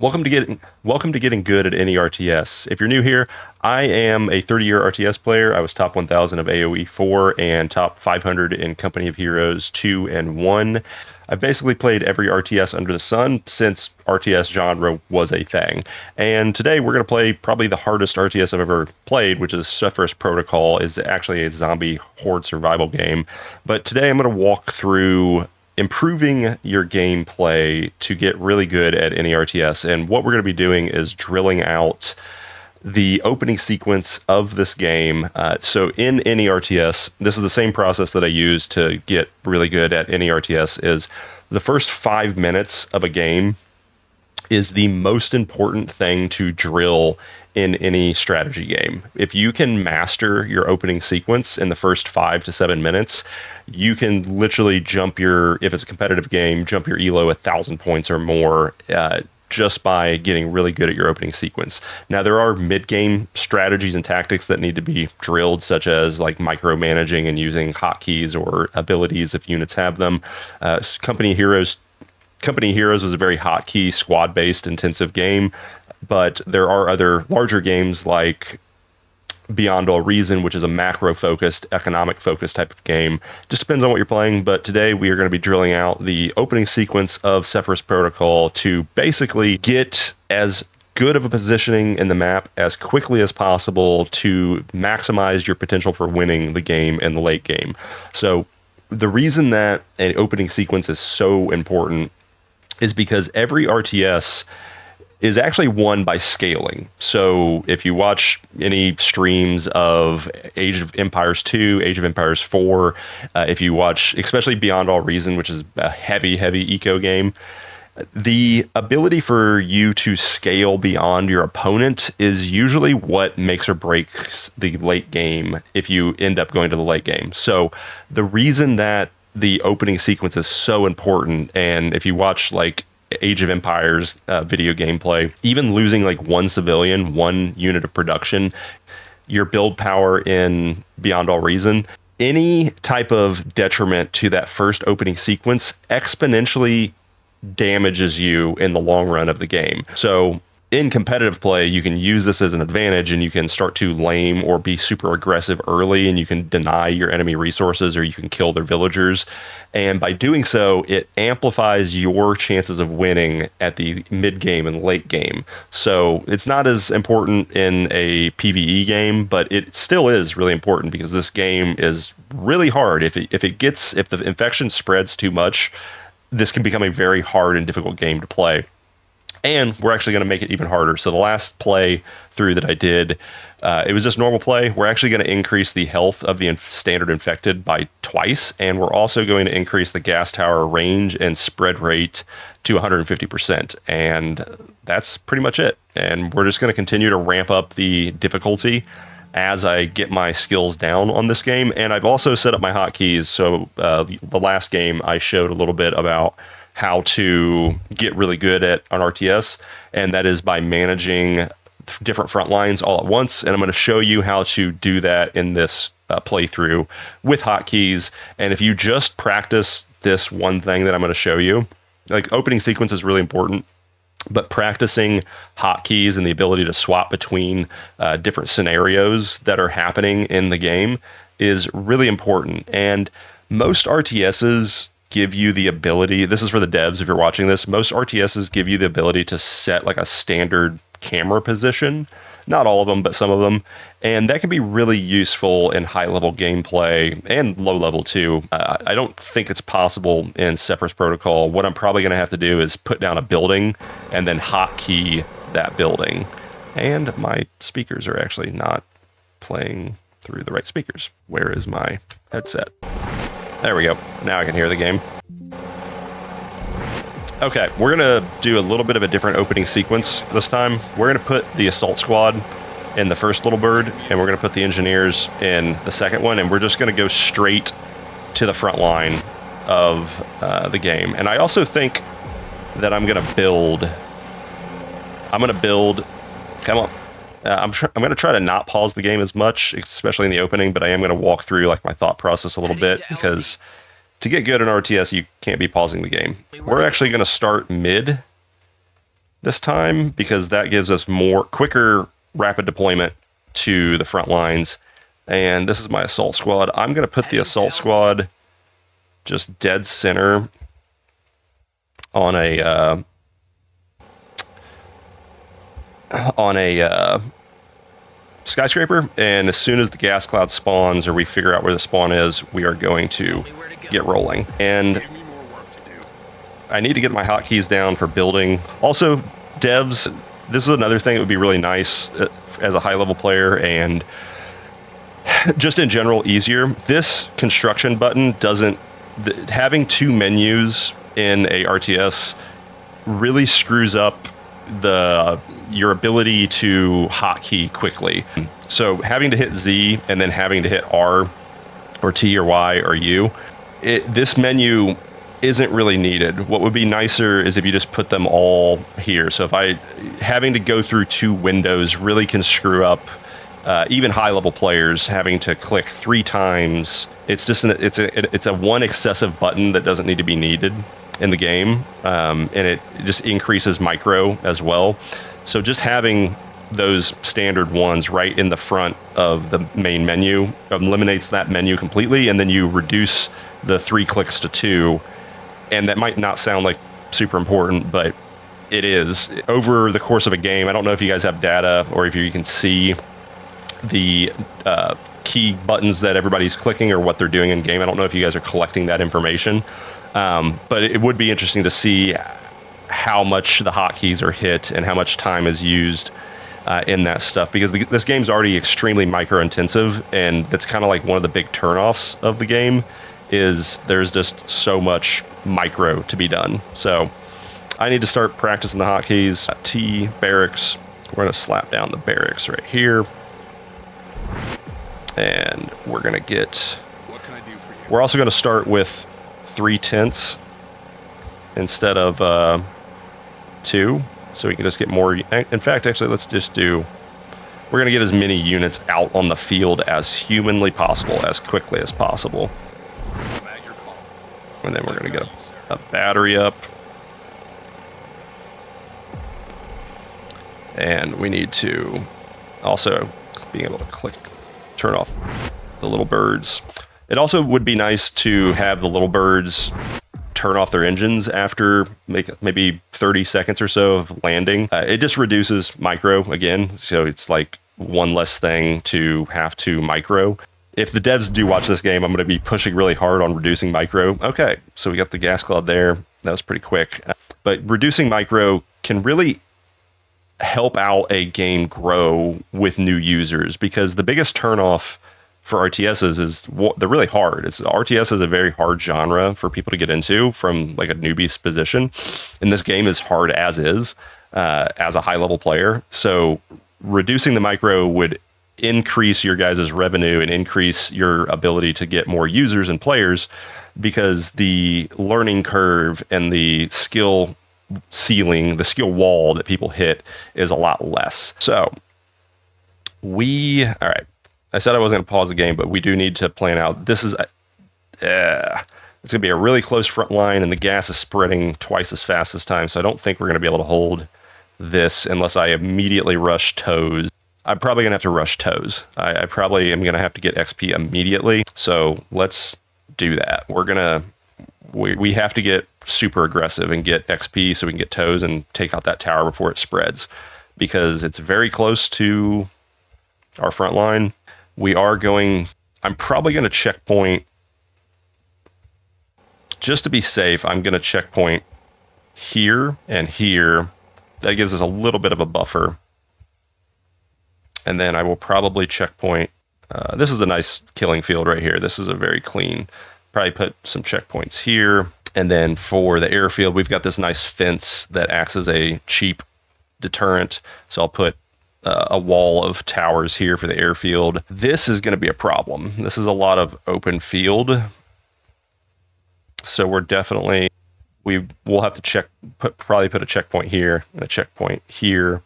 Welcome to getting good at any RTS. If you're new here, I am a 30-year RTS player. I was top 1000 of AoE 4 and top 500 in Company of Heroes 2 and 1. I've basically played every RTS under the sun since RTS genre was a thing. And today we're going to play probably the hardest RTS I've ever played, which is Cepheus Protocol. Is actually a zombie horde survival game. But today I'm going to walk through improving your gameplay to get really good at any RTS. And what we're going to be doing is drilling out the opening sequence of this game. So in any RTS, this is the same process that I use to get really good at any RTS, is the first 5 minutes of a game is the most important thing to drill in any strategy game. If you can master your opening sequence in the first 5 to 7 minutes, you can literally jump if it's a competitive game, jump your elo 1,000 points or more just by getting really good at your opening sequence. Now, there are mid-game strategies and tactics that need to be drilled, such as like micromanaging and using hotkeys or abilities if units have them. Company Heroes was a very hotkey, squad-based, intensive game, but there are other larger games like Beyond All Reason, which is a macro-focused, economic-focused type of game. Just depends on what you're playing, but today we are going to be drilling out the opening sequence of Cepheus Protocol to basically get as good of a positioning in the map as quickly as possible to maximize your potential for winning the game in the late game. So the reason that an opening sequence is so important is because every RTS is actually won by scaling. So if you watch any streams of Age of Empires 2, Age of Empires 4, if you watch especially Beyond All Reason, which is a heavy eco game, the ability for you to scale beyond your opponent is usually what makes or breaks the late game if you end up going to the late game. So the reason that the opening sequence is so important, and if you watch like Age of Empires video gameplay, even losing like one civilian, one unit of production, your build power in Beyond All Reason, any type of detriment to that first opening sequence exponentially damages you in the long run of the game. So in competitive play, you can use this as an advantage, and you can start to lame or be super aggressive early, and you can deny your enemy resources, or you can kill their villagers. And by doing so, it amplifies your chances of winning at the mid game and late game. So it's not as important in a PvE game, but it still is really important because this game is really hard. If the infection spreads too much, this can become a very hard and difficult game to play. And we're actually going to make it even harder. So the last play through that I did, it was just normal play. We're actually going to increase the health of the standard infected by twice, and we're also going to increase the gas tower range and spread rate to 150%. And that's pretty much it. And we're just going to continue to ramp up the difficulty as I get my skills down on this game. And I've also set up my hotkeys. So the last game I showed a little bit about how to get really good at an RTS, and that is by managing different front lines all at once. And I'm going to show you how to do that in this playthrough with hotkeys. And if you just practice this one thing that I'm going to show you, like opening sequence is really important, but practicing hotkeys and the ability to swap between different scenarios that are happening in the game is really important. And most RTSs give you the ability, this is for the devs if you're watching this, most RTSs give you the ability to set like a standard camera position. Not all of them, but some of them. And that can be really useful in high-level gameplay and low-level too. I don't think it's possible in Cepheus Protocol. What I'm probably going to have to do is put down a building and then hotkey that building. And my speakers are actually not playing through the right speakers. Where is my headset? There we go. Now I can hear the game. Okay, we're going to do a little bit of a different opening sequence this time. We're going to put the assault squad in the first little bird, and we're going to put the engineers in the second one, and we're just going to go straight to the front line of the game. And I also think that I'm going to build... Come on. I'm going to try to not pause the game as much, especially in the opening, but I am going to walk through like my thought process a little bit, because to get good in RTS, you can't be pausing the game. We're actually going to start mid this time because that gives us more quicker rapid deployment to the front lines. And this is my assault squad. I'm going to put the assault squad just dead center on a skyscraper, and as soon as the gas cloud spawns or we figure out where the spawn is, we are going to get rolling. And I need to get my hotkeys down for building. Also, devs, this is another thing that would be really nice as a high-level player and just in general easier. This construction button doesn't... having two menus in a RTS really screws up your ability to hotkey quickly. So having to hit Z and then having to hit R or T or Y or U, this menu isn't really needed. What would be nicer is if you just put them all here. So having to go through two windows really can screw up even high-level players having to click 3 times. It's just it's a one excessive button that doesn't need to be needed in the game, and it just increases micro as well. So just having those standard ones right in the front of the main menu eliminates that menu completely, and then you reduce the 3 clicks to 2. And that might not sound like super important, but it is. Over the course of a game, I don't know if you guys have data or if you can see the key buttons that everybody's clicking or what they're doing in game. I don't know if you guys are collecting that information, but it would be interesting to see how much the hotkeys are hit and how much time is used in that stuff, because this game's already extremely micro-intensive, and that's kind of like one of the big turnoffs of the game is there's just so much micro to be done. So I need to start practicing the hotkeys. T, barracks. We're going to slap down the barracks right here. And we're going to get... What can I do for you? We're also going to start with 3 tents instead of 2, so we can just get more... In fact, actually, let's just do... We're going to get as many units out on the field as humanly possible, as quickly as possible. And then we're going to get a battery up. And we need to also being able to turn off the little birds. It also would be nice to have the little birds turn off their engines after maybe 30 seconds or so of landing. It just reduces micro again. So it's like one less thing to have to micro. If the devs do watch this game, I'm going to be pushing really hard on reducing micro. Okay, so we got the gas cloud there. That was pretty quick. But reducing micro can really help out a game grow with new users, because the biggest turnoff for RTSs is they're really hard. RTS is a very hard genre for people to get into from like a newbie's position. And this game is hard as is, as a high-level player. So reducing the micro would increase your guys' revenue and increase your ability to get more users and players, because the learning curve and the skill ceiling, the skill wall that people hit is a lot less. So all right, I said I wasn't going to pause the game, but we do need to plan out. This is it's going to be a really close front line, and the gas is spreading twice as fast this time, so I don't think we're going to be able to hold this unless I immediately rush toes. I'm probably going to have to rush toes. I probably am going to have to get XP immediately. So let's do that. We have to get super aggressive and get XP so we can get toes and take out that tower before it spreads, because it's very close to our front line. I'm probably going to checkpoint. Just to be safe, I'm going to checkpoint here and here. That gives us a little bit of a buffer. And then I will probably checkpoint. This is a nice killing field right here. This is a very clean. Probably put some checkpoints here. And then for the airfield, we've got this nice fence that acts as a cheap deterrent. So I'll put a wall of towers here for the airfield. This is going to be a problem. This is a lot of open field. So we're definitely, we'll have to probably put a checkpoint here and a checkpoint here.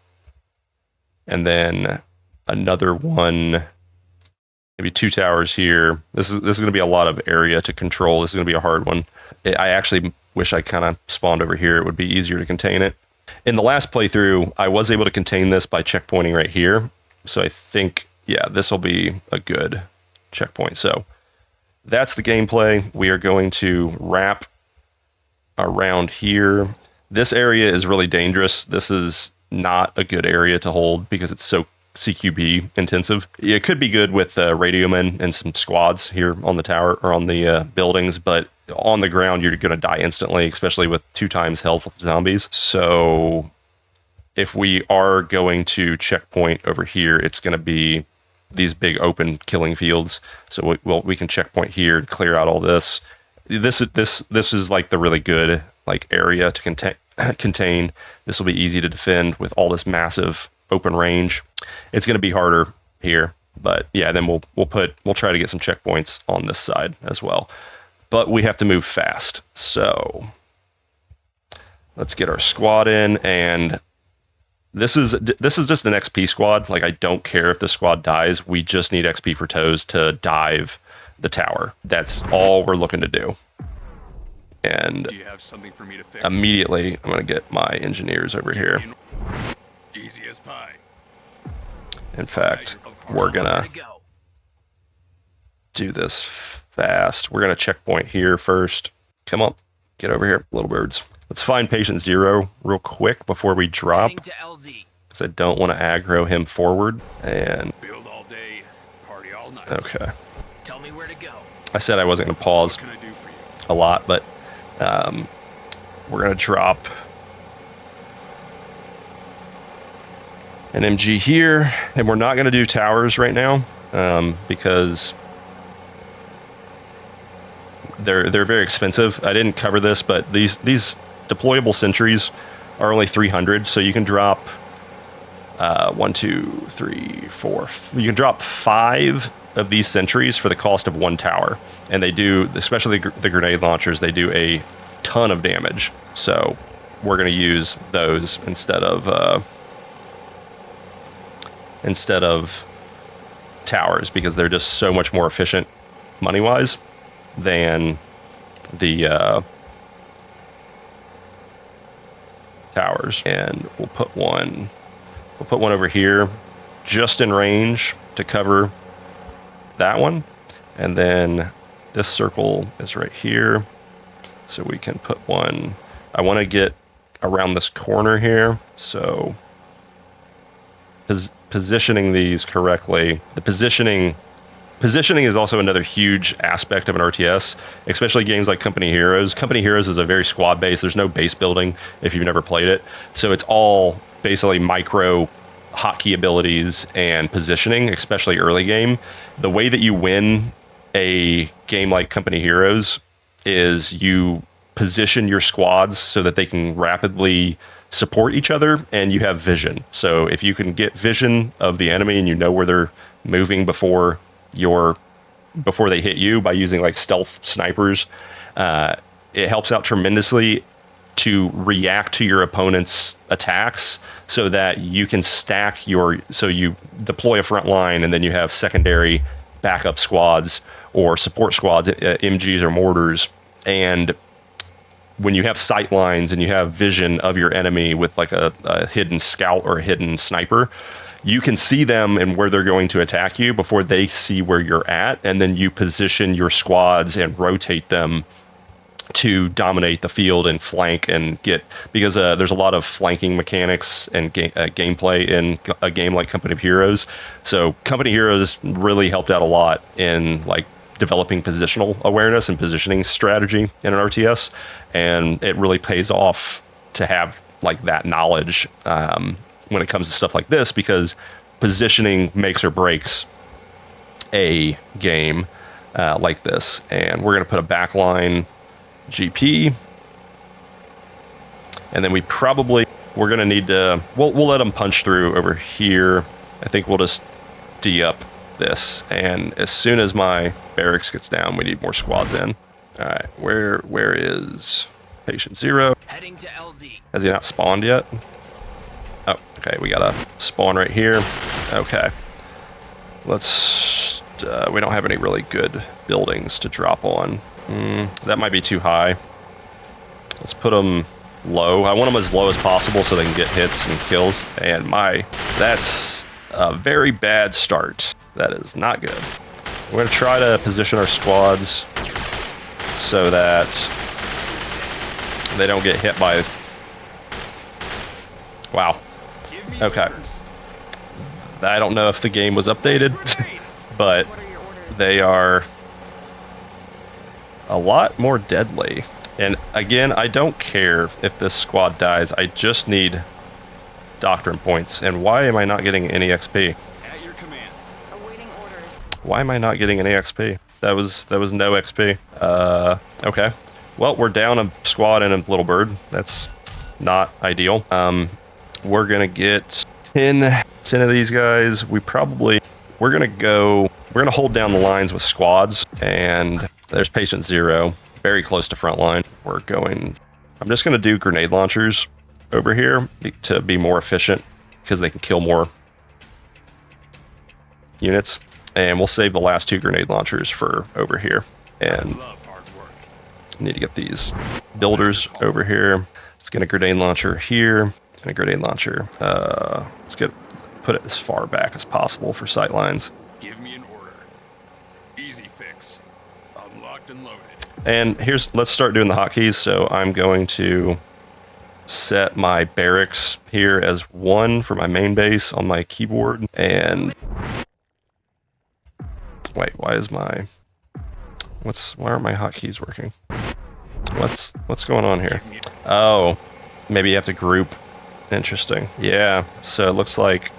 And then another one, maybe 2 towers here. This is going to be a lot of area to control. This is going to be a hard one. I actually wish I kind of spawned over here. It would be easier to contain it. In the last playthrough, I was able to contain this by checkpointing right here. So I think, yeah, this will be a good checkpoint. So that's the gameplay. We are going to wrap around here. This area is really dangerous. This is not a good area to hold because it's so CQB intensive. It could be good with radio men and some squads here on the tower or on the buildings, but on the ground you're going to die instantly, especially with 2 times health of zombies. So if we are going to checkpoint over here, it's going to be these big open killing fields. So we can checkpoint here and clear out all this. This is like the really good like area to contain. This will be easy to defend with all this massive open range. It's going to be harder here, but yeah, then we'll try to get some checkpoints on this side as well. But we have to move fast. So let's get our squad in, and this is just an XP squad. Like, I don't care if the squad dies. We just need XP for toes to dive the tower. That's all we're looking to do. And do you have something for me to fix? Immediately, I'm going to get my engineers over here. Easy as pie. In fact, we're going to do this fast. We're going to checkpoint here first. Come on, get over here, little birds. Let's find patient 0 real quick before we drop, because I don't want to aggro him forward. And build all day, party all night. Okay. Tell me where to go. I said I wasn't going to pause What can I do for you? a lot, but we're going to drop an MG here, and we're not going to do towers right now because they're very expensive. I didn't cover this, but these deployable sentries are only 300, so you can drop 1, 2, 3, 4. You can drop 5 of these sentries for the cost of 1 tower, and they do, especially the grenade launchers, they do a ton of damage. So we're going to use those instead of towers, because they're just so much more efficient money-wise than the towers. And we'll put one over here just in range to cover that one, and then this circle is right here, so we can put one. I want to get around this corner here, so positioning these correctly. The positioning is also another huge aspect of an RTS, especially games like Company Heroes. Company Heroes is a very squad based. There's no base building if you've never played it, so it's all basically micro hotkey abilities and positioning, especially early game. The way that you win a game like Company Heroes is you position your squads so that they can rapidly support each other, and you have vision. So if you can get vision of the enemy and you know where they're moving before they hit you by using like stealth snipers, it helps out tremendously to react to your opponent's attacks, so that you can stack so you deploy a front line and then you have secondary backup squads or support squads, MGs or mortars. And when you have sight lines and you have vision of your enemy with like a hidden scout or a hidden sniper, you can see them and where they're going to attack you before they see where you're at, and then you position your squads and rotate them to dominate the field and flank and because there's a lot of flanking mechanics and gameplay in a game like Company of Heroes. So Company Heroes really helped out a lot in like developing positional awareness and positioning strategy in an RTS, and it really pays off to have like that knowledge when it comes to stuff like this, because positioning makes or breaks a game like this. And we're going to put a backline GP, and then we're going to need to, we'll let them punch through over here. I think we'll just D-up this, and as soon as my barracks gets down, we need more squads in. All right, where is patient 0? Heading to LZ. Has he not spawned yet? Oh, okay, we got a spawn right here. Okay, let's we don't have any really good buildings to drop on. That might be too high. Let's put them low. I want them as low as possible so they can get hits and kills. And that's a very bad start. That is not good. We're going to try to position our squads so that they don't get hit by... Wow. Okay. I don't know if the game was updated, but they are a lot more deadly. And again, I don't care if this squad dies. I just need doctrine points. And why am I not getting any XP? At your command. Awaiting orders. Why am I not getting any XP? That was no XP. Okay. Well, we're down a squad and a little bird. That's not ideal. We're gonna get 10 of these guys. We're gonna hold down the lines with squads, and there's patient 0, very close to front line. I'm just gonna do grenade launchers over here to be more efficient because they can kill more units. And we'll save the last 2 grenade launchers for over here. And Love hard work. need to get these builders over here. Let's get a grenade launcher here and a grenade launcher. Put it as far back as possible for sight lines. Give me an order. Easy fix. I'm locked and loaded. And let's start doing the hotkeys. So I'm going to set my barracks here as 1 for my main base on my keyboard. And wait, why aren't my hotkeys working? What's going on here? Oh, maybe you have to group. Interesting. Yeah. So it looks like.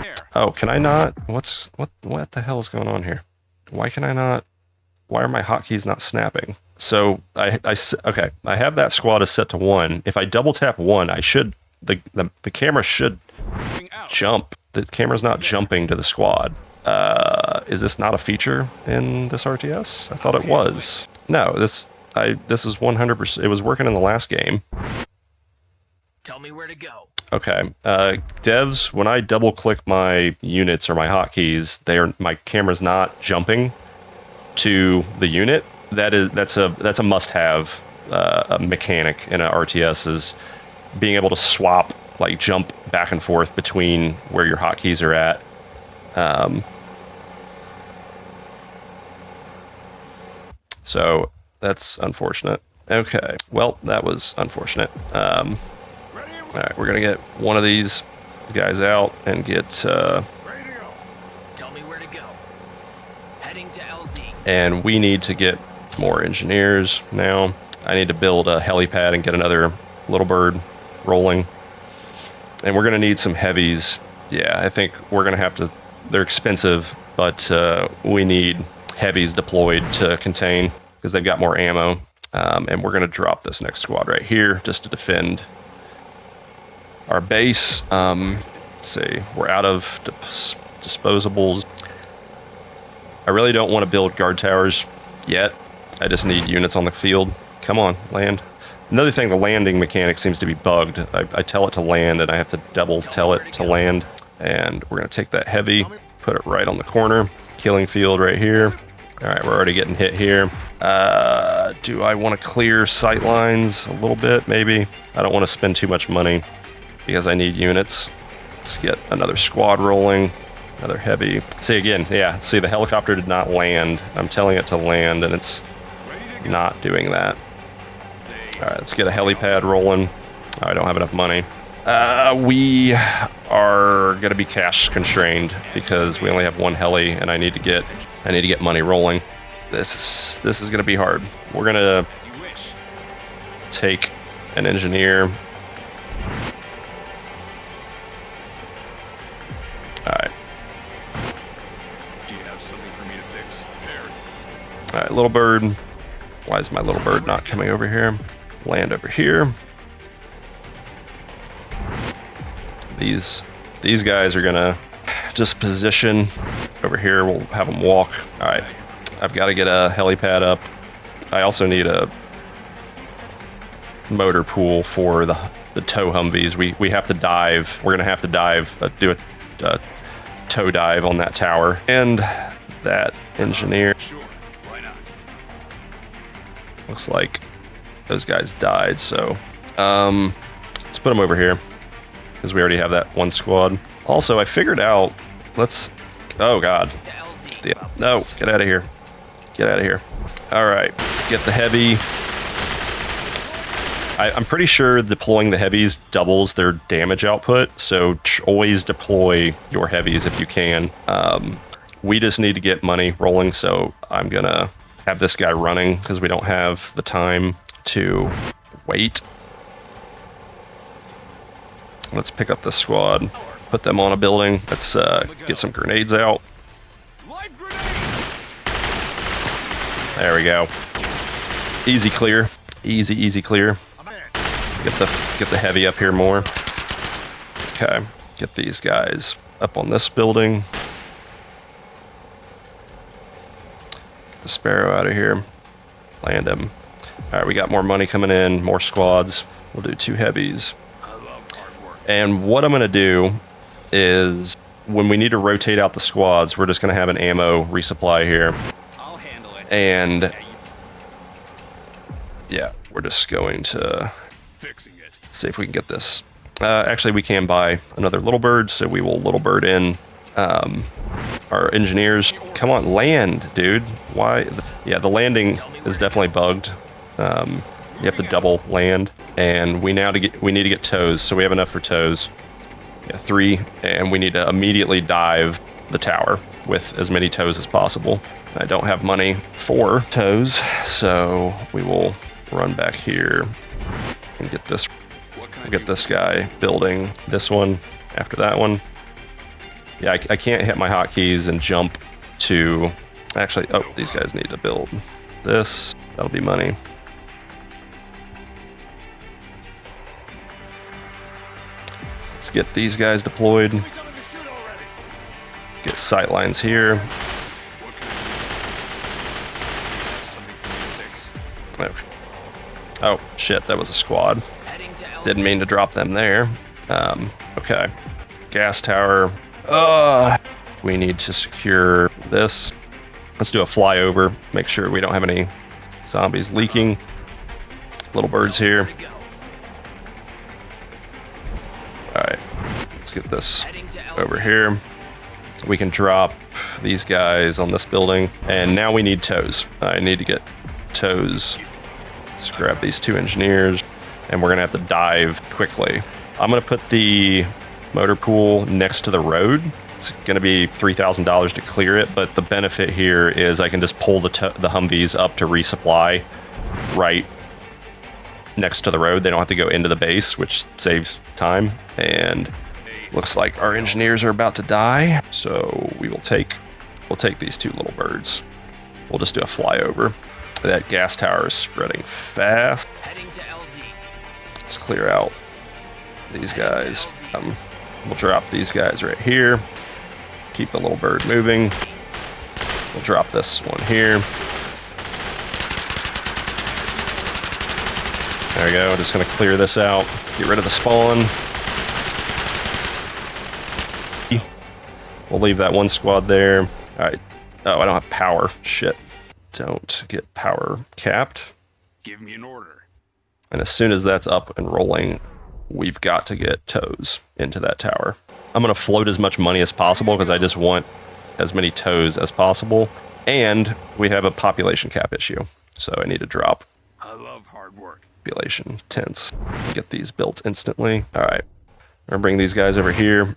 There. Oh, can I not? What the hell is going on here? Why can I not? Why are my hotkeys not snapping? So okay, I have that squad is set to 1. If I double tap 1, the camera should Moving out. jump. The camera's not jumping to the squad. Is this not a feature in this RTS? I thought it was. No, this is 100%. It was working in the last game. Tell me where to go. Okay, devs, when I double click my units or my hotkeys, my camera's not jumping to the unit. That's a must-have mechanic in an RTS, is being able to swap, like jump back and forth between where your hotkeys are at. So that's unfortunate. Okay, well, that was unfortunate. All right, we're gonna get one of these guys out and get, Ready to go. Tell me where to go. Heading to LZ. and we need to get more engineers now. I need to build a helipad and get another little bird rolling. And we're gonna need some heavies. Yeah, I think we're gonna have to, they're expensive, but we need heavies deployed to contain because they've got more ammo. And we're gonna drop this next squad right here just to defend our base. Let's see, we're out of disposables. I really don't want to build guard towers yet. I just need units on the field. Come on, land. Another thing, the landing mechanic seems to be bugged. I tell it to land and I have to double tell it to land. And we're gonna take that heavy, put it right on the corner. Killing field right here. All right, we're already getting hit here. Do I want to clear sight lines a little bit? Maybe. I don't want to spend too much money because I need units. Let's get another squad rolling. Another heavy. See again, yeah, see the helicopter did not land. I'm telling it to land and it's not doing that. All right, let's get a helipad rolling. Oh, I don't have enough money. We are gonna be cash constrained because we only have 1 heli and I need to get money rolling. This is gonna be hard. We're gonna As you wish. take an engineer. All right. Do you have something for me to fix? There. All right, little bird. Why is my little bird not coming over here? Land over here. These guys are gonna just position over here. We'll have them walk. All right, I've got to get a helipad up. I also need a motor pool for the tow Humvees. We have to dive. We're gonna have to dive, do a tow dive on that tower. And that engineer Sure. Why not? looks like those guys died. So let's put them over here because we already have that one squad. Also, I figured out. Oh God. To LZ. Yeah. No, get out of here. Get out of here. All right, get the heavy. I'm pretty sure deploying the heavies doubles their damage output, so always deploy your heavies if you can. We just need to get money rolling, so I'm gonna have this guy running because we don't have the time to wait. Let's pick up this squad, put them on a building. Let's get some grenades out. There we go. Easy clear. Easy clear. Get the heavy up here more. Okay, get these guys up on this building. Get the Sparrow out of here. Land him. All right, we got more money coming in, more squads. We'll do 2 heavies. And what I'm gonna do is when we need to rotate out the squads, we're just gonna have an ammo resupply here. I'll handle it. And yeah, we're just going to Fixing it. see if we can get this. Actually, we can buy another little bird, so we will little bird in our engineers. Come on, land, dude. Why? Yeah, the landing is definitely bugged. You have to double land, and we need to get tows, so we have enough for tows. Yeah, 3, and we need to immediately dive the tower with as many tows as possible. I don't have money for tows, so we will run back here and get this. We'll get this guy building this one after that one. Yeah, I can't hit my hotkeys and jump to. Actually, oh, these guys need to build this. That'll be money. Let's get these guys deployed. Get sight lines here. Okay. Oh, shit, that was a squad. Heading to LZ. Didn't mean to drop them there. Okay. Gas tower. We need to secure this. Let's do a flyover. Make sure we don't have any zombies leaking. Little birds here. Where to go. Alright. Let's get this Heading to LZ. over here. We can drop these guys on this building. And now we need tows. I need to get tows. Let's grab these 2 engineers. And we're going to have to dive quickly. I'm going to put the motor pool next to the road. It's going to be $3,000 to clear it, but the benefit here is I can just pull the Humvees up to resupply right next to the road. They don't have to go into the base, which saves time. And looks like our engineers are about to die, so we'll take these 2 little birds. We'll just do a flyover. That gas tower is spreading fast. Heading to LZ. Let's clear out these guys. We'll drop these guys right here. Keep the little bird moving. We'll drop this one here. There we go. Just going to clear this out. Get rid of the spawn. We'll leave that one squad there. All right. Oh, I don't have power. Shit. Don't get power capped. Give me an order. And as soon as that's up and rolling, we've got to get tows into that tower. I'm going to float as much money as possible because I just want as many tows as possible. And we have a population cap issue. So I need to drop I love hard work. population tents. Get these built instantly. All right. I'm going to bring these guys over here.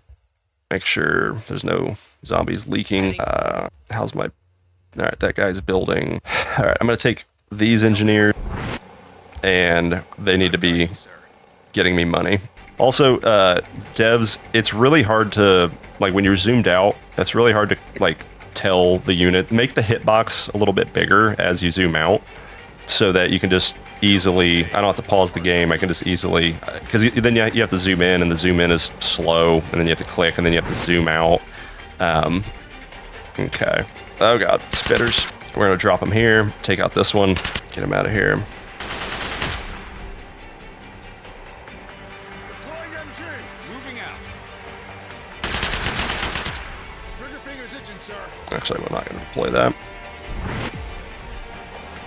Make sure there's no zombies leaking. How's my... All right, that guy's building. All right, I'm going to take these engineers, and they need to be getting me money. Also, devs, it's really hard to, like, when you're zoomed out, it's really hard to, like, tell the unit. Make the hitbox a little bit bigger as you zoom out so that you can just easily, I don't have to pause the game, I can just easily, because then you have to zoom in, and the zoom in is slow, and then you have to click, and then you have to zoom out. Okay. Oh god, spitters. We're gonna drop them here, take out this one, get him out of here. Deploying MG. Moving out. Trigger fingers itching, sir. Actually, we're not gonna deploy that.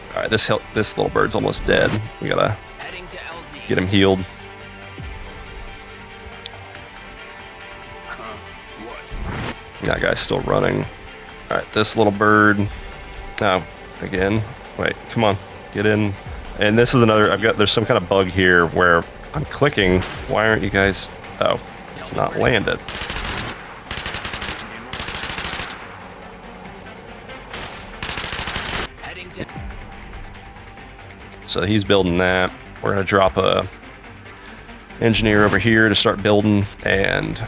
Alright, right, this little bird's almost dead. We gotta Heading to LZ. get him healed. What? That guy's still running. All right, this little bird. Oh, again. Wait, come on, get in. And this is another. There's some kind of bug here where I'm clicking. Why aren't you guys? Oh, it's not landed. Heading to. So he's building that. We're gonna drop a engineer over here to start building, and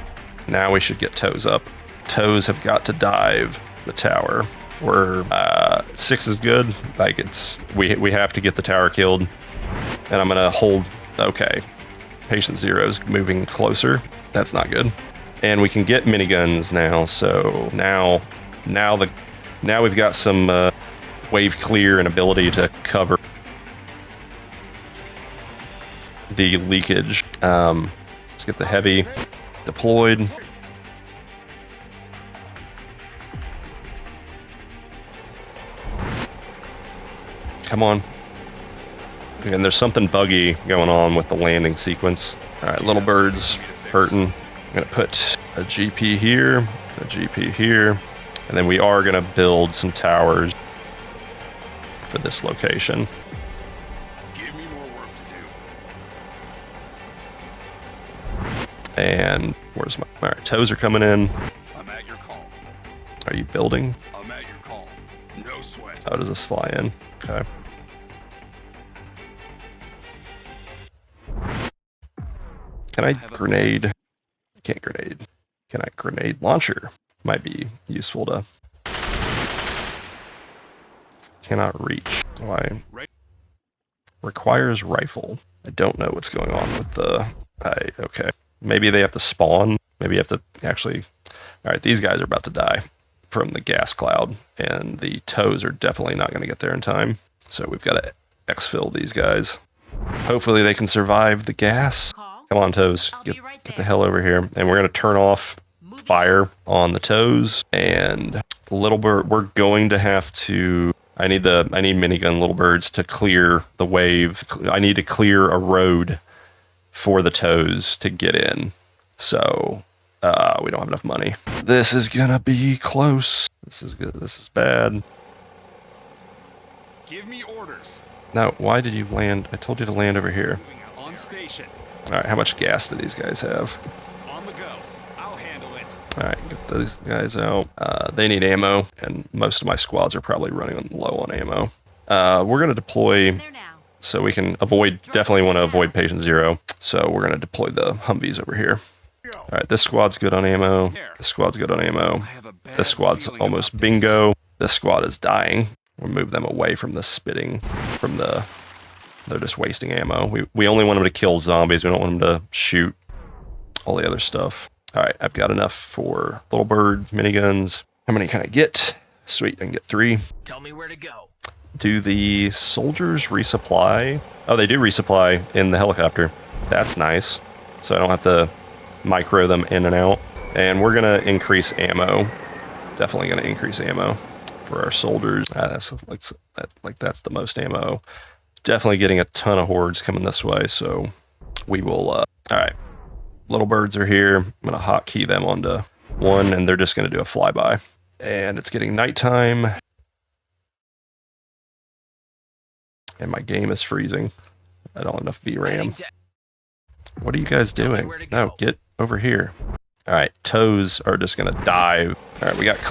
now we should get toes up. Toes have got to dive the tower. We're 6 is good. Like we have to get the tower killed, and I'm gonna hold. Okay, patient zero's moving closer. That's not good. And we can get miniguns now. So now we've got some wave clear and ability to cover the leakage. Let's get the heavy deployed. Come on. And there's something buggy going on with the landing sequence. All right, little bird's hurting. I'm gonna put a GP here, a GP here, and then we are gonna build some towers for this location. Give me more work to do. And where's my? All right, toes are coming in. I'm at your call. Are you building? I'm at your call. No sweat. How does this fly in? Okay. Can I grenade? Can't grenade. Can I grenade launcher? Might be useful to. Cannot reach. Why? Requires rifle. I don't know what's going on with the. Okay. Maybe they have to spawn. Maybe you have to actually. All right, these guys are about to die from the gas cloud, and the toes are definitely not going to get there in time. So we've got to exfil these guys. Hopefully they can survive the gas. Come on, toes. Get the hell over here. And we're going to turn off fire on the toes. And little bird, we're going to have to. I need minigun little birds to clear the wave. I need to clear a road for the toes to get in. So we don't have enough money. This is gonna be close. This is good. This is bad. Give me orders. Now, why did you land? I told you to land over here. On station. All right, how much gas do these guys have? On the go. I'll handle it. All right, get those guys out. They need ammo, and most of my squads are probably running low on ammo. We're gonna deploy, so we can definitely want to avoid patient zero. So we're gonna deploy the Humvees over here. All right, this squad's good on ammo. This squad's good on ammo. This squad's almost bingo. This squad is dying. We'll move them away from the spitting, they're just wasting ammo. We only want them to kill zombies. We don't want them to shoot all the other stuff. All right, I've got enough for little bird miniguns. How many can I get? Sweet, I can get 3. Tell me where to go. Do the soldiers resupply? Oh, they do resupply in the helicopter. That's nice. So I don't have to micro them in and out. And we're gonna increase ammo. Definitely gonna increase ammo for our soldiers. That's the most ammo. Definitely getting a ton of hordes coming this way. So we will. All right, little birds are here. I'm gonna hotkey them onto 1, and they're just gonna do a flyby. And it's getting nighttime. And my game is freezing. I don't have enough VRAM. What are you guys doing? No, get over here. All right, toes are just gonna dive. All right, we got a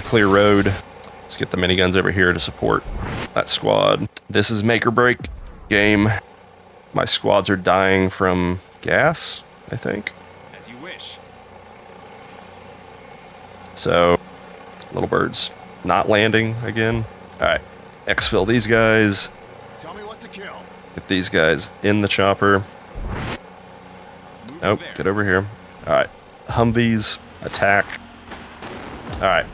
clear road. Let's get the miniguns over here to support that squad. This is make or break game. My squads are dying from gas, I think. As you wish. So, little birds not landing again. All right, exfil these guys. Tell me what to kill. Get these guys in the chopper. Nope, get over here. All right, Humvees, attack. All right,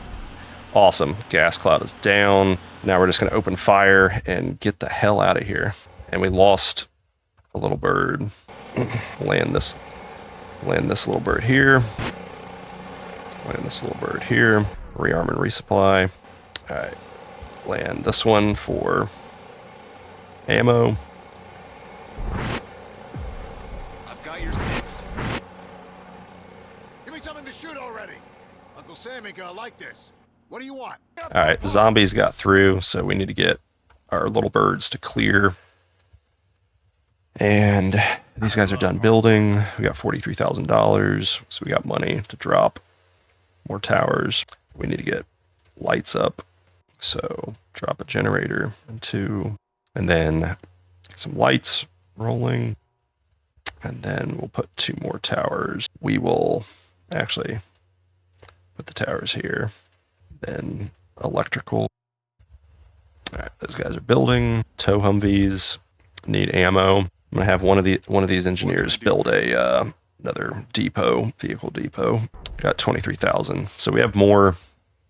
awesome. Gas cloud is down. Now we're just gonna open fire and get the hell out of here. And we lost a little bird. Land this little bird here. Land this little bird here. Rearm and resupply. All right, land this one for ammo. I've got your 6. Give me something to shoot already. Uncle Sam ain't gonna like this. What do you want? All right, zombies got through, so we need to get our little birds to clear. And these guys are done building. We got $43,000, so we got money to drop more towers. We need to get lights up, so drop a generator and 2, and then get some lights rolling, and then we'll put 2 more towers. We will actually put the towers here, then electrical. All right, those guys are building. Tow Humvees need ammo. I'm gonna have one of these engineers build a another vehicle depot. Got 23,000, so we have more.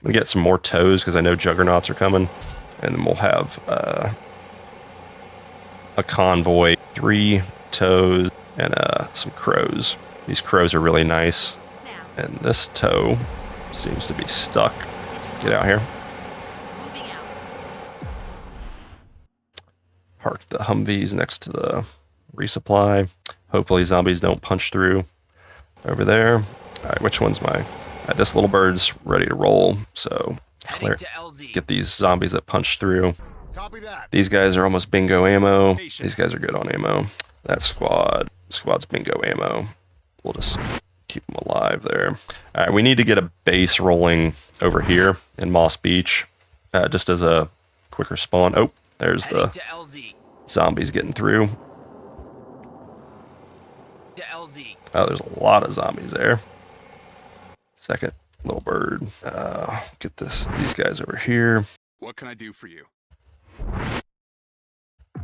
We get some more tows because I know juggernauts are coming, and then we'll have a convoy, 3 tows, and some crows. These crows are really nice, and this tow seems to be stuck. Get out here. Moving out. Park the Humvees next to the resupply. Hopefully zombies don't punch through over there. All right, which one's my... this little bird's ready to roll, so Heading to LZ. get these zombies that punch through. Copy that. These guys are almost bingo ammo. These guys are good on ammo. That squad's bingo ammo. We'll just keep them alive there. All right, we need to get a base rolling over here in Moss Beach, just as a quicker spawn. Oh, there's Heading the to LZ. zombies getting through. To LZ. Oh, there's a lot of zombies there. Second little bird. Get these guys over here. What can I do for you? All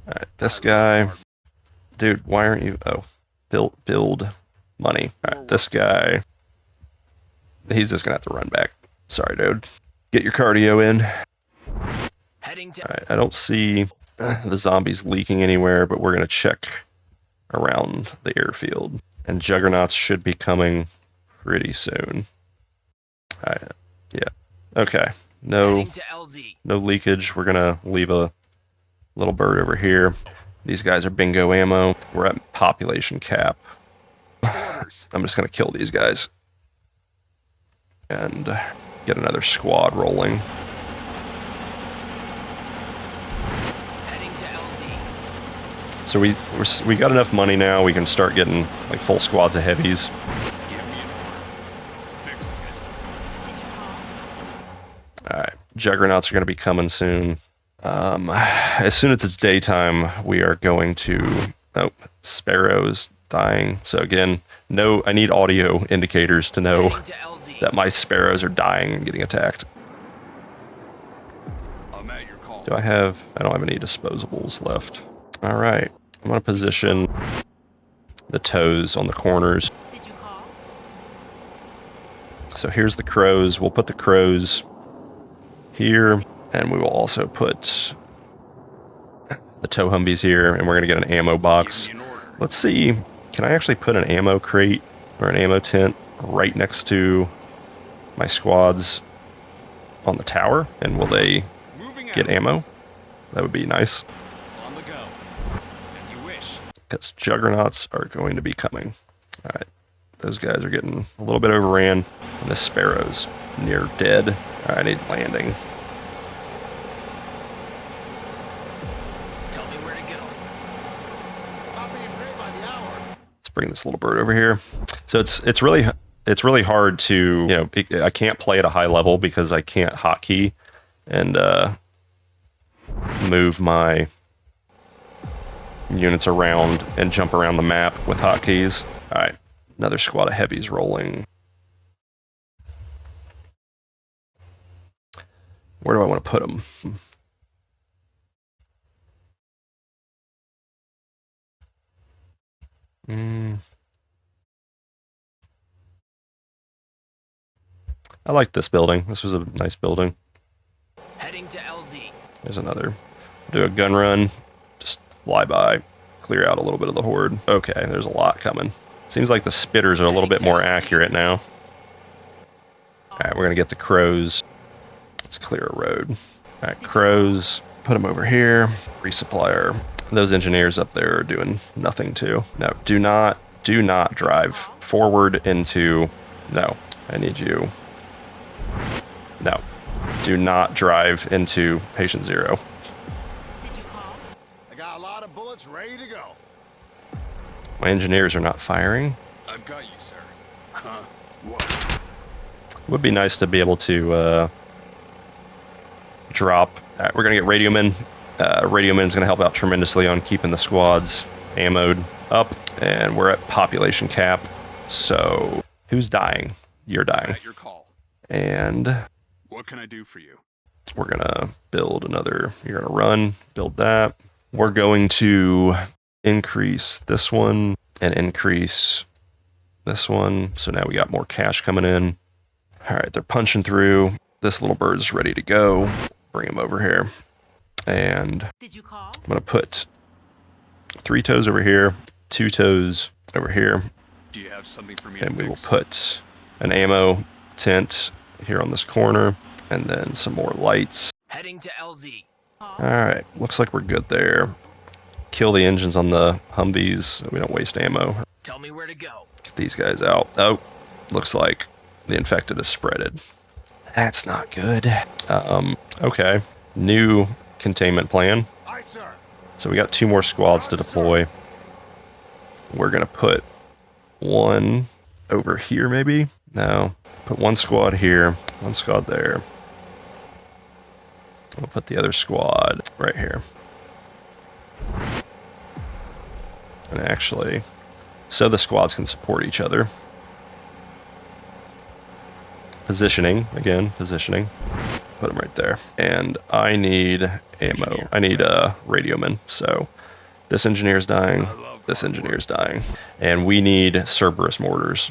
right, this guy. Dude, why aren't you... Oh, build money. All right, this guy. He's just gonna have to run back. Sorry, dude. Get your cardio in. Heading to All right, I don't see the zombies leaking anywhere, but we're gonna check around the airfield. And juggernauts should be coming pretty soon. All right, yeah. Okay, no heading to LZ. no leakage. We're gonna leave a little bird over here. These guys are bingo ammo. We're at population cap. Orders. I'm just gonna kill these guys and get another squad rolling. Heading to LZ. So we got enough money now. We can start getting like full squads of heavies. Give me an order. Fixing it. All right, juggernauts are gonna be coming soon. As soon as it's daytime, we are going to... Oh, sparrows dying. So again, I need audio indicators to know Heading to LZ. that my sparrows are dying and getting attacked. I'm at your call. I don't have any disposables left. All right, I'm gonna position the toes on the corners. Did you call? So here's the crows. We'll put the crows here, and we will also put the tow Humvees here, and we're gonna get an ammo box. Give me an order. Let's see, can I actually put an ammo crate or an ammo tent right next to my squads on the tower, and will they Moving get out. ammo? That would be nice, On the go. As you wish. because juggernauts are going to be coming. All right, those guys are getting a little bit overran, and the sparrow's near dead. All right, I need landing. Tell me where to go. I'm being paid by the hour. Let's bring this little bird over here. So it's really hard to, I can't play at a high level because I can't hotkey and move my units around and jump around the map with hotkeys. All right, another squad of heavies rolling. Where do I want to put them? I like this building. This was a nice building. Heading to LZ. There's another. Do a gun run. Just fly by. Clear out a little bit of the horde. Okay, there's a lot coming. Seems like the spitters are a little bit more accurate now. Alright, we're going to get the crows. Let's clear a road. Alright, crows Put them over here. Resupplier. Those engineers up there are doing nothing too. No, do not drive forward into, no, I need you. No, do not drive into patient 0. Did you call? I got a lot of bullets ready to go. My engineers are not firing. I've got you, sir. Huh? What? Would be nice to be able to drop. All right, we're gonna get Radioman. Radioman's gonna help out tremendously on keeping the squads ammoed up, and we're at population cap. So who's dying? You're dying. At your call. And What can I do for you? we're gonna build another. You're gonna run, build that. We're going to increase this one and increase this one. So now we got more cash coming in. All right, they're punching through. This little bird's ready to go. Bring him over here. And Did you call? I'm gonna put 3 toes over here, 2 toes over here, Do you have something for me and to we will fix? put an ammo tent here on this corner, and then some more lights. Heading to LZ. All right, looks like we're good there. Kill the engines on the Humvees so we don't waste ammo. Tell me where to go. Get these guys out. Oh, looks like the infected is spreaded. That's not good. Okay, new containment plan. Aye, sir. So we got 2 more squads to deploy. We're gonna put one over here, maybe? No. Put 1 squad here, 1 squad there. We'll put the other squad right here. And actually, so the squads can support each other. Positioning, again, positioning. Put them right there. And I need ammo. I need radioman. So this engineer's dying. This engineer's dying. And we need Cerberus mortars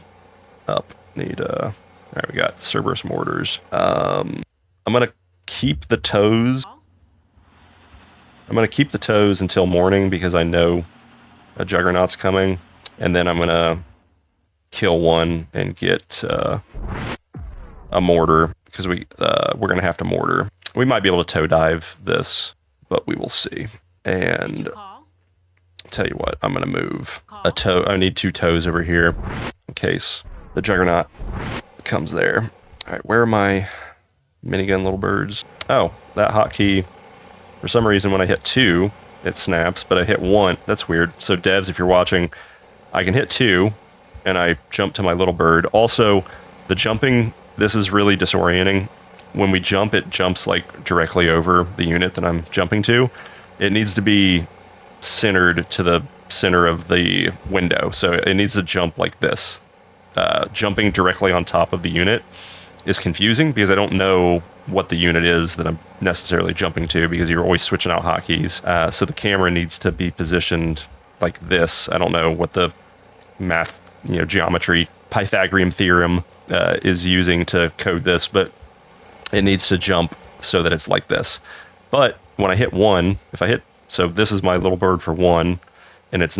up. Need, all right, we got Cerberus mortars. I'm going to keep the toes. I'm going to keep the toes until morning because I know a Juggernaut's coming. And then I'm going to kill one and get a mortar because we're going to have to mortar. We might be able to toe dive this, but we will see. Did you And call? tell you what, I'm going to move a toe. I need 2 toes over here in case the Juggernaut comes there. All right, where are my minigun little birds? Oh, that hotkey. For some reason, when I hit 2, it snaps, but I hit 1. That's weird. So devs, if you're watching, I can hit 2, and I jump to my little bird. Also, the jumping, this is really disorienting. When we jump, it jumps like directly over the unit that I'm jumping to. It needs to be centered to the center of the window. So it needs to jump like this. Jumping directly on top of the unit is confusing because I don't know what the unit is that I'm necessarily jumping to because you're always switching out hotkeys. So the camera needs to be positioned like this. I don't know what the math, geometry, Pythagorean theorem is using to code this, but it needs to jump so that it's like this. But when I hit 1, so this is my little bird for 1, and it's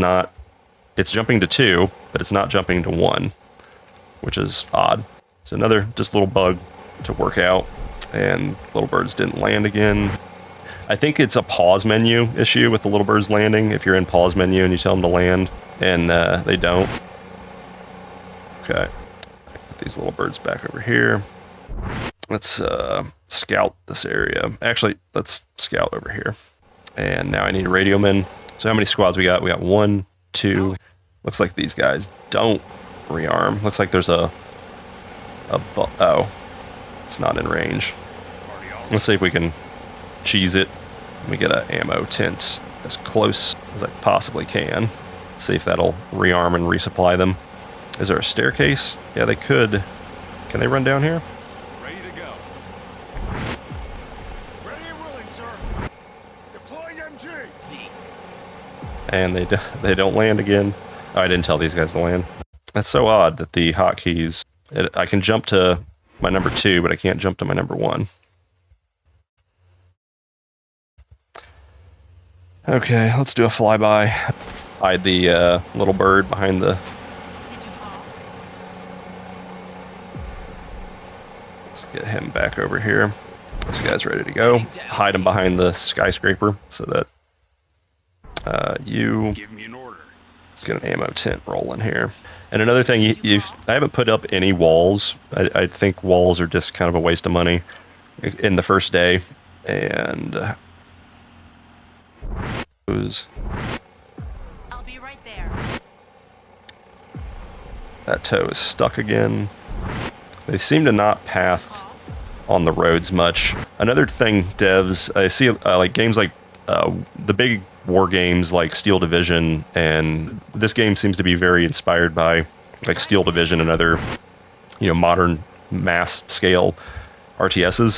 jumping to 2, but it's not jumping to 1, which is odd. So another just little bug to work out, and little birds didn't land again. I think it's a pause menu issue with the little birds landing. If you're in pause menu and you tell them to land and they don't. Okay, put these little birds back over here. Let's scout this area. Actually, let's scout over here. And now I need a radioman. So how many squads we got? We got 1, 2. Looks like these guys don't rearm. Looks like there's oh, it's not in range. Let's see if we can cheese it. Let me get an ammo tent as close as I possibly can. See if that'll rearm and resupply them. Is there a staircase? Yeah, they could. Can they run down here? Ready to go. Ready and willing, sir. Deploying MG. Z. And they don't land again. Oh, I didn't tell these guys to land. That's so odd that the hotkeys. I can jump to my number 2, but I can't jump to my number 1. Okay, let's do a flyby. Hide the little bird behind the. Did you call? Let's get him back over here. This guy's ready to go. Hide him behind the skyscraper so that you... Give me an order. Let's get an ammo tent rolling here. And another thing, I haven't put up any walls. I think walls are just kind of a waste of money in the first day. And I'll be right there. That tow is stuck again. They seem to not path on the roads much. Another thing, devs, I see like games like the big war games like Steel Division, and this game seems to be very inspired by like Steel Division and other, you know, modern mass scale RTSs.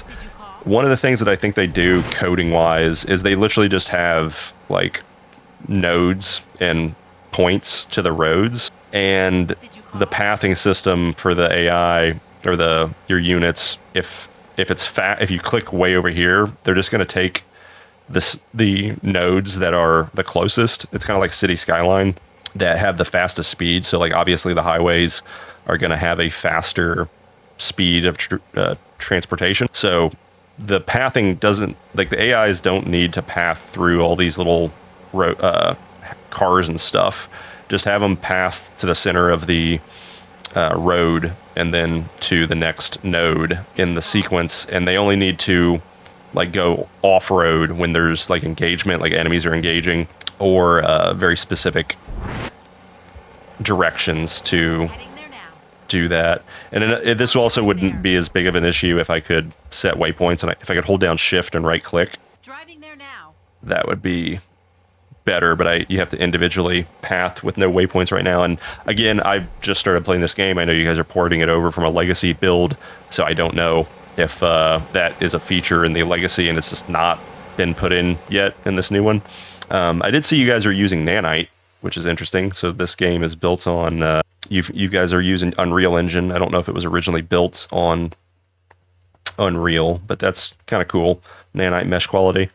One of the things that I think they do coding wise is they literally just have like nodes and points to the roads, and the pathing system for the AI or your units, if you click way over here, they're just going to take the nodes that are the closest. It's kind of like City Skyline that have the fastest speed. So like obviously the highways are going to have a faster speed of transportation. So the pathing doesn't, like the AIs don't need to path through all these little cars and stuff. Just have them path to the center of the road and then to the next node in the sequence, and they only need to like go off-road when there's like engagement, like enemies are engaging, or very specific directions to do that. And this also wouldn't be as big of an issue if I could set waypoints, and if I could hold down shift and right click. Driving there now. That would be better, but you have to individually path with no waypoints right now. And again, I've just started playing this game. I know you guys are porting it over from a legacy build, so I don't know if that is a feature in the legacy and it's just not been put in yet in this new one. I did see you guys are using Nanite, which is interesting. So this game is built on, you guys are using Unreal Engine. I don't know if it was originally built on Unreal, but that's kind of cool. Nanite mesh quality.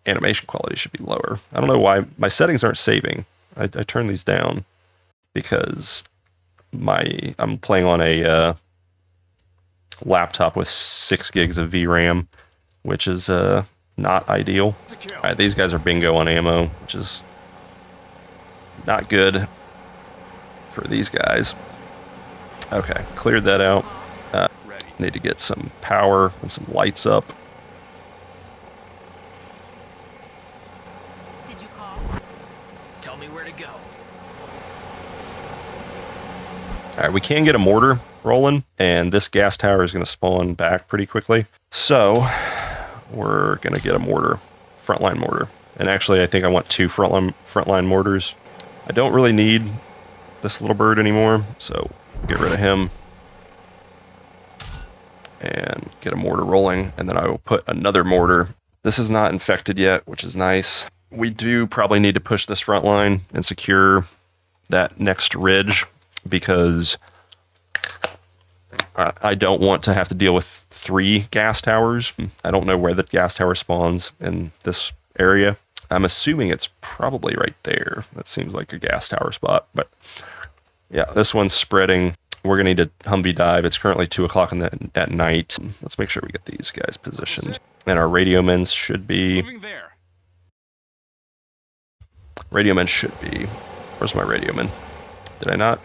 Animation quality should be lower. I don't know why my settings aren't saving. I turned these down because I'm playing on a laptop with 6 gigs of VRAM, which is not ideal. All right, these guys are bingo on ammo, which is not good for these guys. Okay, cleared that out. Need to get some power and some lights up. Did you call? Tell me where to go. All right, we can get a mortar rolling, and this gas tower is going to spawn back pretty quickly. So we're going to get a mortar, frontline mortar. And actually, I think I want 2 frontline mortars. I don't really need this little bird anymore, so get rid of him and get a mortar rolling, and then I will put another mortar. This is not infected yet, which is nice. We do probably need to push this front line and secure that next ridge, because I don't want to have to deal with 3 gas towers. I don't know where the gas tower spawns in this area. I'm assuming it's probably right there. That seems like a gas tower spot, but yeah, this one's spreading. We're gonna need to Humvee dive. It's currently 2 o'clock at night. Let's make sure we get these guys positioned. And our radio men should be... Radio men should be... Where's my radio men? Did I not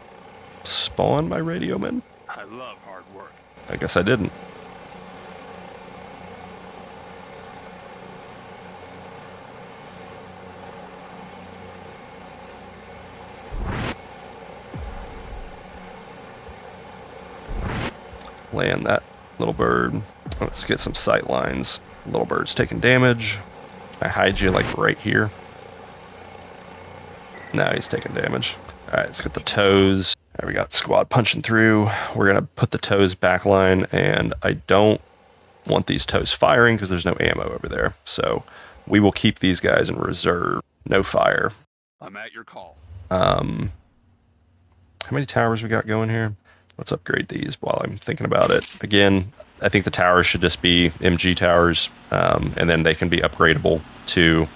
spawn my radio men? I love hard work. I guess I didn't. Land that little bird. Let's get some sight lines. Little bird's taking damage. I hide you like right here. Now he's taking damage. All right, let's get the toes. All right, we got squad punching through. We're gonna put the toes back line, and I don't want these toes firing because there's no ammo over there. So we will keep these guys in reserve. No fire. I'm at your call. How many towers we got going here? Let's upgrade these while I'm thinking about it. Again, I think the towers should just be MG towers, and then they can be upgradable to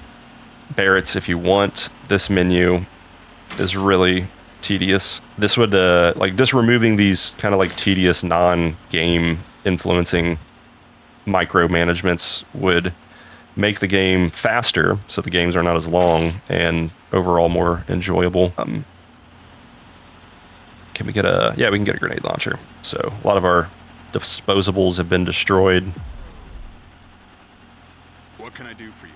Barretts if you want. This menu is really tedious. This would, like, just removing these kind of like tedious non-game influencing micromanagements would make the game faster, so the games are not as long and overall more enjoyable. Can we get a... Yeah, we can get a grenade launcher. So a lot of our disposables have been destroyed. What can I do for you?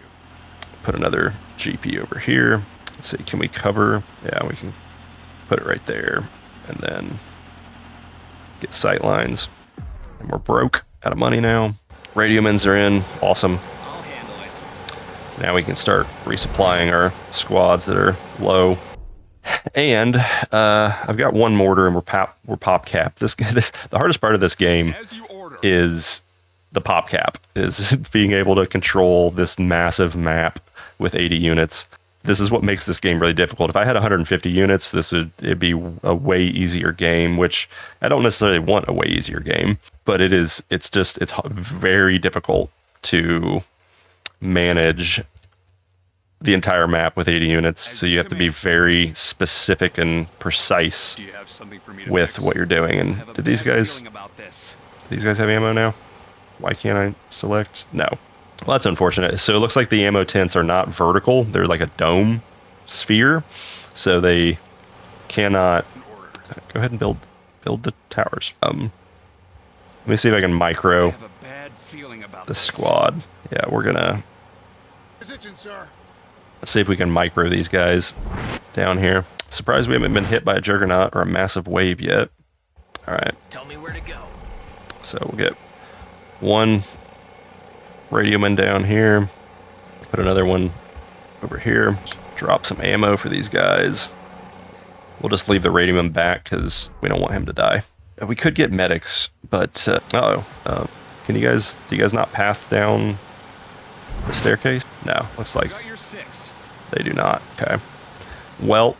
Put another GP over here. Let's see, can we cover? Yeah, we can put it right there. And then get sight lines. And we're broke, out of money now. Radiomins are in, awesome. I'll handle it. Now we can start resupplying our squads that are low. And I've got one mortar and we're pop cap. The hardest part of this game As you order. is the pop cap, is being able to control this massive map with 80 units. This is what makes this game really difficult. If I had 150 units, it'd be a way easier game, which I don't necessarily want a way easier game, but it's very difficult to manage the entire map with 80 units. So you have to be very specific and precise Do you have something for me to with fix? what you're doing. I And have a do these bad guys feeling about this. have ammo now? Why can't I select? No. Well, that's unfortunate. So it looks like the ammo tents are not vertical. They're like a dome sphere. So they cannot... Go ahead and build the towers. Let me see if I can I micro have a bad feeling about the this. squad. Yeah, we're gonna Position, sir. see if we can micro these guys down here. Surprised we haven't been hit by a juggernaut or a massive wave yet. All right, Tell me where to go. so we'll get one radioman down here, put another one over here, drop some ammo for these guys. We'll just leave the radioman back because we don't want him to die. We could get medics, but do you guys not path down the staircase? No, looks like Got your 6. they do not. Okay. Well,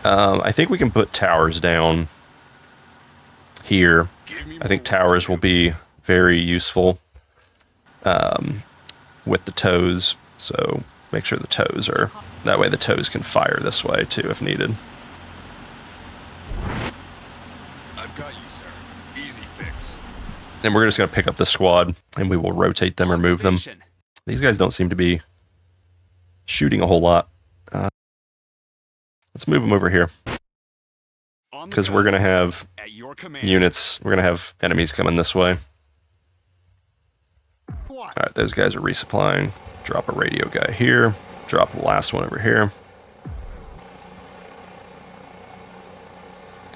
I think we can put towers down here. Give me I think more work towers to will do. be very useful with the toes. So make sure the toes are... That way the toes can fire this way too if needed. I've got you, sir. Easy fix. And we're just going to pick up the squad and we will rotate them or On move them. station. These guys don't seem to be shooting a whole lot. Let's move them over here On the because go. we're going to have At your command. units. We're going to have enemies coming this way. What? All right, those guys are resupplying. Drop a radio guy here. Drop the last one over here.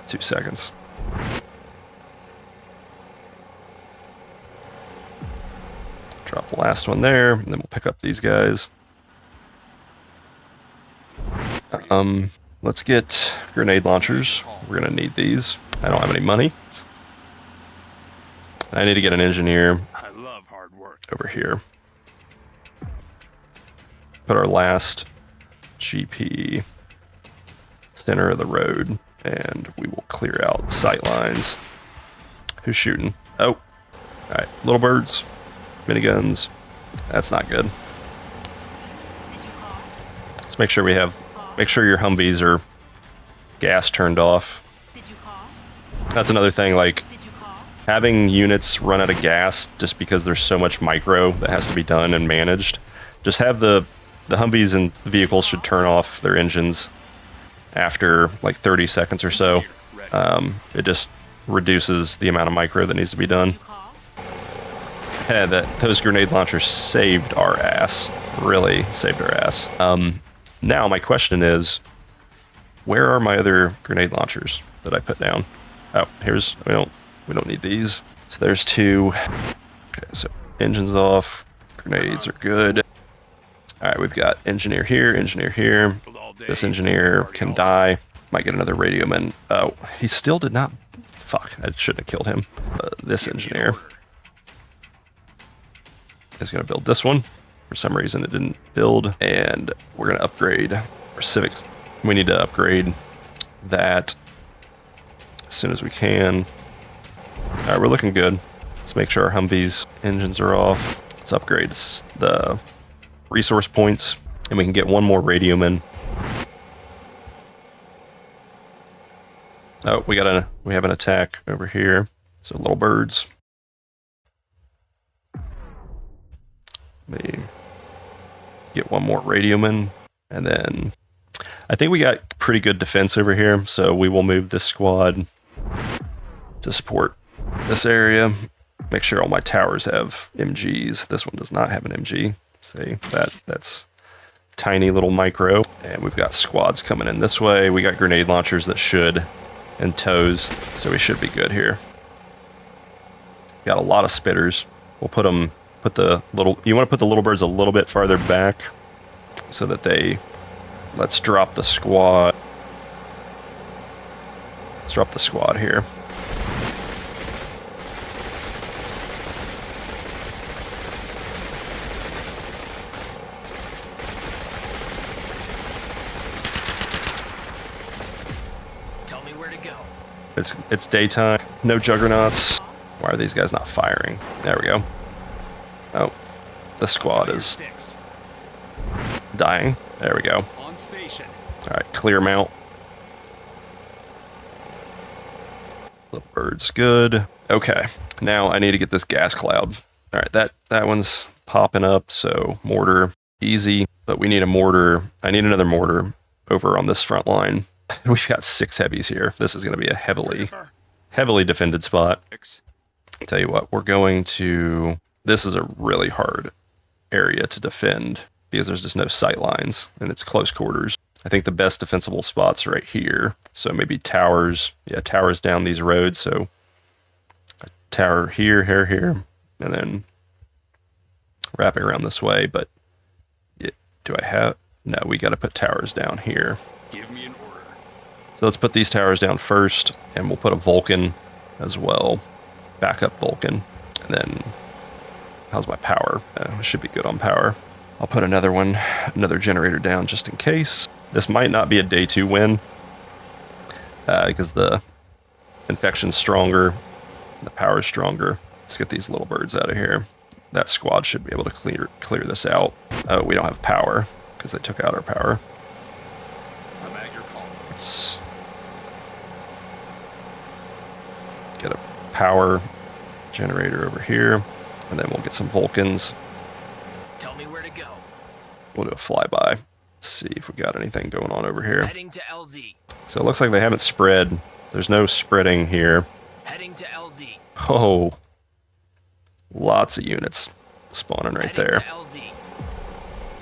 2 seconds. Drop the last one there, and then we'll pick up these guys. Let's get grenade launchers. We're gonna need these. I don't have any money. I need to get an engineer I love hard work. over here. Put our last GP center of the road, and we will clear out sight lines. Who's shooting? Oh, all right, little birds, miniguns. That's not good. Did you call? Let's make sure make sure your Humvees are gas turned off. Did you call? That's another thing, like Did you call? having units run out of gas just because there's so much micro that has to be done and managed. Just have the Humvees and the vehicles should turn off their engines after like 30 seconds or so. It just reduces the amount of micro that needs to be done. Did you call? Yeah, those grenade launchers saved our ass. Really saved our ass. Now my question is, where are my other grenade launchers that I put down? Oh, we don't need these. So there's 2. Okay, so engines off, grenades are good. All right, we've got engineer here, engineer here. All day, This engineer party can all die. Might get another radioman. Oh, he still did not. Fuck, I shouldn't have killed him. This engineer is going to build this one. For some reason, it didn't build. And we're going to upgrade our Civics. We need to upgrade that as soon as we can. All right, we're looking good. Let's make sure our Humvees engines are off. Let's upgrade the resource points, and we can get one more radioman. Oh, we have an attack over here. So little birds. Let me get one more radioman, and then I think we got pretty good defense over here, so we will move this squad to support this area. Make sure all my towers have MGs. This one does not have an MG. See, that's tiny little micro. And we've got squads coming in this way. We got grenade launchers that should, and tows, so we should be good here. Got a lot of spitters. We'll put them, you want to put the little birds a little bit farther back so that let's drop the squad. Let's drop the squad here. Tell me where to go. It's daytime. No juggernauts. Why are these guys not firing? There we go. Oh, the squad is dying. There we go. On station. All right, clear them out. Little bird's good. Okay, now I need to get this gas cloud. All right, that one's popping up, so mortar, easy. But we need a mortar. I need another mortar over on this front line. We've got 6 heavies here. This is going to be a heavily defended spot. Tell you what, we're going to... This is a really hard area to defend because there's just no sight lines and it's close quarters. I think the best defensible spots are right here. So maybe towers. Yeah, towers down these roads. So a tower here, here, and then wrapping around this way. But do I have... No, we got to put towers down here. Give me an order. So let's put these towers down first, and we'll put a Vulcan as well. Backup Vulcan. And then, how's my power? I should be good on power. I'll put another generator down just in case. This might not be a day 2 win, because the infection's stronger, the power's stronger. Let's get these little birds out of here. That squad should be able to clear this out. Oh, we don't have power, because they took out our power. I'm at your call. Let's get a power generator over here, and then we'll get some Vulcans. Tell me where to go. We'll do a flyby, see if we got anything going on over here. Heading to LZ. So it looks like they haven't spread. There's no spreading here. Heading to LZ. Oh, lots of units spawning right Heading there. to LZ.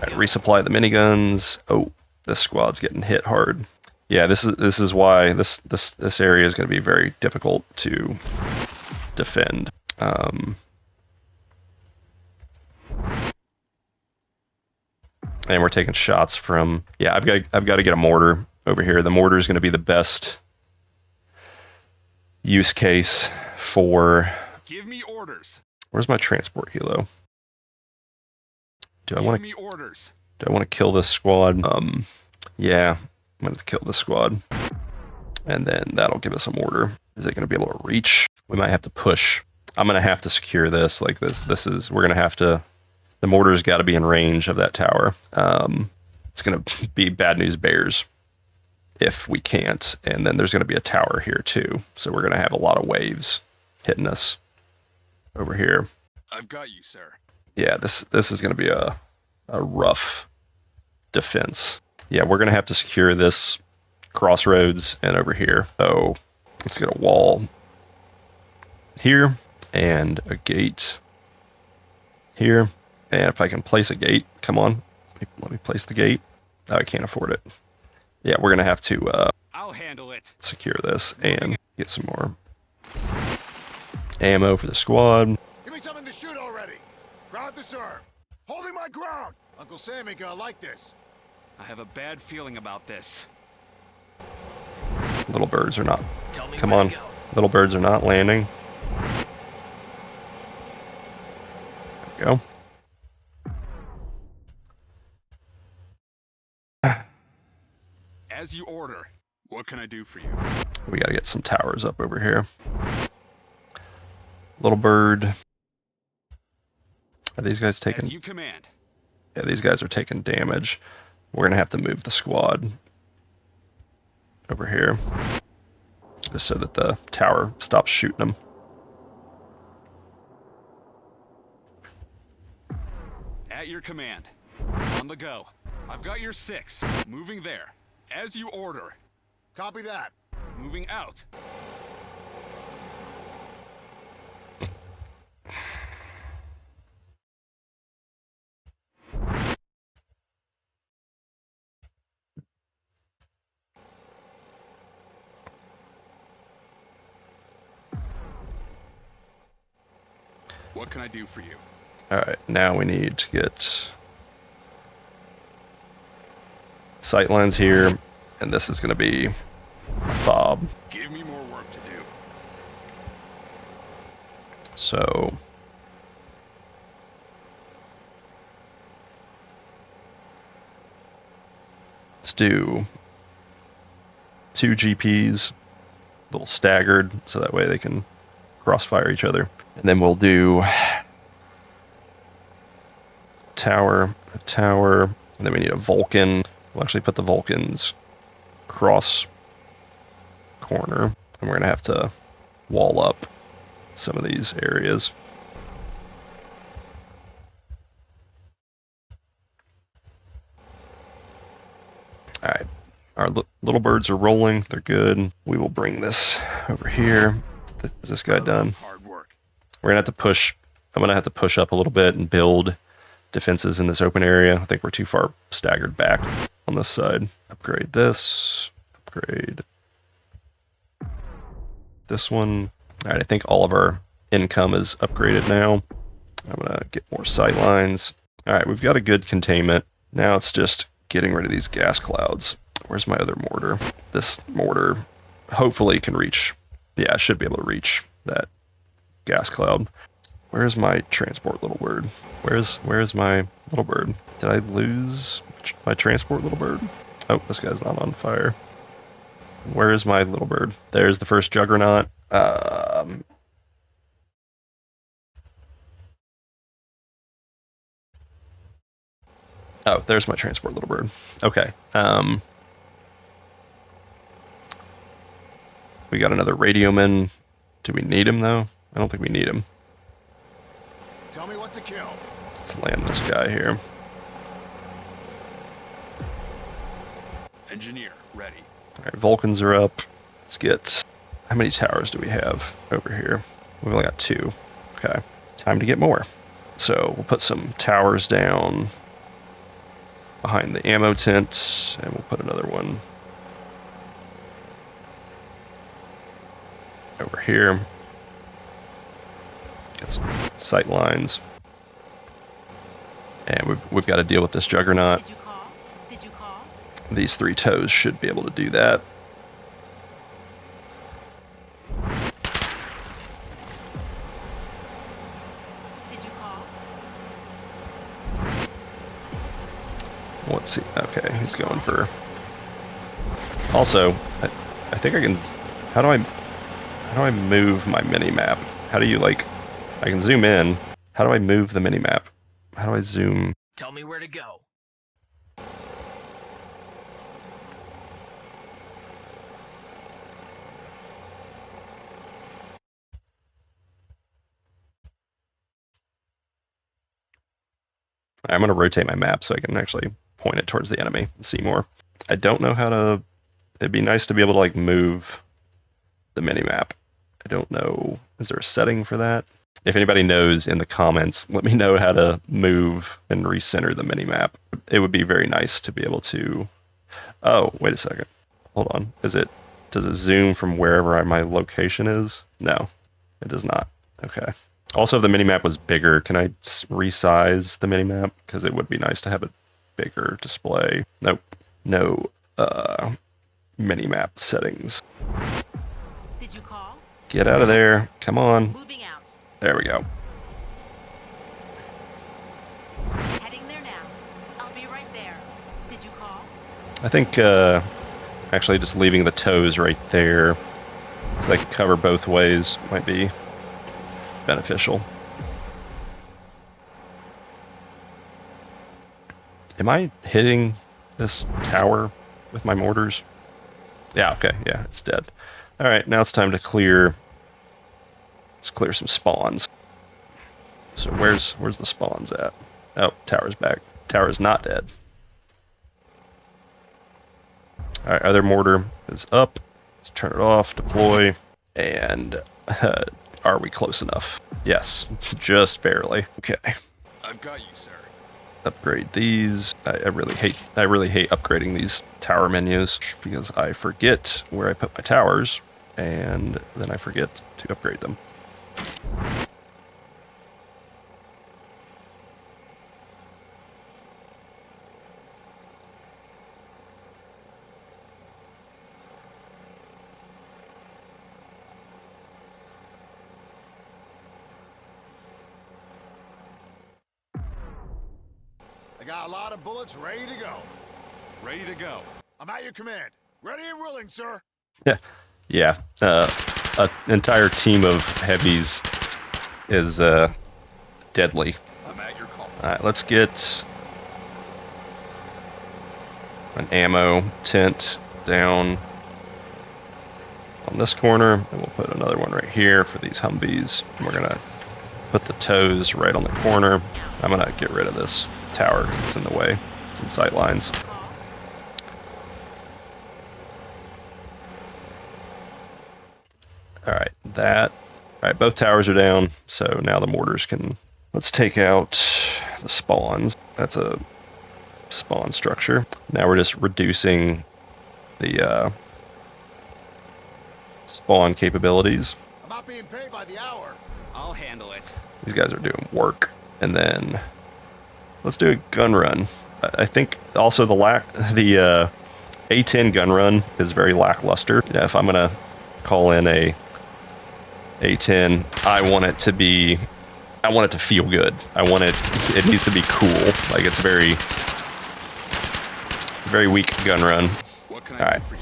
Right, resupply the miniguns. Oh, this squad's getting hit hard. Yeah, this is why this area is going to be very difficult to defend. And we're taking shots from... Yeah, I've got to get a mortar over here. The mortar is going to be the best use case for... Give me orders. Where's my transport helo? Do I want Give me orders. to kill this squad? Yeah, I'm going to kill this squad. And then that'll give us a mortar. Is it going to be able to reach? We might have to push. I'm going to have to secure this. Like we're going to have to... The mortar's got to be in range of that tower. It's going to be bad news bears if we can't. And then there's going to be a tower here too. So we're going to have a lot of waves hitting us over here. I've got you, sir. Yeah, this is going to be a rough defense. Yeah, we're going to have to secure this crossroads and over here. So let's get a wall here and a gate here. And if I can place a gate, come on, let me place the gate. Oh, I can't afford it. Yeah, we're going to have to I'll handle it. secure this and get some more ammo for the squad. Give me something to shoot already. Ground to serve. Holding my ground. Uncle Sam ain't gonna like this. I have a bad feeling about this. Little birds are not... Tell me Come where on. to go. Little birds are not landing. There we go. As you order. What can I do for you? We got to get some towers up over here. Little bird. Are these guys taking... As you command. Yeah, these guys are taking damage. We're going to have to move the squad over here. Just so that the tower stops shooting them. At your command. On the go. I've got your 6. Moving there. As you order. Copy that. Moving out. What can I do for you? Alright, now we need to get sightlines here, and this is going to be a fob. Give me more work to do. So let's do 2 GPs, a little staggered, so that way they can crossfire each other. And then we'll do tower, a tower, and then we need a Vulcan. We'll actually put the Vulcans cross corner, and we're going to have to wall up some of these areas. All right, our little birds are rolling. They're good. We will bring this over here. Is this guy done? Hard work. We're gonna have to push. I'm gonna have to push up a little bit and build defenses in this open area. I think we're too far staggered back on this side. Upgrade this. Upgrade this one. All right, I think all of our income is upgraded now. I'm gonna get more sight lines. All right, we've got a good containment. Now it's just getting rid of these gas clouds. Where's my other mortar? This mortar hopefully can reach. Yeah, I should be able to reach that gas cloud. Where's my transport little bird? Where's my little bird? Did I lose my transport little bird? Oh, this guy's not on fire. Where is my little bird? There's the first juggernaut. Oh, there's my transport little bird. Okay. We got another radioman. Do we need him, though? I don't think we need him. Tell me what to kill. Let's land this guy here. Engineer, ready. All right, Vulcans are up. Let's get... How many towers do we have over here? We've only got 2. Okay. Time to get more. So we'll put some towers down behind the ammo tent, and we'll put another one over here. Get some sight lines. And we've got to deal with this juggernaut. Did you call? Did you call? These 3 toes should be able to do that. Did you call? Let's see. Okay, he's going for... Also, I think I can... How do I move my mini-map? How do you, like... I can zoom in. How do I move the mini-map? How do I zoom? Tell me where to go. I'm going to rotate my map so I can actually point it towards the enemy and see more. I don't know how to... It'd be nice to be able to, like, move the mini-map. I don't know... Is there a setting for that? If anybody knows in the comments, let me know how to move and recenter the mini-map. It would be very nice to be able to... Oh, wait a second. Hold on. Does it zoom from wherever my location is? No, it does not. Okay. Also, if the minimap was bigger, can I resize the minimap? Because it would be nice to have a bigger display. Nope. No minimap settings. Did you call? Get out of there. Come on. Moving out. There we go. Heading there now. I'll be right there. Did you call? I think actually just leaving the toes right there so they can cover both ways might be beneficial. Am I hitting this tower with my mortars? Yeah, okay, yeah, it's dead. All right, now it's time to clear. Let's clear some spawns. So where's the spawns at? Oh, tower's back. Tower's not dead. All right, other mortar is up. Let's turn it off, deploy, and are we close enough? Yes, just barely. Okay, I've got you, sir. upgrade these. I really hate upgrading these tower menus because I forget where I put my towers, and then I forget to upgrade them. I got a lot of bullets ready to go. Ready to go. I'm at your command. Ready and willing, sir. Yeah, yeah. An entire team of heavies is deadly. I'm at your call. All right, let's get an ammo tent down on this corner, and we'll put another one right here for these Humvees. And we're gonna put the tows right on the corner. I'm gonna get rid of this tower because it's in the way. It's in sight lines. All right, both towers are down, so now the mortars can. Let's take out the spawns. That's a spawn structure. Now we're just reducing the spawn capabilities. I'm not being paid by the hour. I'll handle it. These guys are doing work. And then let's do a gun run. I think also the A10 gun run is very lackluster. You know, if I'm gonna call in a A10, I want it to feel good. It needs to be cool. Like it's very weak gun run. What can All I right. do for you?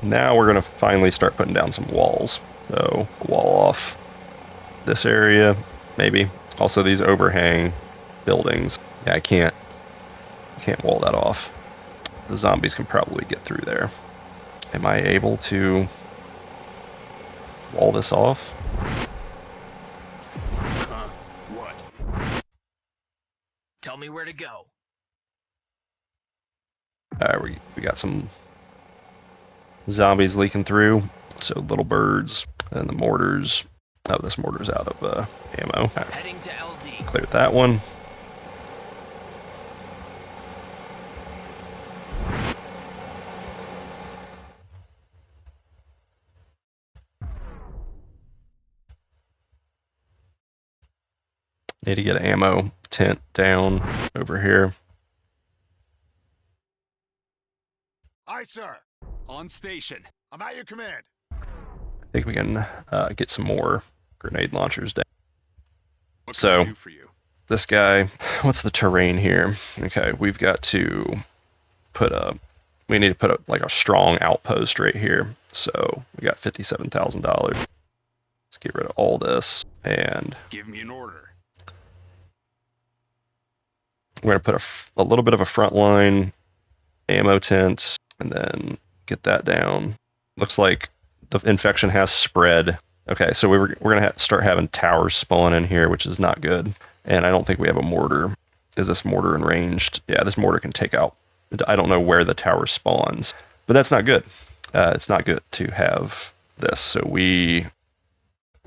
Now we're gonna finally start putting down some walls. So wall off this area, maybe. Also these overhang buildings. Yeah, I can't wall that off. The zombies can probably get through there. Am I able to wall this off? Huh? What? Tell me where to go. Alright, we got some zombies leaking through. So little birds and the mortars. Oh, this mortar's out of ammo. All right, Heading to LZ. cleared that one. Need to get an ammo tent down over here. Aye, sir. On station. I'm at your command. I think we can get some more grenade launchers down. What can So- I do for you? This guy, what's the terrain here? Okay, we've got to we need to put like a strong outpost right here. So we got $57,000. Let's get rid of all this, and Give me an order. we're gonna put a little bit of a front line ammo tent, and then get that down. Looks like the infection has spread. Okay, so we're gonna start having towers spawn in here, which is not good. And I don't think we have a mortar. Is this mortar in ranged? Yeah, this mortar can take out. I don't know where the tower spawns, but that's not good. It's not good to have this. So we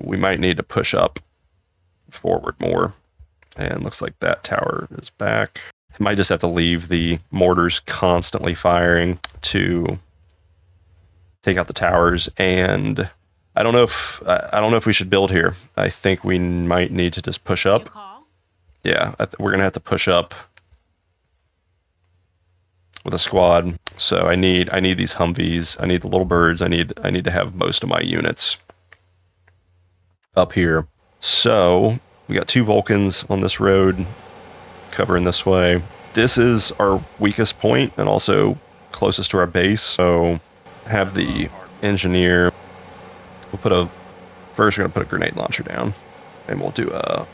might need to push up forward more. And looks like that tower is back. Might just have to leave the mortars constantly firing to take out the towers. And I don't know if we should build here. I think we might need to just push Did you up. call? Yeah, we're gonna have to push up with a squad. So I need these Humvees. I need the little birds. I need to have most of my units up here. So we got 2 Vulcans on this road covering this way. This is our weakest point and also closest to our base. So have the engineer. First we're gonna put a grenade launcher down, and we'll do a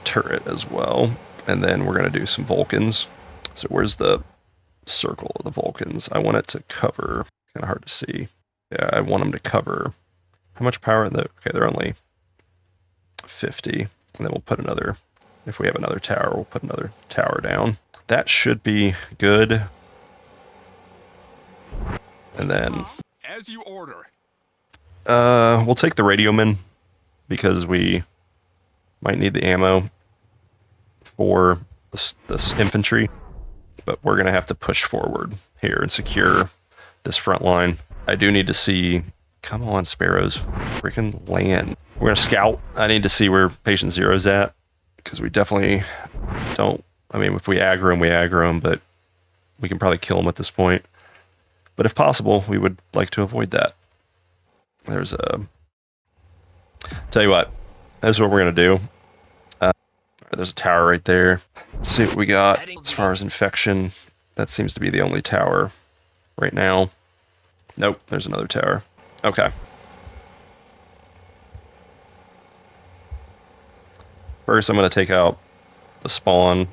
turret as well, and then we're going to do some Vulcans. So where's the circle of the Vulcans? I want it to cover, kind of hard to see. Yeah, I want them to cover, how much power are they? Okay, they're only 50, and then we'll put another If we have another tower, we'll put another tower down. That should be good. And then As you order. we'll take the radioman because we might need the ammo for this infantry. But we're going to have to push forward here and secure this front line. I do need to see... Come on, Sparrows. Freaking land. We're going to scout. I need to see where Patient Zero's at, because we definitely don't... I mean, if we aggro him, we aggro him, but we can probably kill him at this point. But if possible, we would like to avoid that. There's a... Tell you what. This is what we're going to do. There's a tower right there. Let's see what we got as far as infection. That seems to be the only tower right now. Nope, there's another tower. Okay. First, I'm going to take out the spawn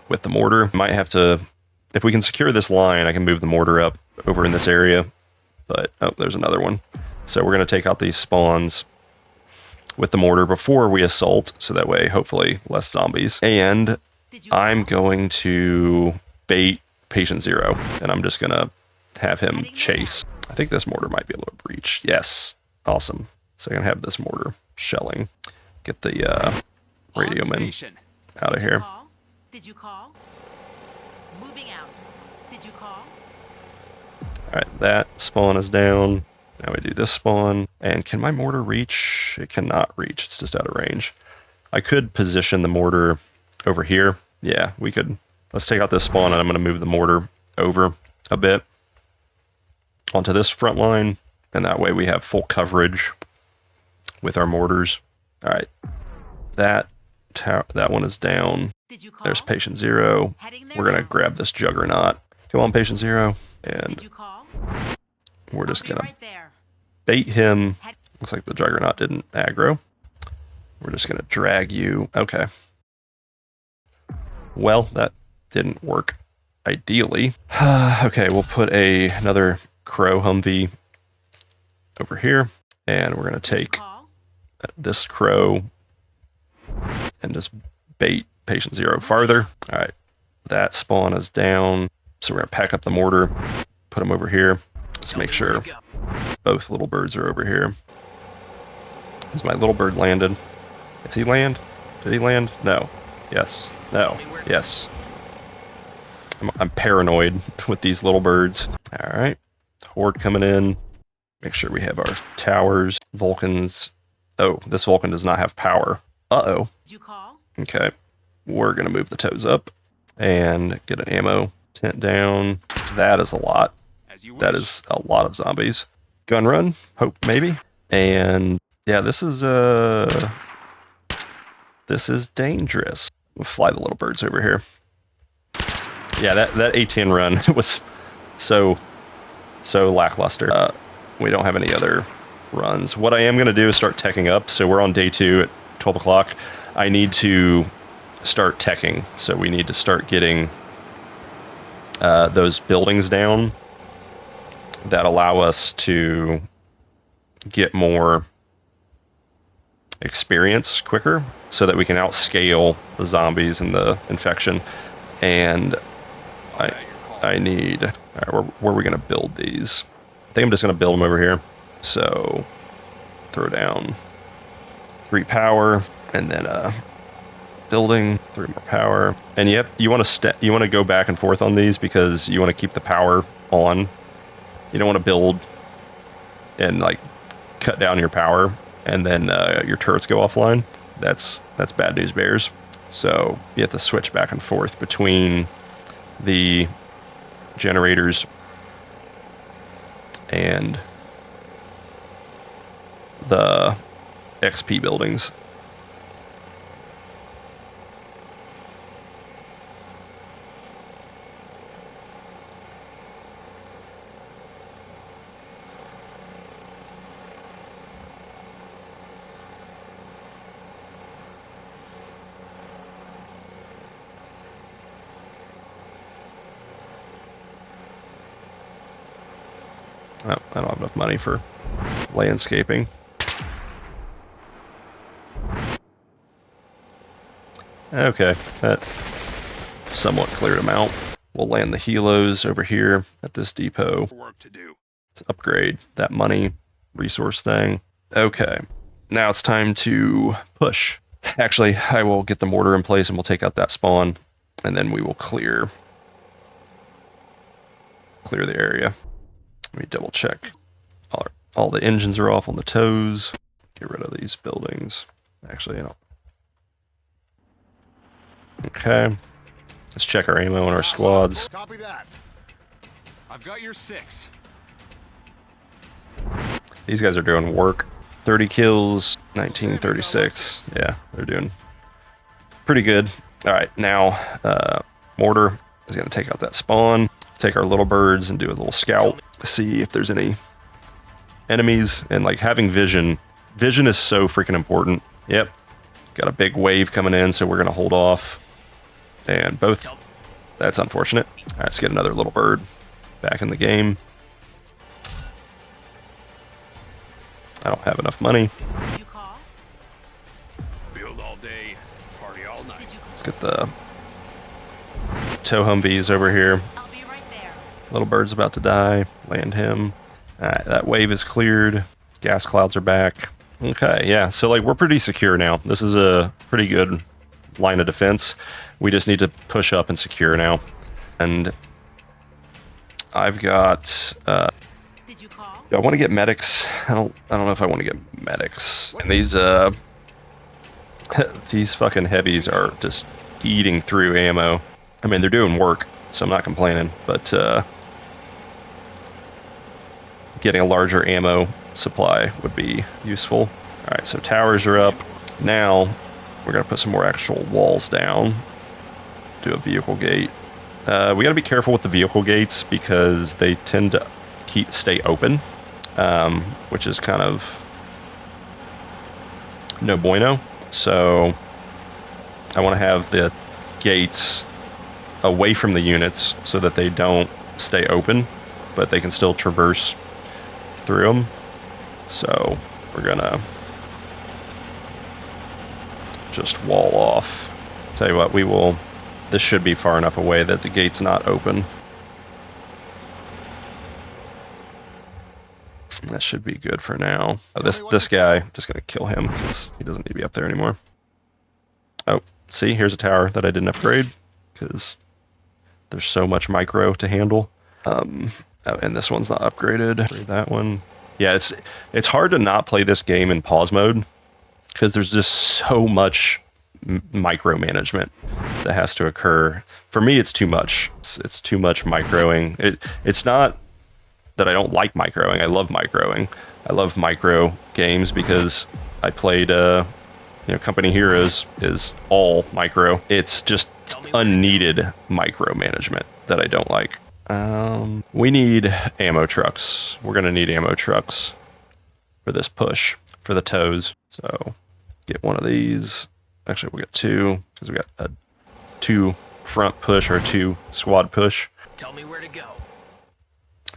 with the mortar. Might have to... If we can secure this line, I can move the mortar up over in this area. But, oh, there's another one. So we're going to take out these spawns with the mortar before we assault, so that way, hopefully, less zombies. And I'm going to bait Patient Zero, and I'm just going to have him chase. I think this mortar might be able to breach. Yes. Awesome. So I'm going to have this mortar shelling. Get the radioman out of here. Did you call? Moving out. Did you call? Alright, that spawn is down. Now we do this spawn. And can my mortar reach? It cannot reach. It's just out of range. I could position the mortar over here. Yeah, we could. Let's take out this spawn, and I'm going to move the mortar over a bit onto this front line. And that way we have full coverage with our mortars. Alright. That one is down. Did you call? There's Patient Zero. We're going to grab this Juggernaut. Come on, Patient Zero. And Did you call? we're just going Right to there. bait him. Looks like the Juggernaut didn't aggro. We're just going to drag you. Okay. Well, that didn't work ideally. Okay, we'll put another Crow Humvee over here. And we're going to take Call? this Crow and just bait Patient Zero farther. All right. That spawn is down. So we're going to pack up the mortar, put them over here. Let's make sure both little birds are over here. Has my little bird landed? Did he land? Did he land? No. Yes. No. Yes. I'm paranoid with these little birds. All right. Horde coming in. Make sure we have our towers. Vulcans. Oh, this Vulcan does not have power. Uh-oh. Did you call? Okay. We're going to move the toes up and get an ammo tent down. That is a lot. That is a lot of zombies. Gun run. Hope maybe. And yeah, this is dangerous. We'll fly the little birds over here. Yeah, that A10 run was so lackluster. We don't have any other runs. What I am going to do is start teching up. So we're on day 2 at 12 o'clock. I need to start teching. So we need to start getting those buildings down that allow us to get more experience quicker so that we can outscale the zombies and the infection. And I need... All right, where are we going to build these? I think I'm just going to build them over here. So throw down 3 power and then building 3 more power. And yep, you want to go back and forth on these because you want to keep the power on. You don't want to build and like cut down your power and then your turrets go offline. That's bad news bears. So you have to switch back and forth between the generators and the XP buildings. Oh, I don't have enough money for landscaping. Okay, that somewhat cleared them out. We'll land the helos over here at this depot. Work to do. Let's upgrade that money resource thing. Okay, now it's time to push. Actually, I will get the mortar in place and we'll take out that spawn, and then we will clear the area. Let me double check. All the engines are off on the toes. Get rid of these buildings. Actually, I don't. Okay. Let's check our ammo and our squads. Copy that. I've got your 6. These guys are doing work. 30 kills, 1936. Yeah, they're doing pretty good. All right, now mortar is going to take out that spawn, take our little birds and do a little scout, see if there's any enemies, and like having vision. Vision is so freaking important. Yep, got a big wave coming in, so we're going to hold off. And both, that's unfortunate. All right, let's get another little bird back in the game. I don't have enough money. Did you call? Build all day, party all night. Let's get the tow Humvees over here. I'll be right there. Little bird's about to die. Land him. All right, that wave is cleared. Gas clouds are back. Okay, yeah, so like we're pretty secure now. This is a pretty good line of defense. We just need to push up and secure now. And I've got Did you call? do I want to get medics? I don't know if I want to get medics. And these these fucking heavies are just eating through ammo. I mean, they're doing work, so I'm not complaining, but getting a larger ammo supply would be useful. All right, so towers are up. Now we're gonna put some more actual walls down. Do a vehicle gate. We gotta be careful with the vehicle gates because they tend to stay open, which is kind of no bueno. So I want to have the gates away from the units so that they don't stay open, but they can still traverse through them. So we're gonna just wall off. Tell you what, we will. This should be far enough away that the gate's not open. That should be good for now. Oh, this guy, just gonna kill him because he doesn't need to be up there anymore. Oh, see, here's a tower that I didn't upgrade because there's so much micro to handle. Oh, and this one's not upgraded. Upgrade that one. Yeah, it's hard to not play this game in pause mode because there's just so much micromanagement that has to occur. For me, it's too much. It's too much microing. It's not that I don't like microing. I love microing. I love micro games because I played, Company Heroes is all micro. It's just unneeded micromanagement that I don't like. We need ammo trucks. We're gonna need ammo trucks for this push, for the tows. So get one of these. Actually, we'll get two because we got a 2 front push or 2 squad push. Tell me where to go.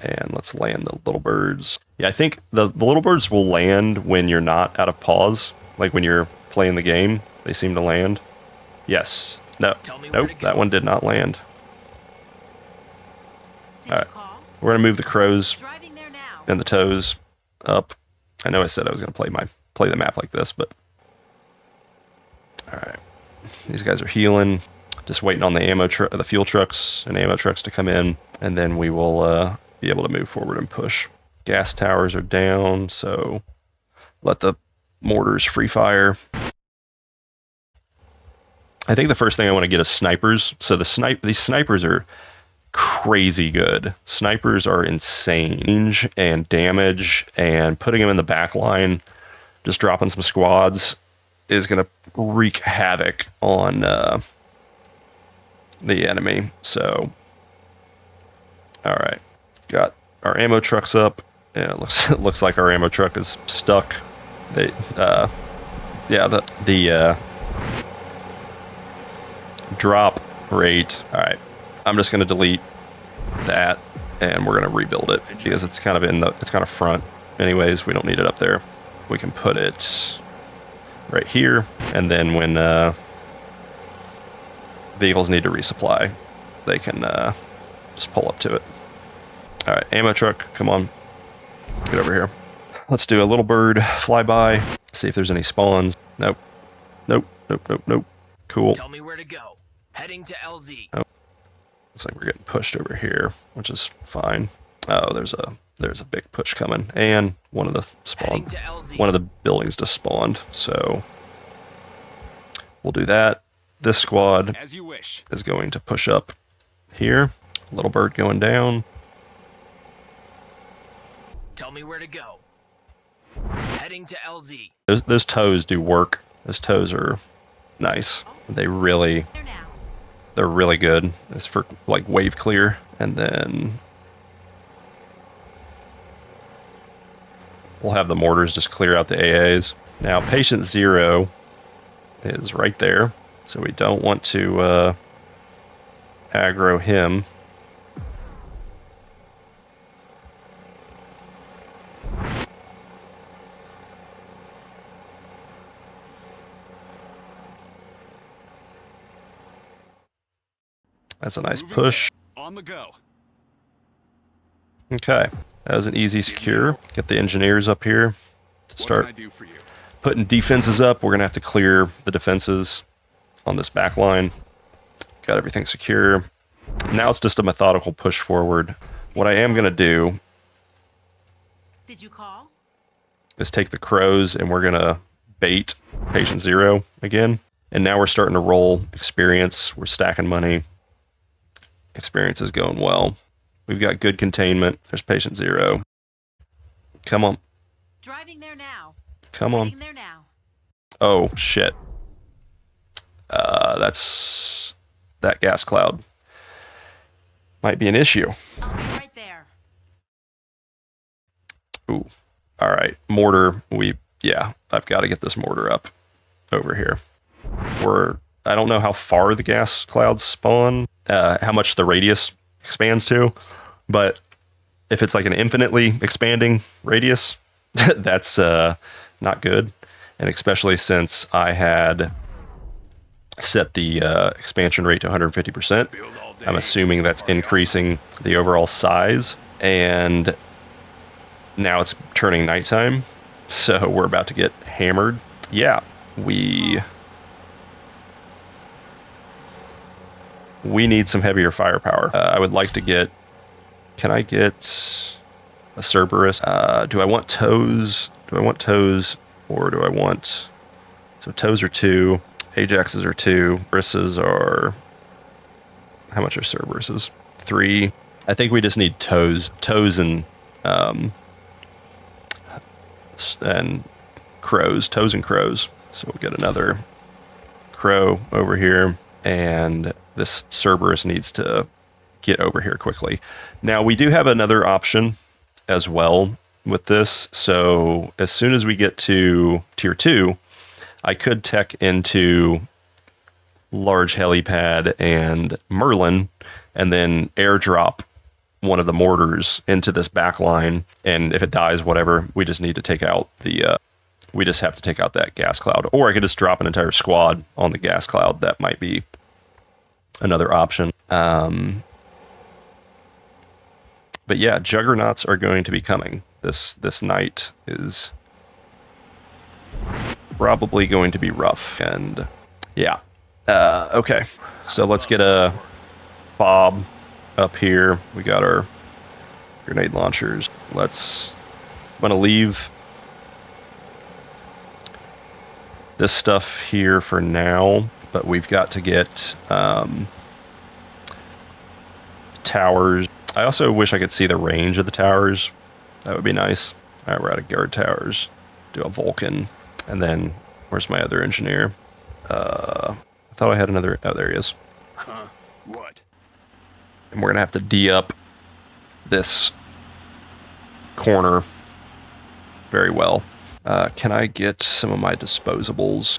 And let's land the little birds. Yeah, I think the little birds will land when you're not out of pause. Like when you're playing the game, they seem to land. Yes. No. Nope, that one did not land. Did All right. you call? We're going to move the crows Driving there now. and the toes up. I know I said I was going to play the map like this, but... All right. These guys are healing. Just waiting on the fuel trucks and ammo trucks to come in, and then we will be able to move forward and push. Gas towers are down, so let the mortars free fire. I think the first thing I want to get is snipers. So these snipers are crazy good. Snipers are insane. Range and damage, and putting them in the back line, just dropping some squads is going to wreak havoc on the enemy. So, all right, got our ammo trucks up, and it looks like our ammo truck is stuck. The drop rate. All right, I'm just going to delete that, and we're going to rebuild it because it's kind of front. Anyways, we don't need it up there. We can put it right here, and then when vehicles need to resupply, they can just pull up to it. All right, ammo truck, come on. Get over here. Let's do a little bird flyby, see if there's any spawns. Nope. Nope, nope, nope, nope. Cool. Tell me where to go. Heading to LZ. Oh. Looks like we're getting pushed over here, which is fine. Oh, there's a big push coming, and one of the one of the buildings just spawned. So we'll do that. This squad As you wish. is going to push up here. Little bird going down. Tell me where to go. Heading to LZ. Those toes do work. Those toes are nice. They're really good. It's for like wave clear, and then we'll have the mortars just clear out the AAs. Now, patient 0 is right there, so we don't want to aggro him. That's a nice push. On the go. Okay, that was an easy secure. Get the engineers up here to start What can I do for you? putting defenses up. We're gonna have to clear the defenses on this back line. Got everything secure. Now it's just a methodical push forward. What I am gonna do Did you call? is take the crows and we're gonna bait patient 0 again. And now we're starting to roll experience. We're stacking money. Experience is going well. We've got good containment. There's patient 0. Come on. Driving there now. Come on. Heading there now. Oh, shit. That's... That gas cloud might be an issue. I'll be right there. Ooh. All right. Mortar. Yeah, I've got to get this mortar up over here. I don't know how far the gas clouds spawn, how much the radius expands to, but if it's like an infinitely expanding radius, that's not good. And especially since I had set the expansion rate to 150%, I'm assuming that's increasing the overall size. And now it's turning nighttime, so we're about to get hammered. Yeah, we need some heavier firepower. I would like to get... Can I get a Cerberus? Do I want toes? Or do I want... So toes are 2. Ajaxes are 2. Cerberuses are... How much are Cerberuses? 3. I think we just need toes. Toes and crows. Toes and crows. So we'll get another crow over here. And this Cerberus needs to get over here quickly. Now, we do have another option as well with this. So as soon as we get to tier 2, I could tech into large helipad and Merlin and then airdrop one of the mortars into this back line. And if it dies, whatever, we just need to take out the... we just have to take out that gas cloud. Or I could just drop an entire squad on the gas cloud. That might be another option. But yeah, juggernauts are going to be coming. This night is probably going to be rough. And yeah. Okay. So let's get a fob up here. We got our grenade launchers. I'm going to leave this stuff here for now, but we've got to get towers. I also wish I could see the range of the towers. That would be nice. All right, we're out of guard towers. Do a Vulcan. And then, where's my other engineer? I thought I had another... Oh, there he is. Huh? What? And we're going to have to D-up this corner very well. Can I get some of my disposables?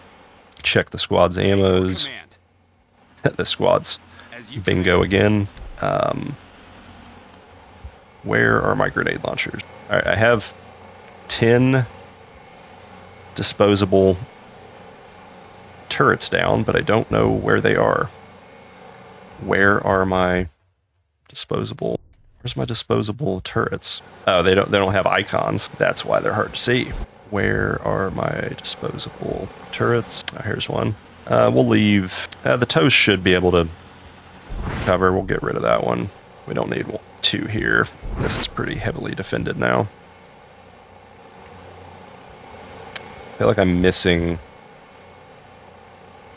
Check the squad's ammos. Command. The squad's As you bingo again. Where are my grenade launchers? All right, I have 10 disposable turrets down, but I don't know where they are. Where are my disposable? Where's my disposable turrets? Oh, they don't have icons. That's why they're hard to see. Where are my disposable turrets? Oh, here's one. We'll leave. The toes should be able to cover. We'll get rid of that one. We don't need two here. This is pretty heavily defended now. I feel like I'm missing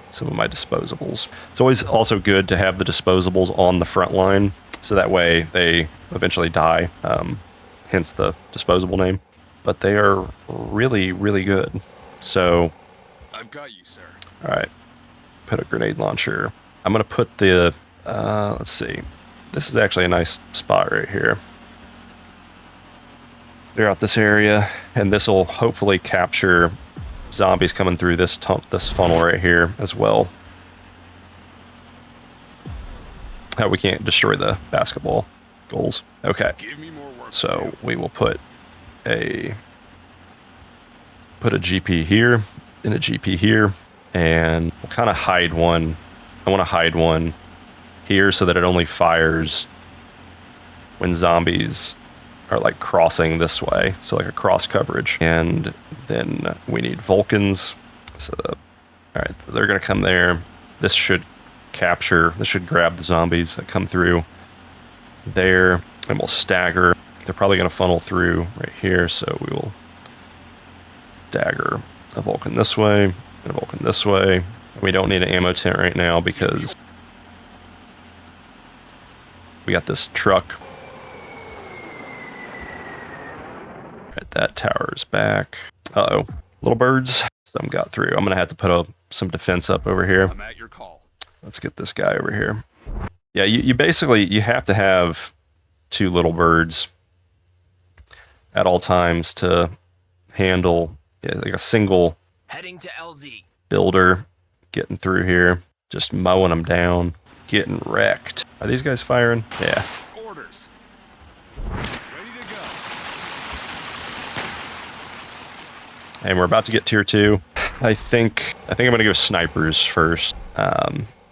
some of my disposables. It's always also good to have the disposables on the front line, so that way they eventually die, hence the disposable name. But they are really, really good. So, I've got you, sir. all right, put a grenade launcher. I'm gonna put the, let's see. This is actually a nice spot right here. Clear out this area, and this will hopefully capture zombies coming through this funnel right here as well. We can't destroy the basketball goals. Okay, Give me more work. so we will put a GP here and a GP here, and we'll kind of hide one. I want to hide one here so that it only fires when zombies are like crossing this way, so like a cross coverage. And then we need Vulcans. So, all right, they're gonna come there. This should grab the zombies that come through there, and we'll stagger. They're probably gonna funnel through right here, so we will stagger a Vulcan this way and a Vulcan this way. We don't need an ammo tent right now because we got this truck. Right, that tower's back. Uh-oh. Little birds. Some got through. I'm going to have to put some defense up over here. I'm at your call. Let's get this guy over here. Yeah, you basically, you have to have two little birds at all times to handle like a single Heading to LZ. builder getting through here, just mowing them down, getting wrecked. Are these guys firing? Yeah. Orders. Ready to go. And we're about to get tier 2. I think I'm gonna go snipers first.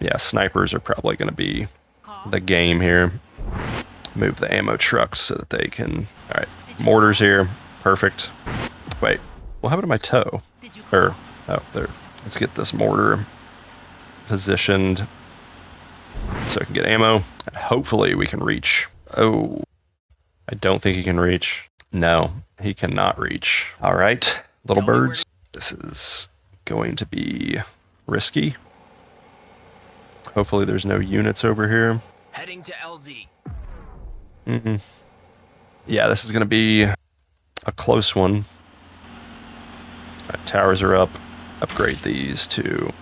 Yeah, snipers are probably gonna be the game here. Move the ammo trucks so that they can. All right, mortars here. Perfect. Wait, what happened to my toe? Or oh, there. Let's get this mortar positioned so I can get ammo. And hopefully we can reach. Oh, I don't think he can reach. No, he cannot reach. All right, little birds. This is going to be risky. Hopefully there's no units over here. Heading to LZ. Yeah, this is going to be a close one. All right, towers are up. Upgrade these to...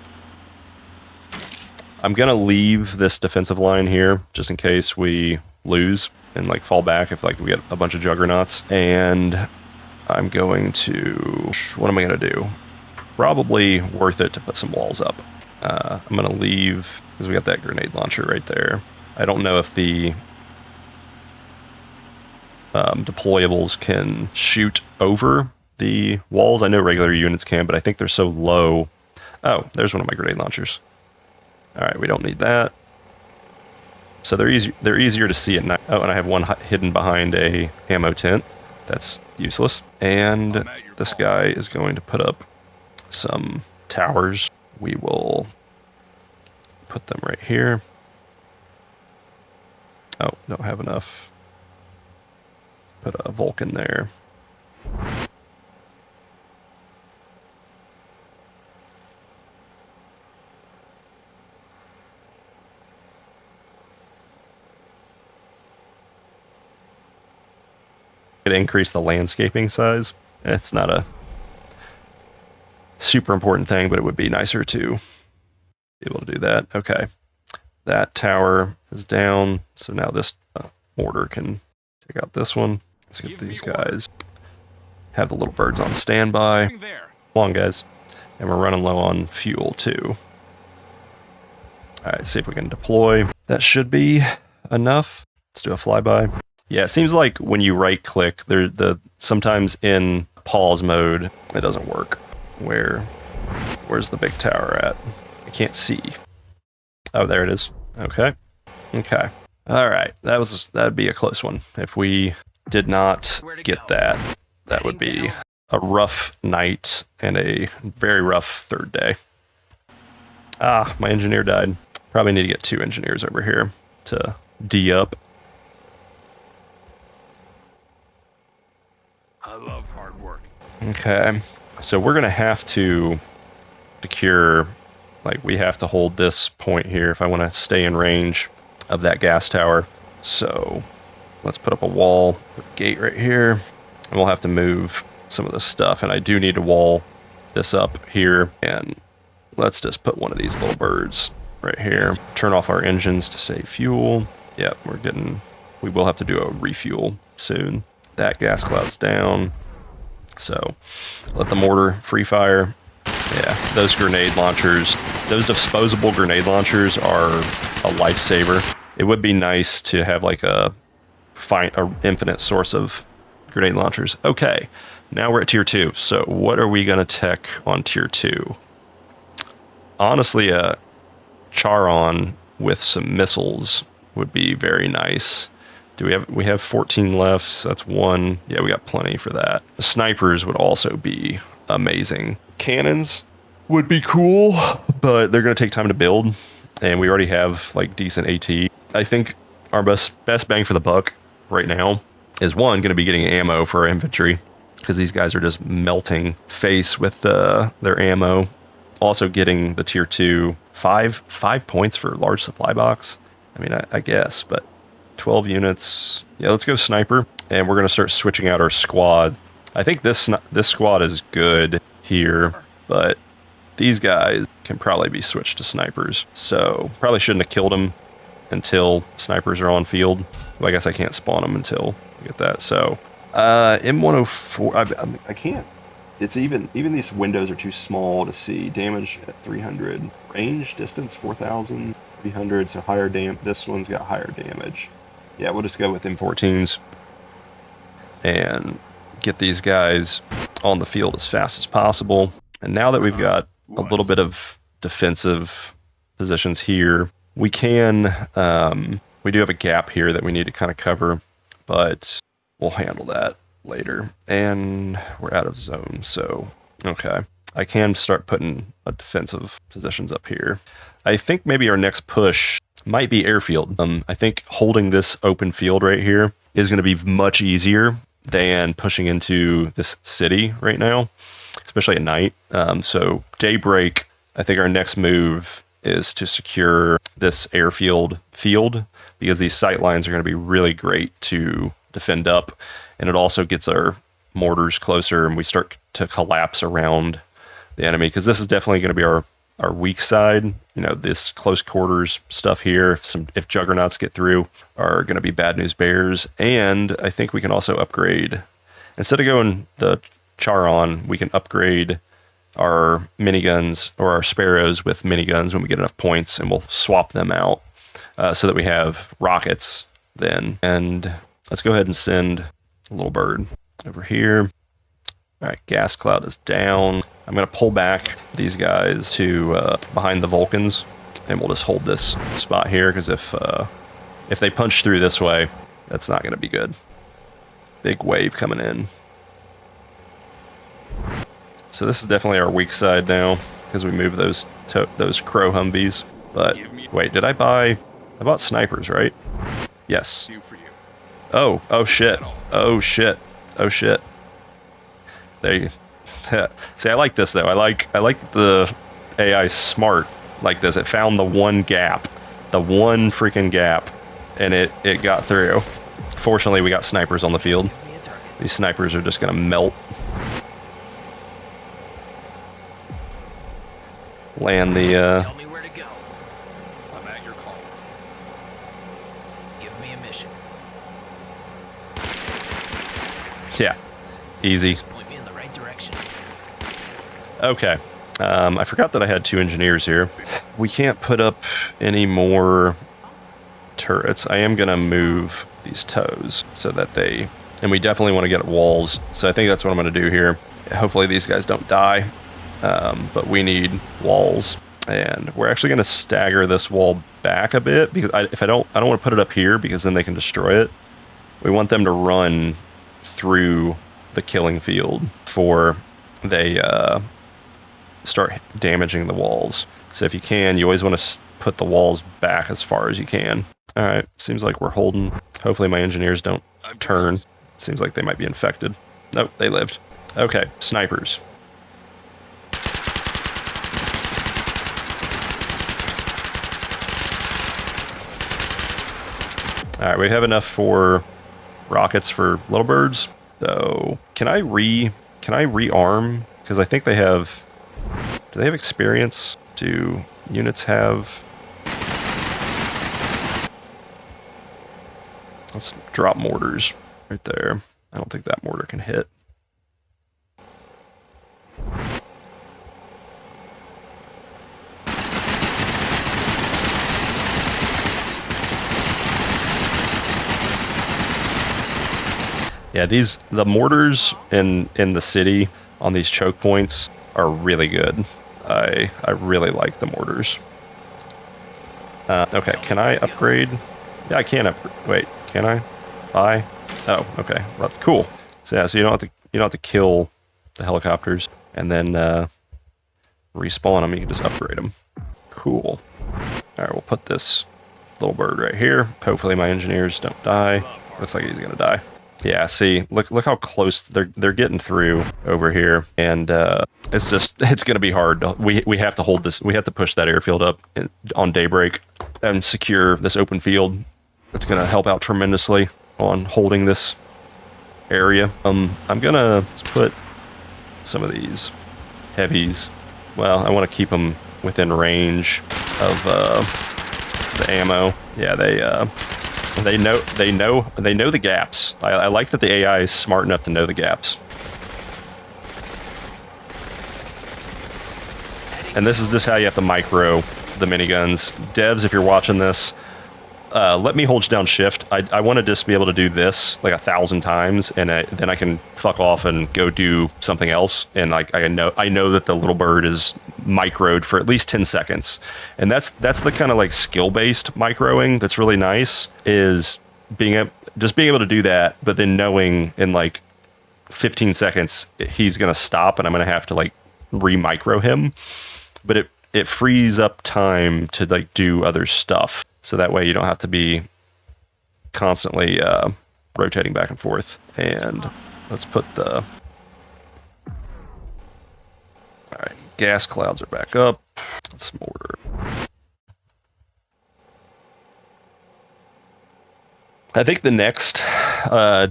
I'm going to leave this defensive line here just in case we lose and like fall back if like we get a bunch of juggernauts. And I'm going to... What am I going to do? Probably worth it to put some walls up. I'm going to leave because we got that grenade launcher right there. I don't know if the deployables can shoot over the walls. I know regular units can, but I think they're so low. Oh, there's one of my grenade launchers. All right, we don't need that. So they're easier to see at night. Oh, and I have one hidden behind a ammo tent. That's useless. And this guy is going to put up some towers. We will put them right here. Oh, don't have enough. Put a Vulcan there. Could increase the landscaping size. It's not a super important thing, but it would be nicer to be able to do that. Okay. That tower is down, so now this mortar can take out this one. Let's get these guys. Have the little birds on standby. There. Come on, guys. And we're running low on fuel, too. All right, see if we can deploy. That should be enough. Let's do a flyby. Yeah, it seems like when you right-click, sometimes in pause mode, it doesn't work. Where's the big tower at? I can't see. Oh, there it is. Okay. Okay. All right. That'd be a close one. If we did not get that, that would be a rough night and a very rough third day. Ah, my engineer died. Probably need to get 2 engineers over here to D up. I love hard work. Okay. So we're going to have to secure, like, we have to hold this point here if I want to stay in range of that gas tower. So let's put up a wall, gate right here, and we'll have to move some of this stuff. And I do need to wall this up here. And let's just put one of these little birds right here. Turn off our engines to save fuel. Yep, we will have to do a refuel soon. That gas cloud's down. So let the mortar free fire. Yeah, those grenade launchers, those disposable grenade launchers are a lifesaver. It would be nice to have like a infinite source of grenade launchers. Okay, now we're at tier 2. So what are we going to tech on tier 2? Honestly, a Charon with some missiles would be very nice. We have 14 left, so that's 1. Yeah, we got plenty for that. The snipers would also be amazing. Cannons would be cool, but they're going to take time to build, and we already have like decent AT. I think our best bang for the buck right now is going to be getting ammo for our infantry, because these guys are just melting face with their ammo. Also getting the tier 2 5 points for large supply box. I mean, I guess, but 12 units. Yeah, let's go sniper, and we're going to start switching out our squad. I think this squad is good here, but these guys can probably be switched to snipers. So probably shouldn't have killed them until snipers are on field. Well, I guess I can't spawn them until I get that. So M104, I can't. It's even these windows are too small to see. Damage at 300, range distance 4,300. So higher this one's got higher damage. Yeah, we'll just go with M14s and get these guys on the field as fast as possible. And now that we've got a little bit of defensive positions here, we can, we do have a gap here that we need to kind of cover, but we'll handle that later. And we're out of zone, so, okay. I can start putting defensive positions up here. I think maybe our next push might be airfield. I think holding this open field right here is going to be much easier than pushing into this city right now, especially at night. So daybreak, I think our next move is to secure this airfield field, because these sight lines are going to be really great to defend up, and it also gets our mortars closer, and we start to collapse around the enemy, because this is definitely going to be our weak side. You know, this close quarters stuff here, if juggernauts get through, are going to be bad news bears. And I think we can also upgrade, instead of going the Charon, we can upgrade our miniguns or our sparrows with miniguns when we get enough points, and we'll swap them out so that we have rockets then. And let's go ahead and send a little bird over here. All right, gas cloud is down. I'm going to pull back these guys to behind the Vulcans, and we'll just hold this spot here, because if they punch through this way, that's not going to be good. Big wave coming in. So this is definitely our weak side now, because we moved those crow Humvees. But wait, I bought snipers, right? Yes. Oh shit. Oh shit. Oh shit. They see, I like this though. I like the AI smart like this. It found the one freaking gap, and it got through. Fortunately, we got snipers on the field. These snipers are just gonna melt. Land the Tell me where to go. I'm at your call. Give me a mission. yeah, easy. Just point me in the right direction. Okay. I forgot that I had 2 engineers here. We can't put up any more turrets. I am going to move these toes so that and we definitely want to get walls. So I think that's what I'm going to do here. Hopefully these guys don't die, but we need walls. And we're actually going to stagger this wall back a bit because if I don't want to put it up here because then they can destroy it. We want them to run through the killing field before they start damaging the walls. So if you can, you always want to put the walls back as far as you can. All right, seems like we're holding. Hopefully my engineers don't turn. Seems like they might be infected. Nope, they lived. Okay, snipers. All right, we have enough for rockets for little birds. So can I rearm? Because I think they have. Do they have experience? Do units have? Let's drop mortars right there. I don't think that mortar can hit. Yeah, the mortars in the city on these choke points are really good. I really like the mortars. Okay, can I upgrade? Yeah, I can upgrade. Wait, can I? Buy? Oh, okay. Well, cool. So yeah, so you don't have to kill the helicopters and then respawn them. You can just upgrade them. Cool. All right, we'll put this little bird right here. Hopefully my engineers don't die. Looks like he's gonna die. Yeah, see, look how close they're getting through over here, and it's gonna be hard. We have to hold this. We have to push that airfield up on daybreak and secure this open field. It's gonna help out tremendously on holding this area. I'm gonna let's put some of these heavies. Well, I want to keep them within range of the ammo. Yeah, they know the gaps. I like that the AI is smart enough to know the gaps. And this is how you have to micro the miniguns. Devs, if you're watching this, let me hold down shift. I want to just be able to do this like 1,000 times, and then I can fuck off and go do something else. And like I know that the little bird is microed for at least 10 seconds, and that's the kind of like skill based microing that's really nice. Is being able to do that, but then knowing in like 15 seconds he's gonna stop, and I'm gonna have to like re-micro him. But it frees up time to like do other stuff. So that way you don't have to be constantly rotating back and forth. And let's put the... Alright, gas clouds are back up. Let's mortar. I think the next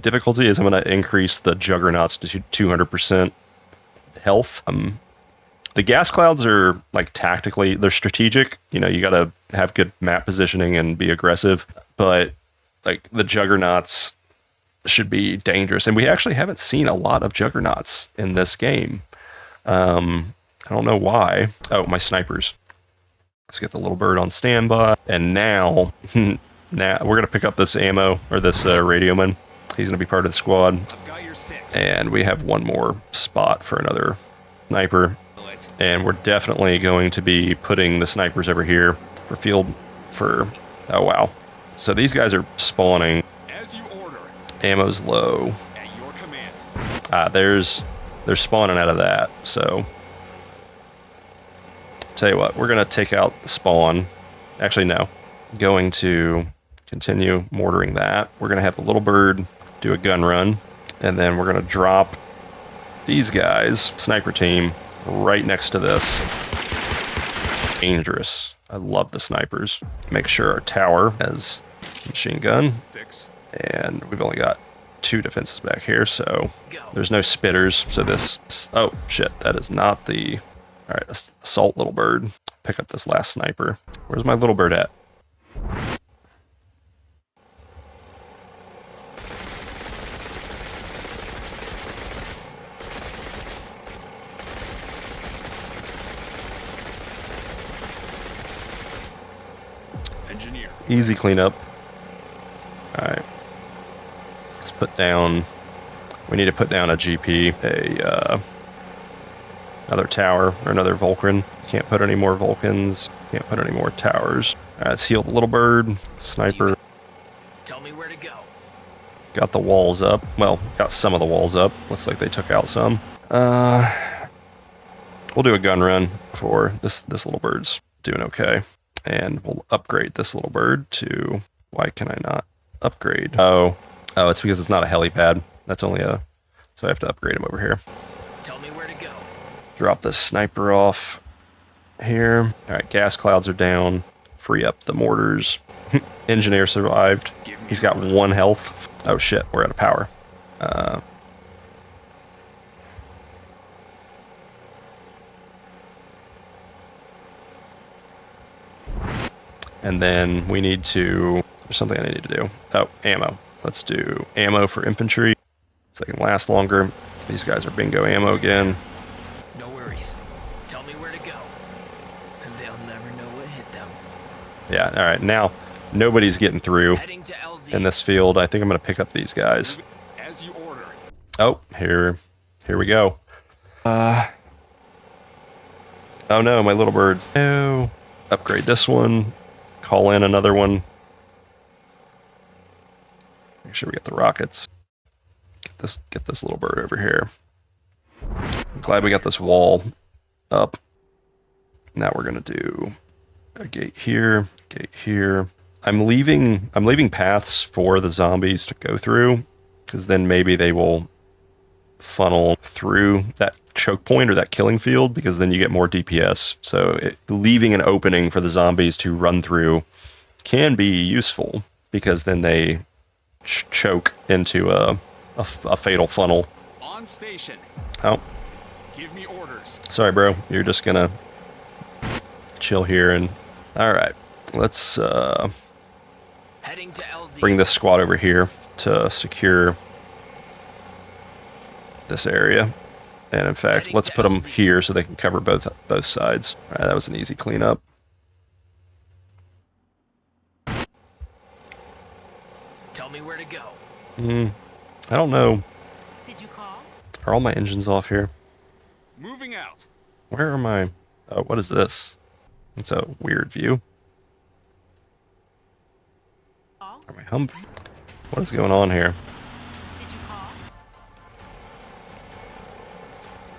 difficulty is I'm going to increase the juggernauts to 200% health. The gas clouds are like tactically, they're strategic. You know, you got to have good map positioning and be aggressive. But like the juggernauts should be dangerous. And we actually haven't seen a lot of juggernauts in this game. I don't know why. Oh, my snipers. Let's get the little bird on standby. And now we're going to pick up this ammo, or this radioman. He's going to be part of the squad. And we have one more spot for another sniper. And we're definitely going to be putting the snipers over here for field for... Oh, wow. So these guys are spawning. As you order. Ammo's low. At your command. They're spawning out of that, so... Tell you what, we're going to take out the spawn. Actually, no. Going to continue mortaring that. We're going to have the little bird do a gun run. And then we're going to drop these guys, sniper team, right next to this. Dangerous. I love the snipers. Make sure our tower has machine gun. Fix. And we've only got 2 defenses back here, so there's no spitters. So this... Oh, shit. That is not the... Alright, assault little bird. Pick up this last sniper. Where's my little bird at? Engineer. Easy cleanup. Alright. Let's put down... We need to put down a GP, Another tower, or another Vulcan. Can't put any more Vulcans. Can't put any more towers. All right, let's heal the little bird. Sniper. Tell me where to go. Got the walls up. Well, got some of the walls up. Looks like they took out some. We'll do a gun run for this little bird's doing okay. And we'll upgrade this little bird to... Why can I not upgrade? Oh, it's because it's not a helipad. That's only a... So I have to upgrade him over here. Tell me where to go. Drop the sniper off here. All right, gas clouds are down. Free up the mortars. Engineer survived. He's got 1 health. Oh shit, we're out of power. And then we need to... There's something I need to do. Oh, ammo. Let's do ammo for infantry. So they can last longer. These guys are bingo ammo again. No worries. Tell me where to go. They'll never know what hit them. Yeah, all right. Now, nobody's getting through Heading to LZ. in this field. I think I'm going to pick up these guys. As you order. Oh, here we go. Oh no, my little bird. No. Upgrade this one. Call in another one. Make sure we get the rockets. Get this little bird over here. I'm glad we got this wall up. Now we're gonna do a gate here, gate here. I'm leaving paths for the zombies to go through, because then maybe they will funnel through that choke point or that killing field, because then you get more DPS. So leaving an opening for the zombies to run through can be useful, because then they choke into a fatal funnel. On station. Oh, Give me orders. sorry, bro. You're just gonna chill here and... All right, let's Heading to LZ. bring this squad over here to secure this area. And in fact, let's put them here so they can cover both sides. All right, that was an easy cleanup. Tell me where to go. I don't know. Did you call? Are all my engines off here? Moving out. Where are my... Oh, what is this? It's a weird view. Call? Are my hump... What is going on here? Did you call?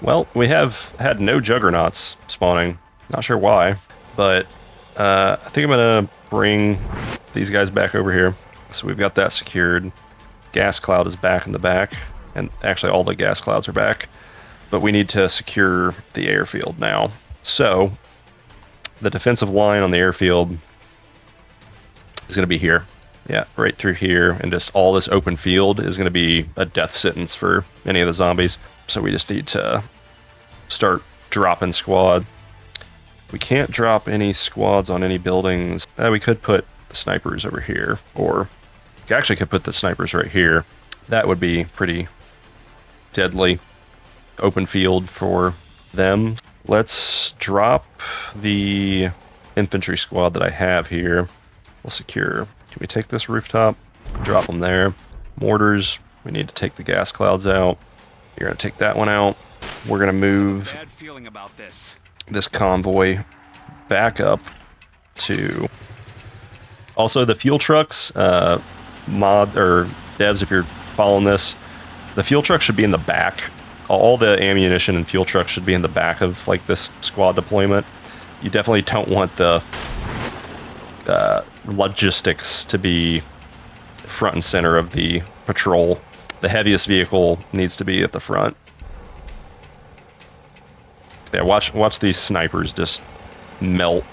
Well, we have had no juggernauts spawning. Not sure why, but I think I'm gonna bring these guys back over here. So we've got that secured. Gas cloud is back in the back, and actually all the gas clouds are back. But we need to secure the airfield now. So the defensive line on the airfield is gonna be here. Yeah, right through here, and just all this open field is gonna be a death sentence for any of the zombies. So we just need to start dropping squad. We can't drop any squads on any buildings. We could put the snipers over here, or we actually could put the snipers right here. That would be pretty deadly open field for them. Let's drop the infantry squad that I have here. We'll secure. Can we take this rooftop? Drop them there. Mortars. We need to take the gas clouds out. You're gonna take that one out. We're gonna move Bad feeling about this. this convoy back up to... Also, the fuel trucks, mod, or devs, if you're following this, the fuel truck should be in the back. All the ammunition and fuel trucks should be in the back of, like, this squad deployment. You definitely don't want the logistics to be front and center of the patrol. The heaviest vehicle needs to be at the front. Yeah, watch these snipers just melt.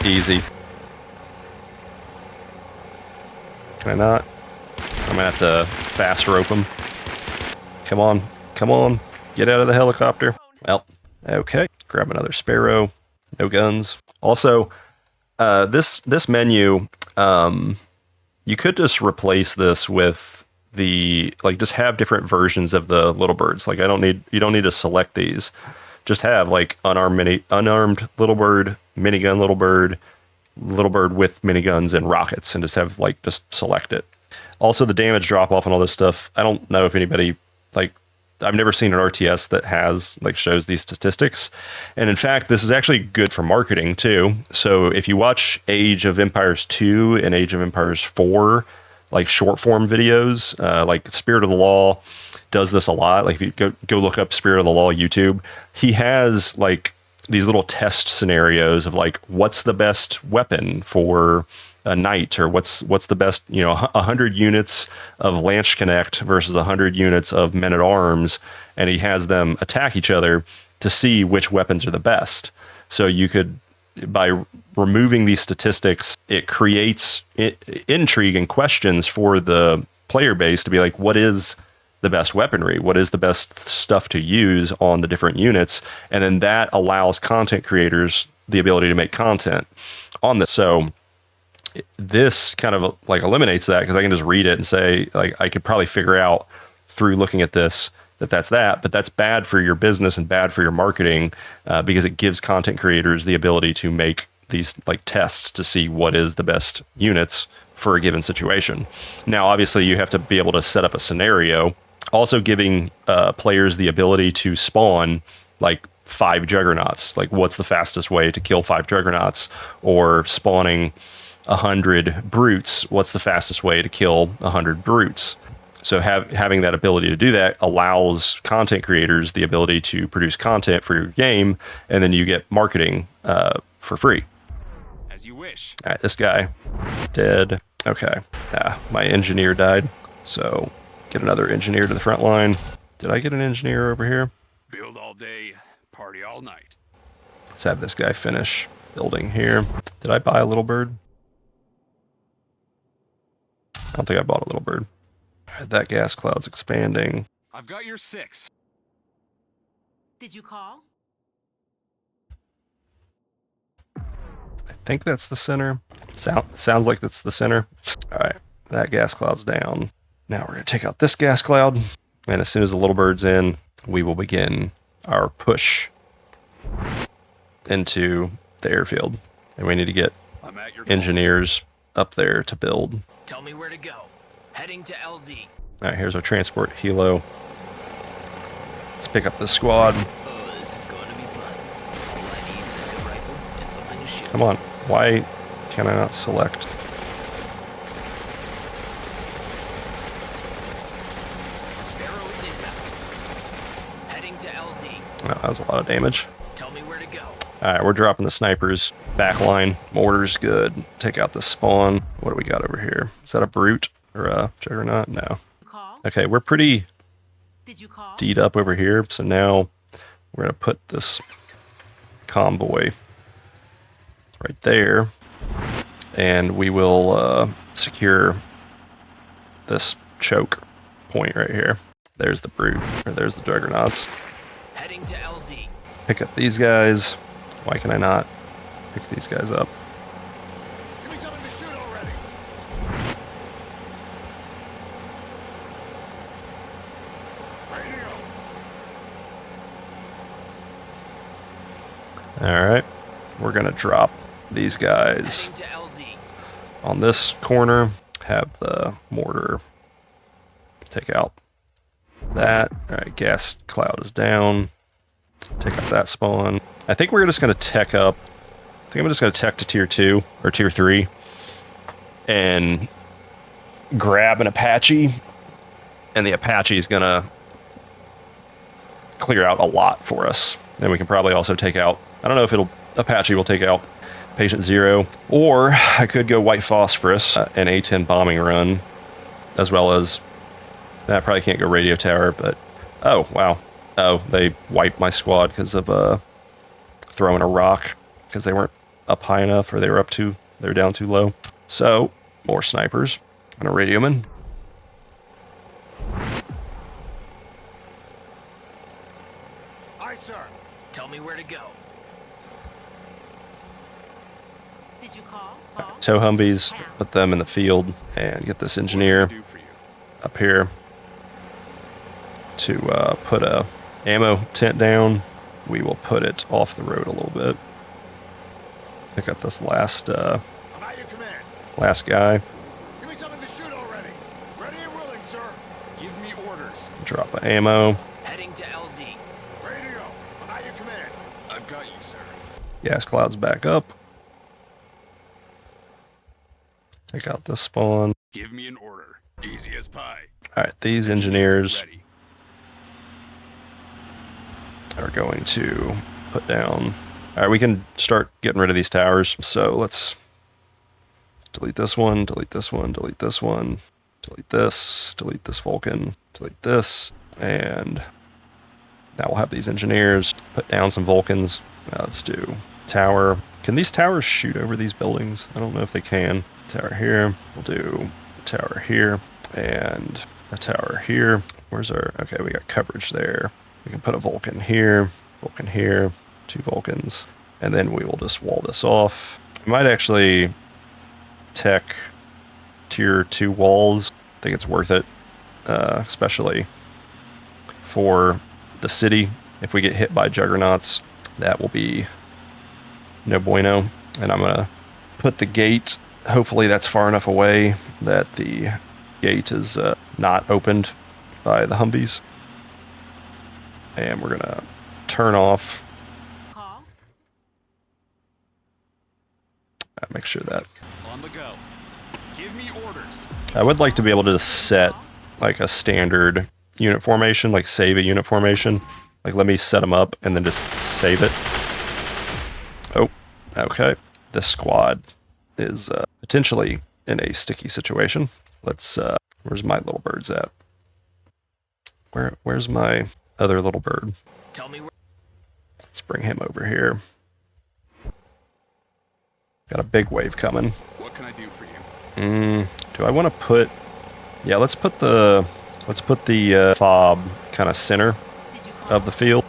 Easy. Can I not? I'm gonna have to fast rope them. Come on, come on, get out of the helicopter. Well, okay. Grab another Sparrow. No guns. Also, this menu, you could just replace this with the, like, just have different versions of the little birds. Like, you don't need to select these. Just have, like, unarmed little bird, minigun little bird with miniguns and rockets, and just have, like, just select it. Also, the damage drop off and all this stuff. I don't know if anybody, like, I've never seen an RTS that has like shows these statistics. And in fact, this is actually good for marketing too. So if you watch Age of Empires 2 and Age of Empires 4, like short form videos, like Spirit of the Law does this a lot. Like if you go look up Spirit of the Law YouTube, he has like these little test scenarios of like what's the best weapon for a knight, or what's the best, 100 units of Lance Connect versus 100 units of men at arms, and he has them attack each other to see which weapons are the best. So you could, by removing these statistics, it creates intrigue and questions for the player base to be like, what is the best weaponry? What is the best stuff to use on the different units? And then that allows content creators the ability to make content on this. So this kind of like eliminates that, because I can just read it and say, like, I could probably figure out through looking at this that's that, but that's bad for your business and bad for your marketing, because it gives content creators the ability to make these like tests to see what is the best units for a given situation. Now, obviously, you have to be able to set up a scenario, also giving players the ability to spawn like 5 juggernauts. Like, what's the fastest way to kill 5 juggernauts? Or spawning 100 brutes. What's the fastest way to kill 100 brutes? So having that ability to do that allows content creators the ability to produce content for your game, and then you get marketing for free. As you wish. All right, this guy dead. Okay, my engineer died, so get another engineer to the front line. Did I get an engineer over here? Build all day, party all night. Let's have this guy finish building here. Did I buy a little bird? I don't think I bought a little bird. All right, that gas cloud's expanding. I've got your 6. Did you call? I think that's the center. Sounds like that's the center. All right, that gas cloud's down. Now we're gonna take out this gas cloud, and as soon as the little bird's in, we will begin our push into the airfield. And we need to get I'm at your call. engineers up there to build. Tell me where to go. Heading to LZ. All right, here's our transport helo. Let's pick up this squad. Oh, this is going to be fun. All I need is a good rifle and something to shoot. Come on, why can I not select? Sparrow is inbound. Heading to LZ. Oh, that was a lot of damage. Tell me where to go. All right, we're dropping the snipers. Backline, mortar's good. Take out the spawn. What do we got over here? Is that a brute or a juggernaut? No. Call? Okay, we're pretty Did you call? D'd up over here. So now we're gonna put this convoy right there, and we will secure this choke point right here. There's the brute, or there's the juggernauts. Heading to LZ. Pick up these guys. Why can I not pick these guys up? Give me something to shoot already. Ready to go. All right, we're gonna drop these guys Heading to LZ. on this corner. Have the mortar take out that. All right, gas cloud is down. Take up that spawn. I think we're just gonna tech up. I think I'm just gonna tech to tier 2 or tier 3 and grab an Apache, and the Apache is gonna clear out a lot for us. And we can probably also take out, I don't know if Apache will take out Patient Zero, or I could go White Phosphorus, an A10 bombing run, as well as, I probably can't go Radio Tower, but, oh, wow. Oh, they wiped my squad because of throwing a rock, because they weren't up high enough, or they were down too low. So, more snipers and a radioman. Aye, sir. Tell me where to go. Did you call? Call? Tow Humvees, put them in the field, and get this engineer Do for you. up here to put a ammo tent down. We will put it off the road a little bit. Pick up this last I'm at your command. last guy. Give me something to shoot already. Ready and willing, sir. Give me orders. Drop of ammo. Heading Gas clouds back up. Take out this spawn. Give me an order. Easy as pie. All right, these engineers are going to put down. All right, we can start getting rid of these towers. So let's delete this one, delete this one, delete this one, delete this Vulcan, delete this, and now we'll have these engineers put down some Vulcans. Let's do tower. Can these towers shoot over these buildings? I don't know if they can. Tower here. We'll do a tower here and a tower here. Where's our... Okay, we got coverage there. We can put a Vulcan here, 2 Vulcans, and then we will just wall this off. I might actually tech tier 2 walls. I think it's worth it, especially for the city. If we get hit by juggernauts, that will be no bueno. And I'm gonna put the gate, hopefully that's far enough away that the gate is not opened by the Humvees. And we're gonna turn off, Call. make sure that On the go. Give me orders. I would like to be able to set like a standard unit formation, like save a unit formation. Like let me set them up and then just save it. Oh, okay. This squad is potentially in a sticky situation. Let's, where's my little birds at? Where's my other little bird? Tell me where. Let's bring him over here. Got a big wave coming. What can I do for you? Do I want to put... Yeah, let's put the fob kind of center Did you call? of the field.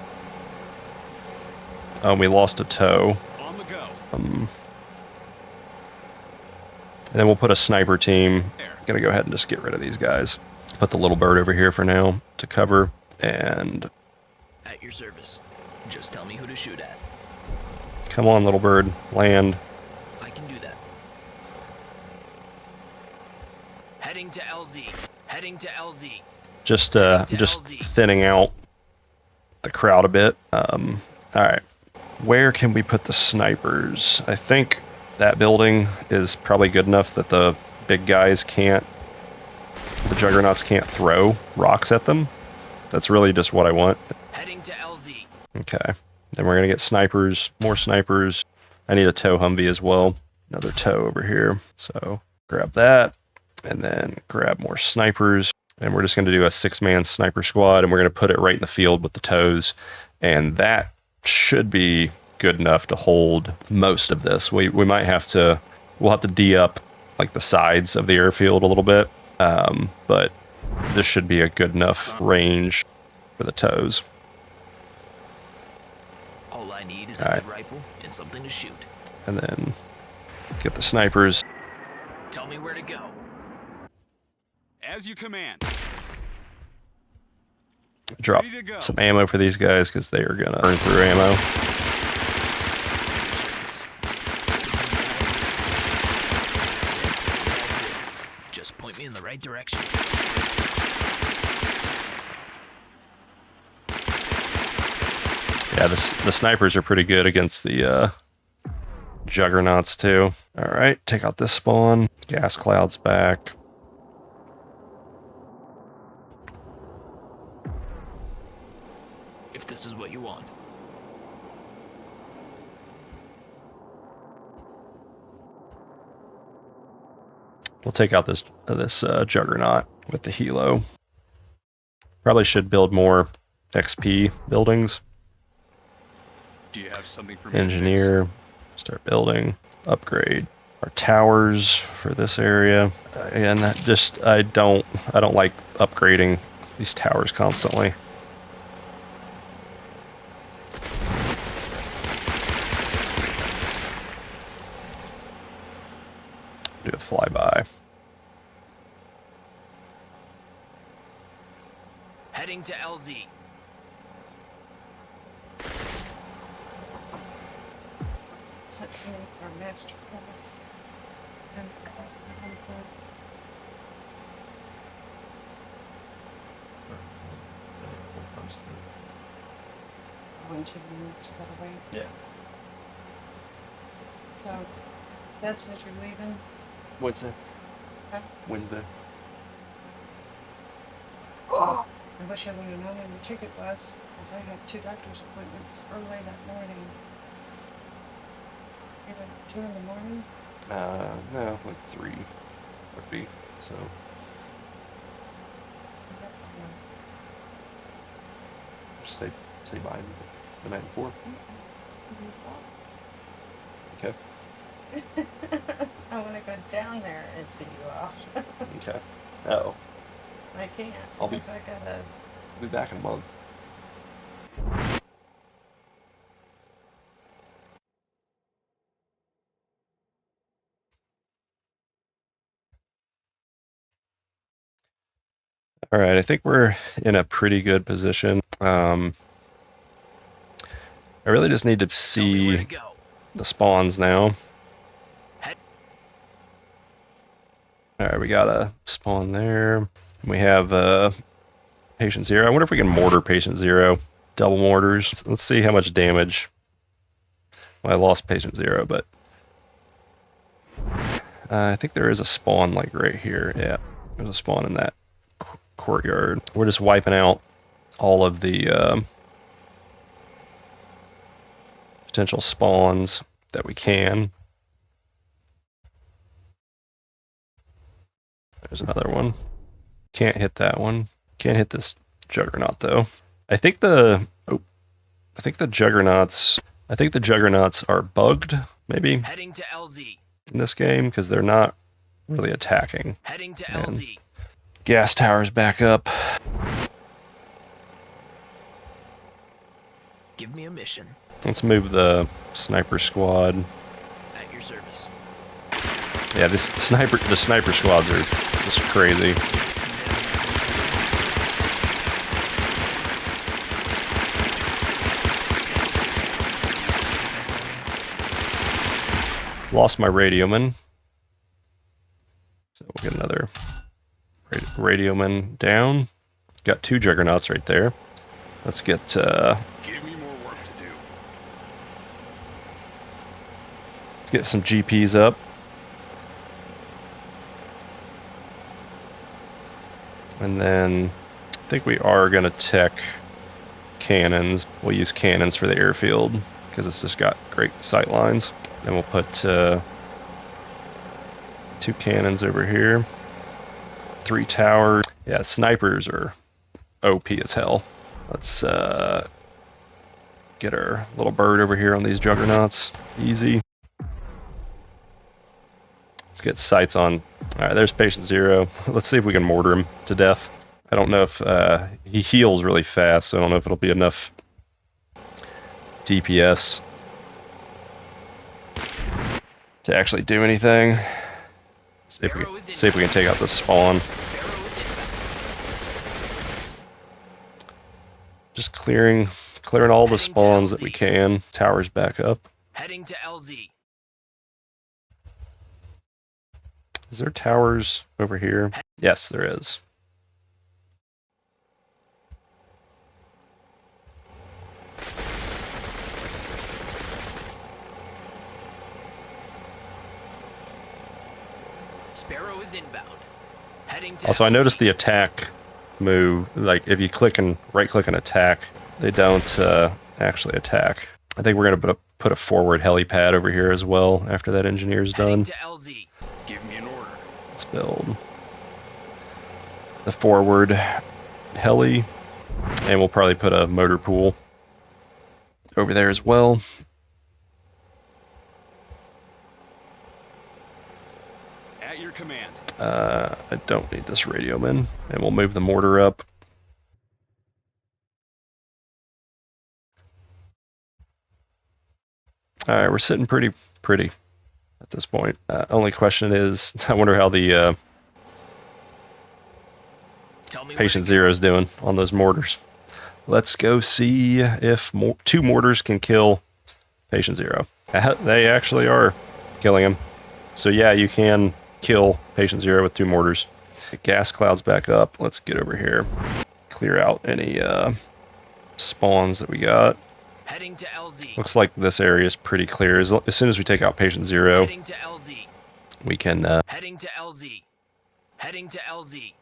Oh, we lost a toe. On the go. And then we'll put a sniper team. There. Gonna go ahead and just get rid of these guys. Put the little bird over here for now to cover. And At your service. Just tell me who to shoot at. come on, little bird, land. I can do that. Heading to LZ. Heading to LZ. Just LZ. thinning out the crowd a bit. All right, where can we put the snipers? I think that building is probably good enough that the big guys can't, the juggernauts can't throw rocks at them. That's really just what I want. Heading to LZ. Okay, then we're gonna get snipers, more snipers. I need a tow Humvee as well. Another tow over here. So grab that and then grab more snipers. And we're just gonna do a 6-man sniper squad and we're gonna put it right in the field with the tows. And that should be good enough to hold most of this. We might have to, we'll have to D-up like the sides of the airfield a little bit. But this should be a good enough range for the tows. All I need is All a right. good rifle and something to shoot. And then get the snipers. Tell me where to go. As you command. Drop Ready to go. some ammo for these guys because they are gonna burn through ammo. Just point me in the right direction. Yeah, the snipers are pretty good against the juggernauts too. All right, take out this spawn. Gas clouds back. If this is what you want. We'll take out this juggernaut with the helo. Probably should build more XP buildings. Do you have something for me? Engineer, start building, upgrade our towers for this area. And just I don't like upgrading these towers constantly. Do a flyby. Heading to LZ. Such our master class. And I want you to move to that way. Yeah. Oh, Dad says you're leaving. Wednesday. Huh? Wednesday. I wish I would have known when the ticket was, because I had 2 doctor's appointments early that morning. Even 2 in the morning. No, like 3 would be, so. Just stay by the night before. Okay. I want to go down there and see you off. Okay. Oh, I can't. I'll be- because I gotta. I'll be back in a month. All right, I think we're in a pretty good position. I really just need to Tell me where to see go. the spawns now. Head All right, we got a spawn there. We have patient 0. I wonder if we can mortar patient 0. Double mortars. Let's see how much damage. Well, I lost patient 0, but I think there is a spawn like right here. Yeah, there's a spawn in that courtyard. We're just wiping out all of the potential spawns that we can. There's another one. Can't hit that one. Can't hit this juggernaut though. I think the juggernauts are bugged maybe heading to LZ. in this game because they're not really attacking. Heading to Man. LZ. Gas towers back up. Give me a mission. Let's move the sniper squad. At your service. Yeah, the sniper squads are just crazy. Lost my radioman. So we'll get another radioman down. Got 2 juggernauts right there. Let's get Give me more work to do. let's get some GPs up. And then I think we are gonna tech cannons. We'll use cannons for the airfield because it's just got great sight lines. Then we'll put 2 cannons over here. 3 towers. Yeah, snipers are OP as hell. Let's get our little bird over here on these juggernauts. Easy. Let's get sights on. All right, there's patient 0. Let's see if we can mortar him to death. I don't know if he heals really fast, so I don't know if it'll be enough DPS to actually do anything. See if we can take out the spawn. Just clearing all the spawns that we can. Towers back up. Heading to LZ. Is there towers over here? Yes, there is. Sparrow is inbound. Heading to Also, I LZ. noticed the attack move, like if you click and right-click and attack, they don't actually attack. I think we're gonna put a forward helipad over here as well after that engineer's Heading done. to LZ. Give me an order. Let's build the forward heli, and we'll probably put a motor pool over there as well. At your command. I don't need this radioman, and we'll move the mortar up. All right, we're sitting pretty at this point. Only question is, I wonder how the Tell me patient where to 0 is doing on those mortars. Let's go see if 2 mortars can kill patient 0. They actually are killing him. So yeah, you can kill patient 0 with 2 mortars. Gas clouds back up. Let's get over here. Clear out any spawns that we got. go. Heading to LZ. Looks like this area is pretty clear. As soon as we take out patient 0, Heading to LZ. we can... Heading to LZ. Heading to LZ.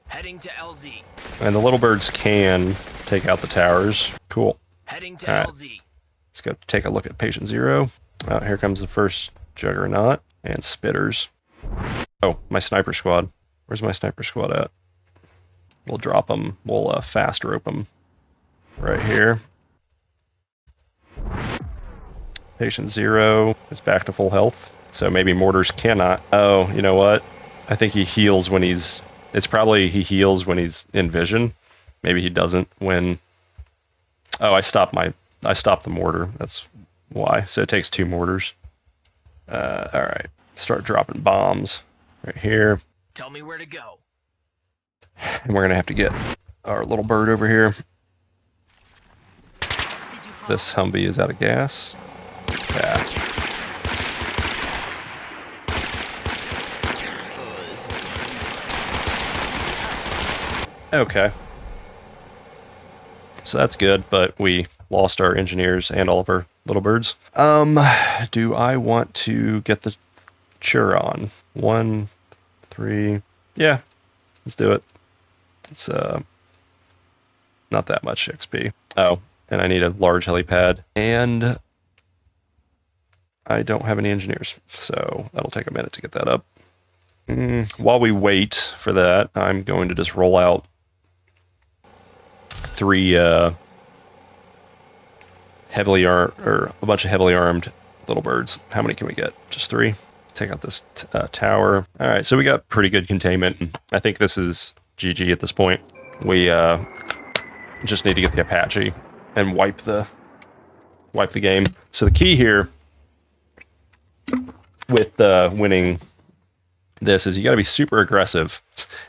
Heading to LZ. and the little birds can take out the towers. Cool. Heading to All right. LZ. Let's go take a look at patient 0. Oh, here comes the first juggernaut and spitters. Oh, my sniper squad. Where's my sniper squad at? We'll drop them. We'll fast rope them right here. Patient 0 is back to full health. So maybe mortars cannot. Oh, you know what? I think he heals when he's... It's probably he heals when he's in vision. Maybe he doesn't when... Oh, I stopped the mortar. That's why. So it takes 2 mortars. All right. Start dropping bombs right here. Tell me where to go. And we're going to have to get our little bird over here. Did you call? This Humvee is out of gas. Yeah. Oh, this is Okay. So that's good, but we lost our engineers and all of our little birds. Do I want to get the Churon? 1, 3. Yeah, let's do it. It's not that much XP. Oh, and I need a large helipad, and I don't have any engineers, so that'll take a minute to get that up. While we wait for that, I'm going to just roll out 3 heavily armed, or a bunch of heavily armed little birds. How many can we get? Just 3. Take out this tower. All right, so we got pretty good containment. I think this is GG at this point. We just need to get the Apache and wipe the game. So the key here with winning this is you got to be super aggressive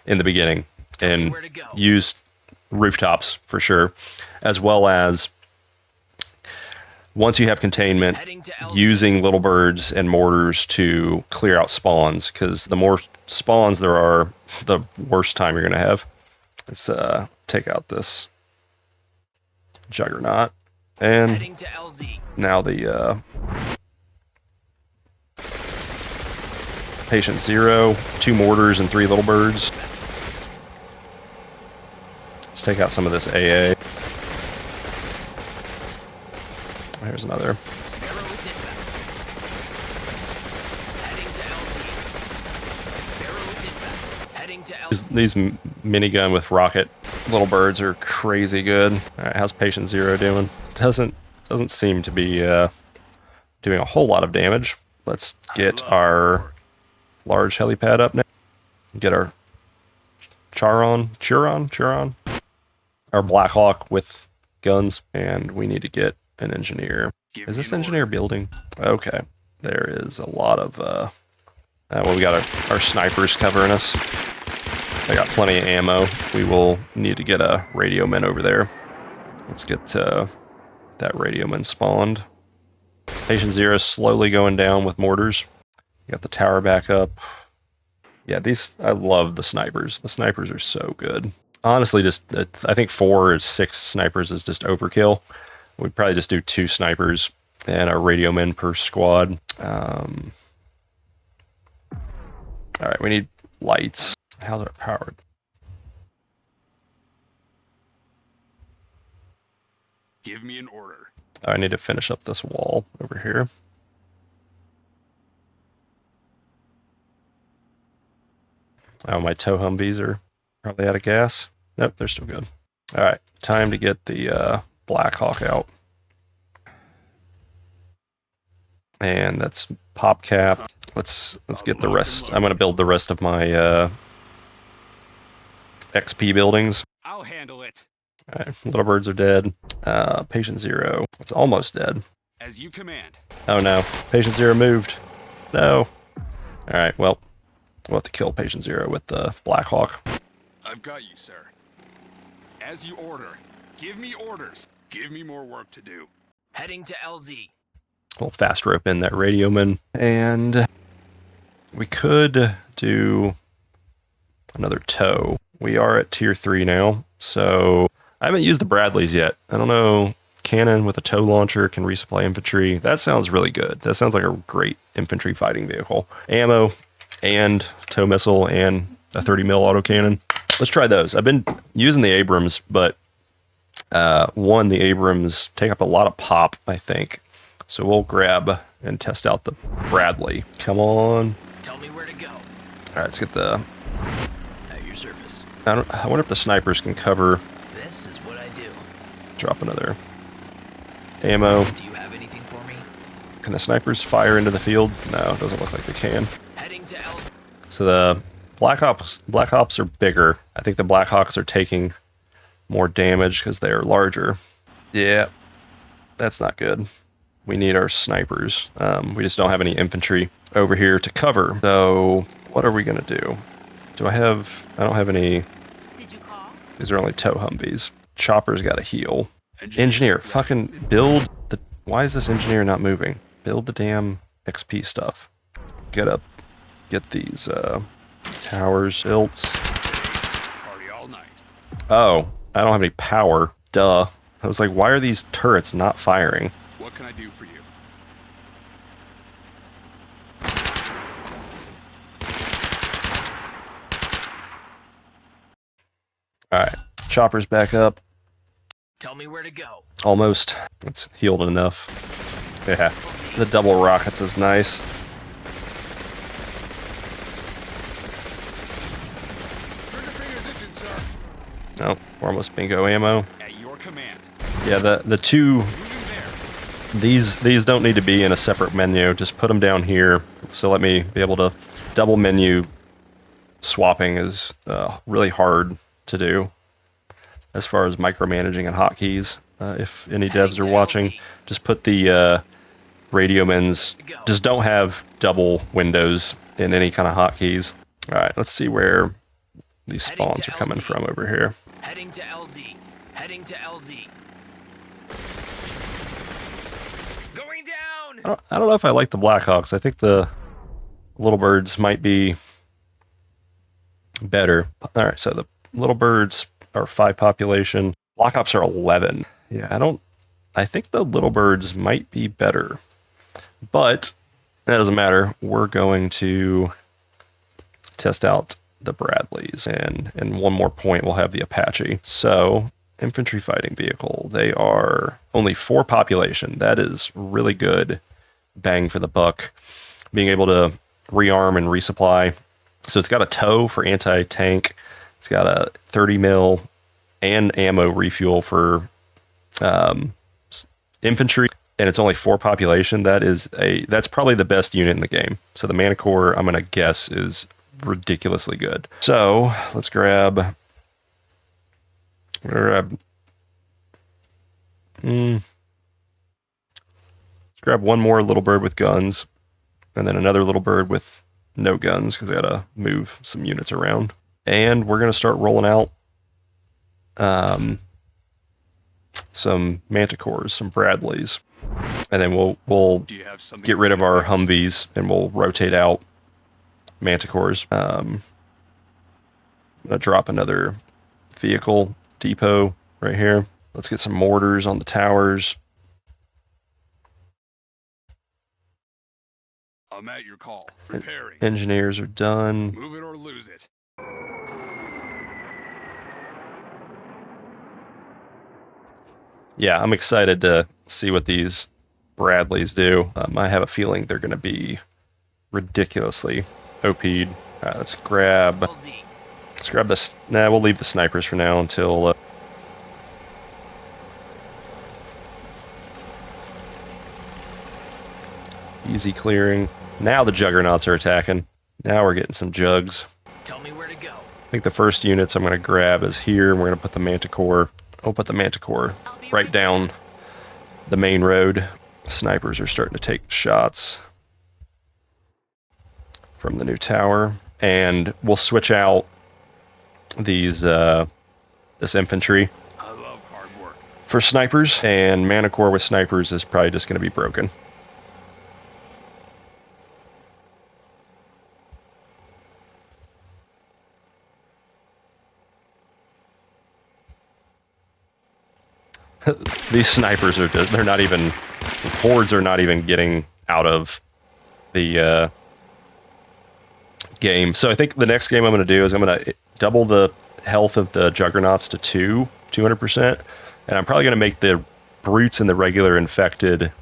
in the beginning and where to go. use rooftops for sure, as well as once you have containment, Heading to LZ. using little birds and mortars to clear out spawns, because the more spawns there are, the worse time you're going to have. Let's take out this juggernaut. And Heading to LZ. now the patient 0, 2 mortars and 3 little birds. Let's take out some of this AA. Here's another. Sparrow is inbound. Heading to LZ. Sparrow is inbound. Heading to LZ. These minigun with rocket little birds are crazy good. All right, how's patient 0 doing? Doesn't seem to be doing a whole lot of damage. Let's get our large helipad up now. Get our Churon, our Black Hawk with guns, and we need to get an engineer. Give Is me this an engineer building? Okay, there is a lot of well, we got our snipers covering us. I got plenty of ammo. We will need to get a radio man over there. Let's get that radio man spawned. Patient 0 is slowly going down with mortars. Got the tower back up. Yeah, I love the snipers. The snipers are so good. Honestly, just I think 4 or 6 snipers is just overkill. We'd probably just do 2 snipers and a radio man per squad. All right, we need lights. How's it powered? Give me an order. I need to finish up this wall over here. Oh, my tow Humvees are probably out of gas. Nope, they're still good. All right, time to get the Black Hawk out. And that's pop cap. Let's get the rest. I'm gonna build the rest of my XP buildings. I'll handle it. All right, little birds are dead. Patient 0, it's almost dead. As you command. Oh no, patient 0 moved. No. All right, well, we'll have to kill patient 0 with the Black Hawk. I've got you, sir. As you order. Give me orders. Give me more work to do. Heading to LZ. We'll fast rope in that radio man, and we could do another tow. We are at tier 3 now, so I haven't used the Bradleys yet. I don't know cannon with a tow launcher, can resupply infantry. That sounds really good. That sounds like a great infantry fighting vehicle. Ammo and tow missile and a 30 mil autocannon. Let's try those. I've been using the Abrams, but the Abrams take up a lot of pop, I think. So we'll grab and test out the Bradley. Come on. Tell me where to go. All right, let's get the... At your service. I wonder if the snipers can cover... This is what I do. Drop another ammo. Do you have anything for me? Can the snipers fire into the field? No, it doesn't look like they can. Heading to L. So the Black Ops are bigger. I think the Black Hawks are taking more damage because they are larger. Yeah, that's not good. We need our snipers. We just don't have any infantry over here to cover. So what are we gonna do? I don't have any. Did you call? These are only tow Humvees. Chopper's got to heal. Engineer, fucking build the... Why is this engineer not moving? Build the damn XP stuff. Get these towers built. Party all night. Oh, I don't have any power. Duh. I was like, why are these turrets not firing? What can I do for you? Alright, chopper's back up. Tell me where to go. Almost. It's healed enough. Yeah, the double rockets is nice. Trigger finger's itching, sir. Oh, we're almost bingo ammo. At your command. Yeah, the two... Moving there. These don't need to be in a separate menu. Just put them down here. So let me be able to... Double menu swapping is really hard to do as far as micromanaging and hotkeys. If any devs are watching, just put the radio men's... Just don't have double windows in any kind of hotkeys. Alright, let's see where these spawns are coming from over here. Heading to LZ. Heading to LZ. Going down! I don't know if I like the Blackhawks. I think the Little Birds might be better. Alright, so the Little Birds are 5 population. Black Ops are 11. Yeah, I think the Little Birds might be better. But that doesn't matter. We're going to test out the Bradleys. And one more point, we'll have the Apache. So, infantry fighting vehicle. They are only 4 population. That is really good bang for the buck. Being able to rearm and resupply. So it's got a tow for anti-tank. It's got a 30 mil and ammo refuel for infantry, and it's only 4 population. That's probably the best unit in the game. So the Manicore, I'm gonna guess, is ridiculously good. So let's grab let's grab one more Little Bird with guns, and then another Little Bird with no guns, because I gotta move some units around. And we're gonna start rolling out some Manticores, some Bradleys, and then we'll Do you have something get rid of our Humvees, and we'll rotate out Manticores. I'm gonna drop another vehicle depot right here. Let's get some mortars on the towers. I'm at your call. Preparing. Engineers are done. Move it or lose it. Yeah, I'm excited to see what these Bradleys do. I have a feeling they're going to be ridiculously OP'd. Let's grab this. Nah, we'll leave the snipers for now until... easy clearing. Now the Juggernauts are attacking. Now we're getting some jugs. Tell me where to go. I think the first units I'm going to grab is here, and we're going to put the Manticore... I'll put the Manticore right down the main road. Snipers are starting to take shots from the new tower, and we'll switch out these this infantry I love hard work. for snipers, and Manticore with snipers is probably just going to be broken. these snipers are they're not even, hordes are not even getting out of the game. So I think the next game I'm going to do is I'm going to double the health of the juggernauts to 200%, and I'm probably going to make the brutes and the regular infected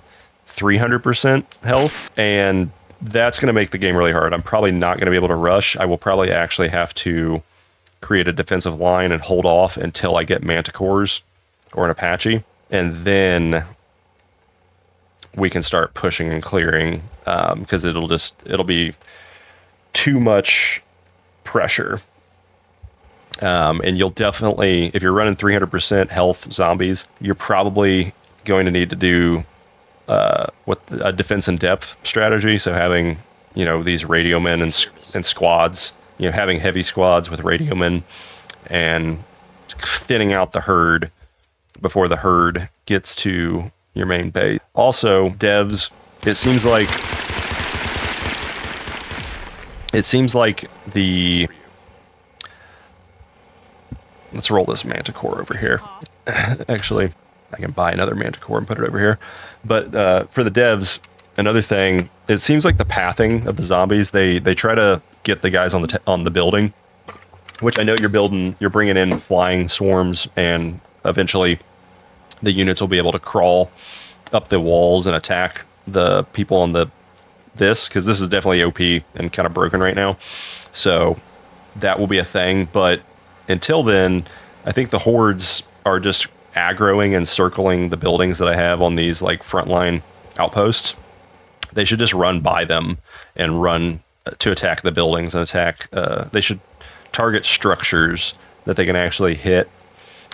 300% health, and that's going to make the game really hard. I'm probably not going to be able to rush. I will probably actually have to create a defensive line and hold off until I get manticores or an Apache, and then we can start pushing and clearing, because it'll be too much pressure. And you'll definitely, if you're running 300% health zombies, you're probably going to need to do with a defense in depth strategy. So having, these radio men and squads, having heavy squads with radio men and thinning out the herd before the herd gets to your main base. Also, devs, it seems like the, let's roll this manticore over here. Actually, I can buy another manticore and put it over here. But for the devs, another thing, it seems like the pathing of the zombies, they try to get the guys on the building, which I know you're bringing in flying swarms, and eventually the units will be able to crawl up the walls and attack the people on this, because this is definitely OP and kind of broken right now. So that will be a thing. But until then, I think the hordes are just aggroing and circling the buildings that I have on these like frontline outposts. They should just run by them and run to attack the buildings and attack. They should target structures that they can actually hit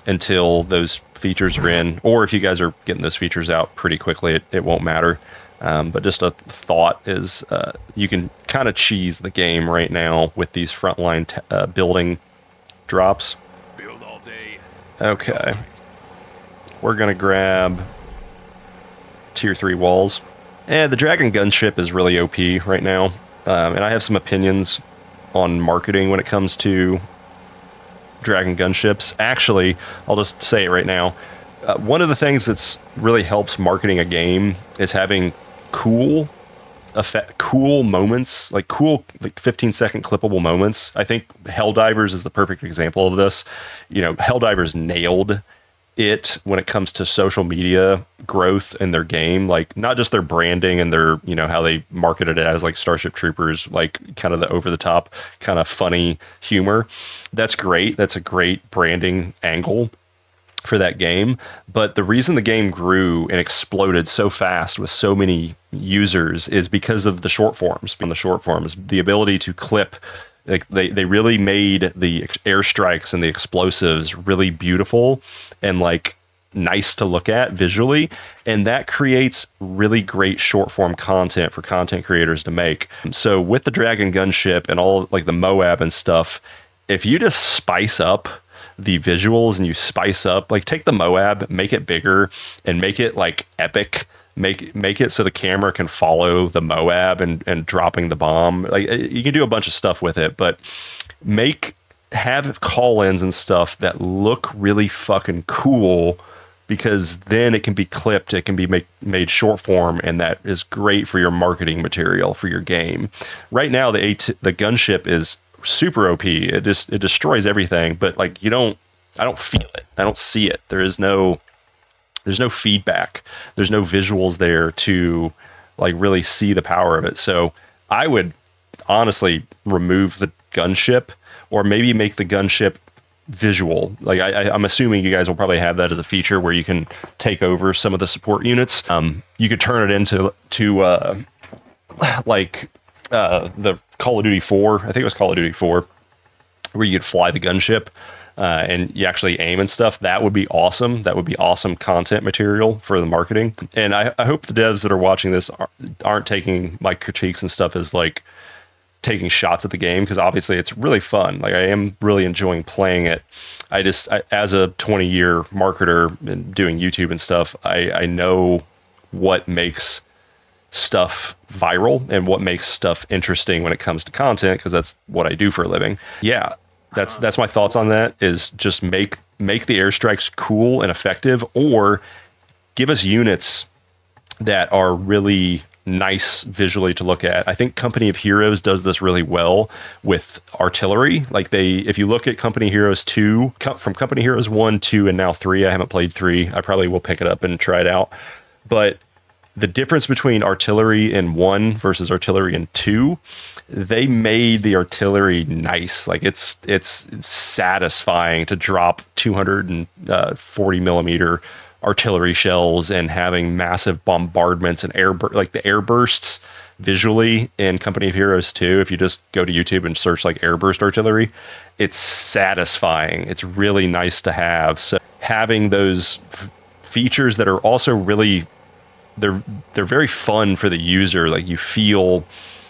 until those features are in. Or if you guys are getting those features out pretty quickly, it won't matter. But just a thought is you can kind of cheese the game right now with these frontline building drops. Build all day. Okay. We're going to grab tier 3 walls. The Dragon gunship is really OP right now. And I have some opinions on marketing when it comes to Dragon gunships. Actually, I'll just say it right now. One of the things that's really helps marketing a game is having cool moments, like 15-second clippable moments. I think Helldivers is the perfect example of this. Helldivers nailed it when it comes to social media growth in their game, like not just their branding and their, how they marketed it as like Starship Troopers, like kind of the over the top kind of funny humor. That's great. That's a great branding angle for that game. But the reason the game grew and exploded so fast with so many users is because of the short forms. On the short forms, the ability to clip, like they really made the airstrikes and the explosives really beautiful and like nice to look at visually, and that creates really great short form content for content creators to make. So with the Dragon gunship and all like the Moab and stuff, if you just spice up the visuals and you spice up, like take the Moab, make it bigger and make it like epic, make it so the camera can follow the Moab and dropping the bomb. Like you can do a bunch of stuff with it, but have call-ins and stuff that look really fucking cool, because then it can be clipped, it can be made short form, and that is great for your marketing material for your game. Right now, the gunship is super OP. It destroys everything, but like I don't feel it. I don't see it. There's no feedback. There's no visuals there to like really see the power of it. So I would honestly remove the gunship, or maybe make the gunship visual. Like I'm assuming you guys will probably have that as a feature where you can take over some of the support units. You could turn it into the Call of Duty 4. I think it was Call of Duty 4, where you could fly the gunship and you actually aim and stuff. That would be awesome. That would be awesome content material for the marketing. And I hope the devs that are watching this aren't taking my critiques and stuff as like taking shots at the game, because obviously it's really fun. Like I am really enjoying playing it. I as a 20-year marketer and doing YouTube and stuff, I know what makes stuff viral and what makes stuff interesting when it comes to content, because that's what I do for a living. Yeah, that's my thoughts on that, is just make make the airstrikes cool and effective, or give us units that are really nice visually to look at. I think Company of Heroes does this really well with artillery. Like if you look at Company Heroes 2, from Company Heroes 1, 2, and now 3, I haven't played 3. I probably will pick it up and try it out. But the difference between artillery in 1 versus artillery in 2, they made the artillery nice. Like it's satisfying to drop 240 millimeter artillery shells and having massive bombardments and like the air bursts visually in Company of Heroes 2. If you just go to YouTube and search like airburst artillery, it's satisfying. It's really nice to have. So having those features that are also really, they're very fun for the user. Like you feel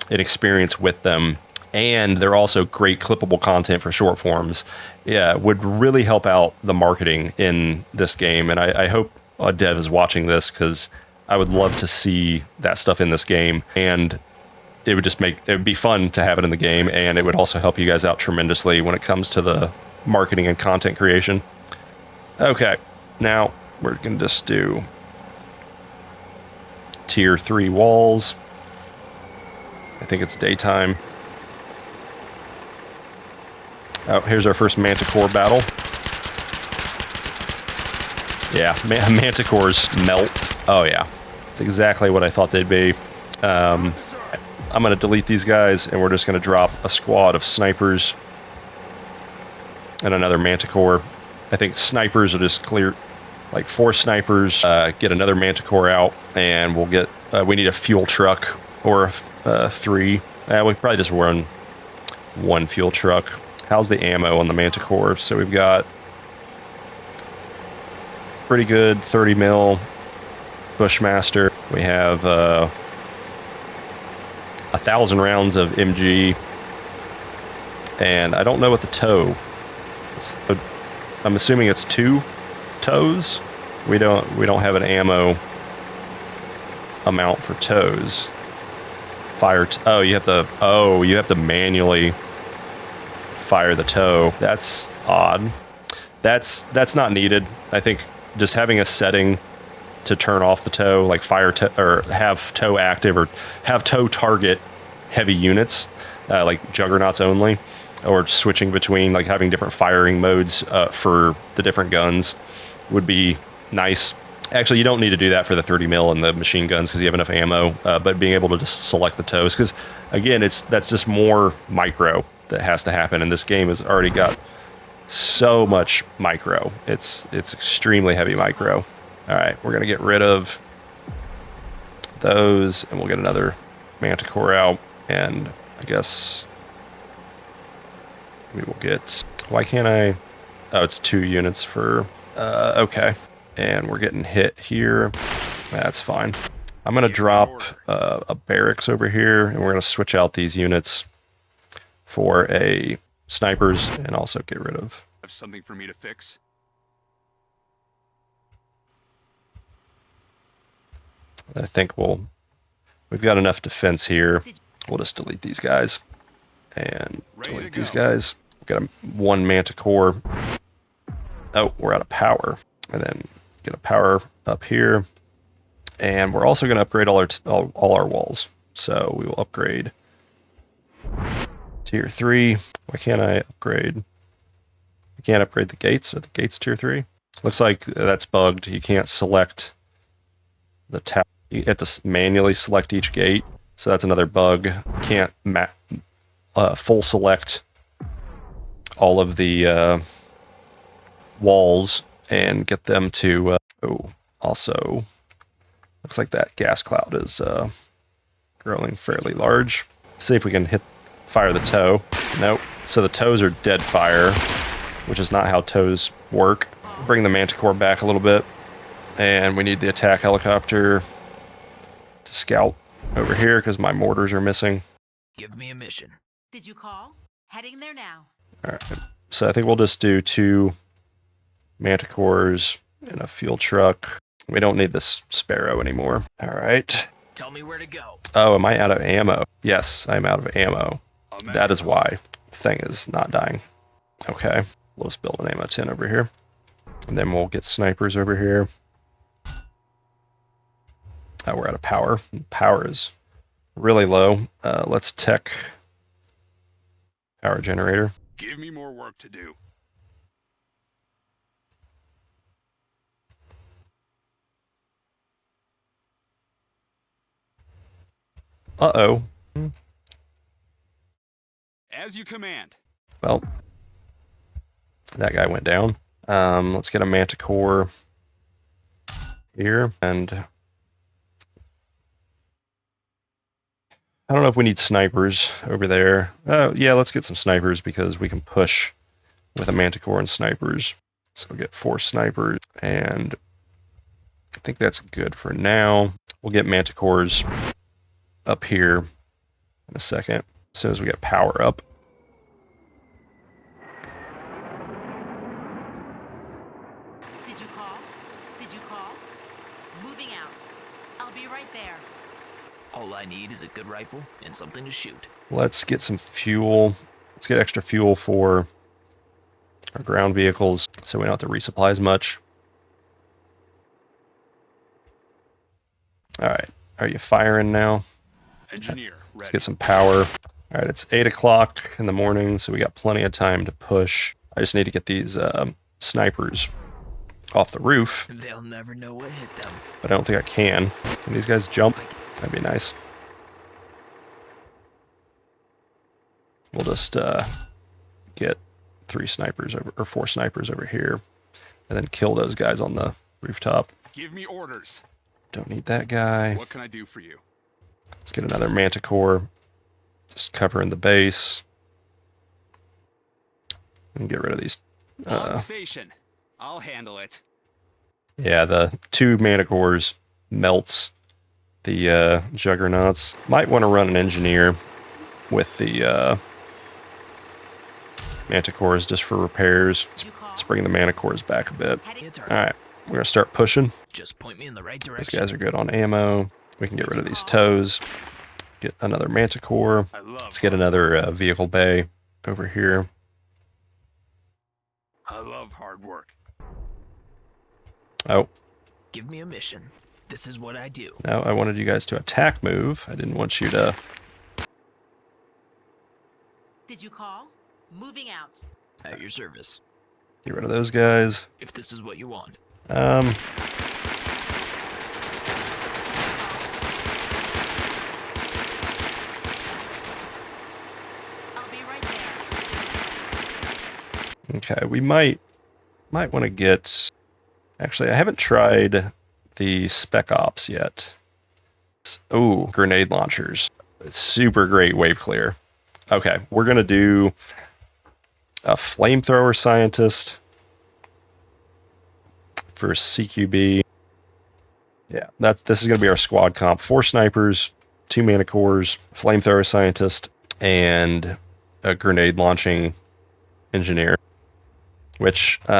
an experience with them, and they're also great clippable content for short forms. Yeah, would really help out the marketing in this game. And I hope a dev is watching this, because I would love to see that stuff in this game. And it would be fun to have it in the game, and it would also help you guys out tremendously when it comes to the marketing and content creation. Okay, now we're going to just do tier 3 walls. I think it's daytime. Oh, here's our first Manticore battle. Yeah, Manticores melt. Oh yeah, it's exactly what I thought they'd be. I'm going to delete these guys, and we're just going to drop a squad of snipers and another Manticore. I think snipers will just clear, like 4 snipers, get another Manticore out, and we'll get, we need a fuel truck or 3. We probably just run 1 fuel truck. How's the ammo on the Manticore? So we've got pretty good 30 mil Bushmaster. We have 1,000 rounds of MG, and I don't know what the tow. I'm assuming it's 2 tows. We don't have an ammo amount for tows. You have to manually fire the tow. That's odd. That's not needed. I think just having a setting to turn off the tow, like or have tow active, or have tow target heavy units, like juggernauts only, or switching between, like having different firing modes for the different guns would be nice. Actually, you don't need to do that for the 30 mil and the machine guns, because you have enough ammo, but being able to just select the tows, because again, that's just more micro that has to happen, and this game has already got so much micro. It's extremely heavy micro. All right, we're gonna get rid of those, and we'll get another Manticore out, and I guess we will get, why can't I, oh, it's 2 units for, okay, and we're getting hit here. That's fine. I'm gonna drop a barracks over here, and we're gonna switch out these units for a snipers, and also get rid of. Have something for me to fix? I think we've got enough defense here. We'll just delete these guys and delete these guys. We've got 1 Manticore. Oh, we're out of power. And then get a power up here. And we're also going to upgrade all our walls. So we will upgrade tier 3. Why can't I upgrade? I can't upgrade the gates. Are the gates tier 3? Looks like that's bugged. You can't select the tab. You have to manually select each gate. So that's another bug. You can't full select all of the walls and get them to... also, looks like that gas cloud is growing fairly large. See if we can fire the tow. Nope. So the tows are dead fire, which is not how tows work. Bring the Manticore back a little bit. And we need the attack helicopter to scout over here, because my mortars are missing. Give me a mission. Did you call? Heading there now. All right. So I think we'll just do 2 Manticores and a fuel truck. We don't need this Sparrow anymore. All right. Tell me where to go. Oh, am I out of ammo? Yes, I'm out of ammo. That is why the thing is not dying. Okay. We'll just build an ammo tin over here. And then we'll get snipers over here. Oh, we're out of power. Power is really low. Let's tech power generator. Give me more work to do. Uh-oh. As you command. Well, that guy went down. Let's get a manticore here, and I don't know if we need snipers over there. Oh, yeah, let's get some snipers because we can push with a manticore and snipers. So we'll get 4 snipers, and I think that's good for now. We'll get manticores up here in a second, as soon as we get power up. Did you call? Did you call? Moving out. I'll be right there. All I need is a good rifle and something to shoot. Let's get some fuel. Let's get extra fuel for our ground vehicles so we don't have to resupply as much. All right, are you firing now? Engineer, Let's ready. get some power. All right, it's 8 o'clock in the morning, so we got plenty of time to push. I just need to get these snipers off the roof, They'll never know what hit them. but I don't think I can. Can these guys jump? That'd be nice. We'll just get 3 snipers over, or 4 snipers over here, and then kill those guys on the rooftop. Give me orders. Don't need that guy. What can I do for you? Let's get another manticore, just covering the base, and get rid of these. On station. I'll handle it. Yeah, the 2 manticores melts the juggernauts. Might want to run an engineer with the manticores just for repairs. Did you call? Let's bring the manticores back a bit. Heading. It's All right, we're gonna start pushing. Just point me in the right These direction. guys are good on ammo. We can get rid of these toes. Get another manticore. I love. Let's get another vehicle bay over here. I love hard work. Oh, Give me a mission. This is what I do. no, I wanted you guys to attack move. I didn't want you to... Did you call? Moving out. At your service. Get rid of those guys. If this is what you want. I'll be right there. Okay, we might want to get... Actually, I haven't tried the Spec Ops yet. Oh, grenade launchers. It's super great wave clear. Okay, we're going to do a flamethrower scientist for CQB. Yeah, this is going to be our squad comp. 4 snipers, 2 manticores, flamethrower scientist, and a grenade launching engineer. Which, we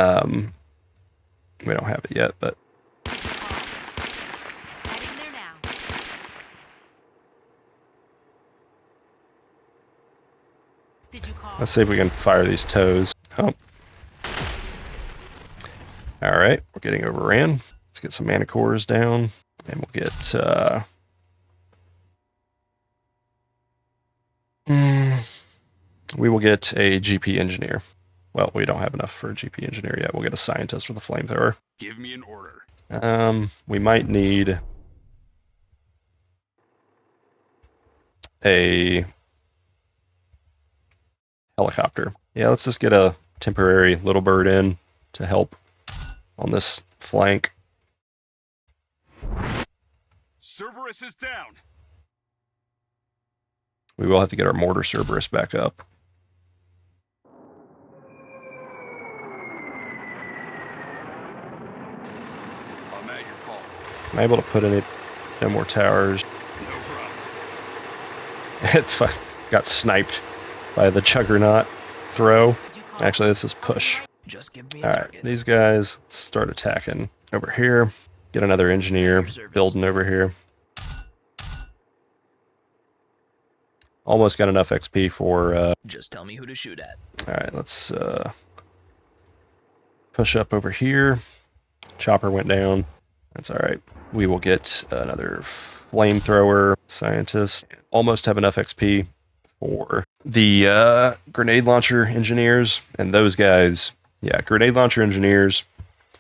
don't have it yet, but Heading there now. Did you call? let's see if we can fire these toes. Oh. All right, we're getting overran. Let's get some manticores down, and we'll get we will get a GP engineer. Well, we don't have enough for a GP engineer yet. We'll get a scientist with a flamethrower. Give me an order. We might need a helicopter. Yeah, let's just get a temporary little bird in to help on this flank. Cerberus is down. We will have to get our mortar Cerberus back up. I'm at your call. Am I able to put in no more towers? No problem. It got sniped by the juggernaut throw. Did you call? Actually, this is push. Just give me a All right, target. these guys start attacking over here. Get another engineer building over here. Almost got enough XP for. Just tell me who to shoot at. All right, let's Push up over here. Chopper went down. That's all right. We will get another flamethrower scientist. Almost have enough XP for the grenade launcher engineers. And those guys, yeah, grenade launcher engineers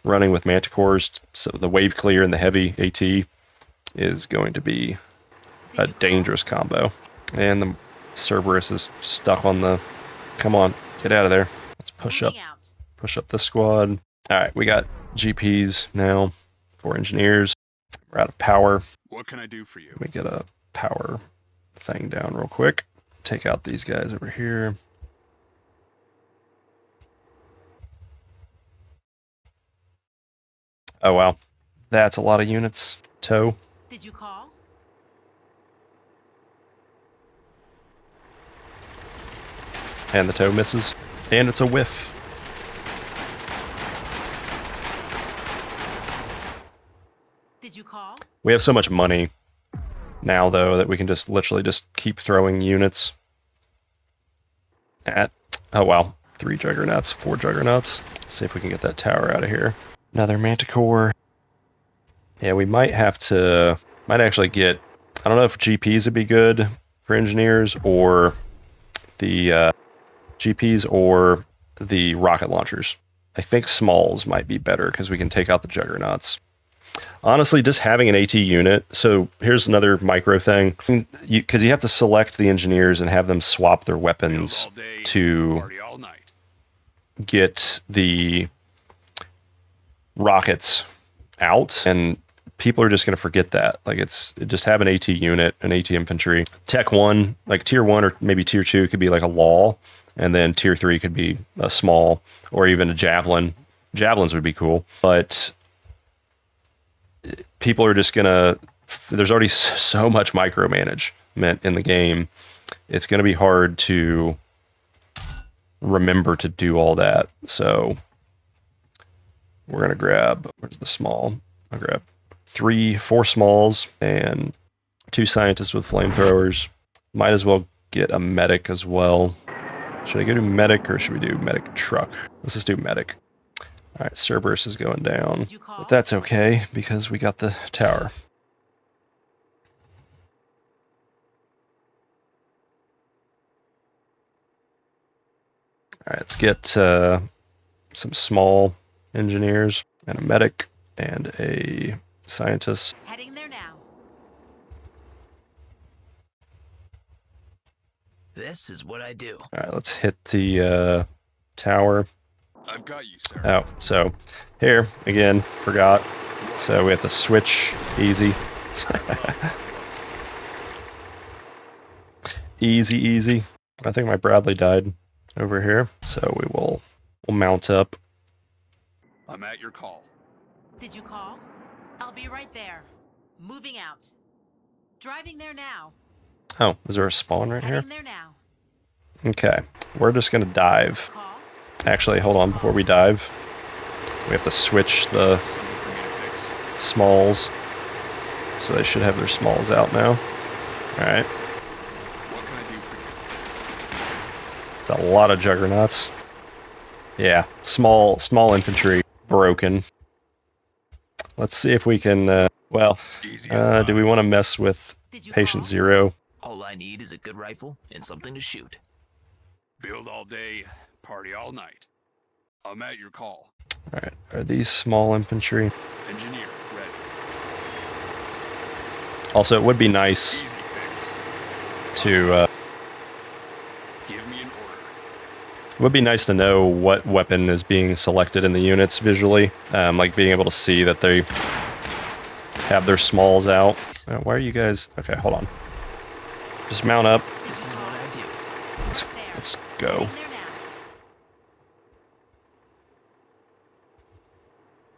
running with manticores. So the wave clear and the heavy AT is going to be a dangerous combo. And the Cerberus is stuck on the... Come on, get out of there. Let's push up. Moving out. Push up the squad. All right, we got GPs now for engineers. We're out of power. What can I do for you? Let me get a power thing down real quick. Take out these guys over here. Oh, wow. That's a lot of units. Tow. Did you call? And the tow misses. And it's a whiff. Did you call? We have so much money now, though, that we can just literally just keep throwing units at... Oh, wow. 3 juggernauts, 4 juggernauts. Let's see if we can get that tower out of here. Another manticore. Yeah, we might have to... Might actually get... I don't know if GPs would be good for engineers, or the GPs, or the rocket launchers. I think smalls might be better, because we can take out the juggernauts. Honestly, just having an AT unit. So here's another micro thing. Because you have to select the engineers and have them swap their weapons Build all day, to party all night. get the rockets out, and people are just going to forget that. Like, it's just have an AT unit, an AT infantry. Tech 1, like tier 1 or maybe tier 2 could be like a law, and then tier 3 could be a small, or even a javelin. Javelins would be cool, but people are just going to... There's already so much micromanagement in the game. It's going to be hard to remember to do all that. So we're going to grab... Where's the small? I'll grab 4 smalls and 2 scientists with flamethrowers. Might as well get a medic as well. Should I go to medic, or should we do medic truck? Let's just do medic. All right, Cerberus is going down, but that's okay because we got the tower. All right, let's get some small engineers and a medic and a scientist. Heading there now. This is what I do. All right, let's hit the tower. I've got you, sir. Oh, so here, again, forgot. So we have to switch easy. Easy. I think my Bradley died over here. So we'll mount up. I'm at your call. Did you call? I'll be right there. Moving out. Driving there now. Oh, is there a spawn right here? Heading there now. Okay, we're just gonna dive. Call. Actually, hold on, before we dive, we have to switch the Something for me to fix. smalls. So they should have their smalls out now. Alright, What can I do for you? it's a lot of juggernauts. Yeah, small infantry broken. Let's see if we can, Easy as pie. do we want to mess with Did you Patient call? Zero? All I need is a good rifle and something to shoot. Build all day, party all night. I'm at your call. Alright, are these small infantry? Engineer, ready. Also, it would be nice Easy fix. to, Give me an order. it would be nice to know what weapon is being selected in the units visually. Like being able to see that they have their smalls out. Why are you guys... Okay, hold on. Just mount up. This is what I do. Let's go. Heading there now.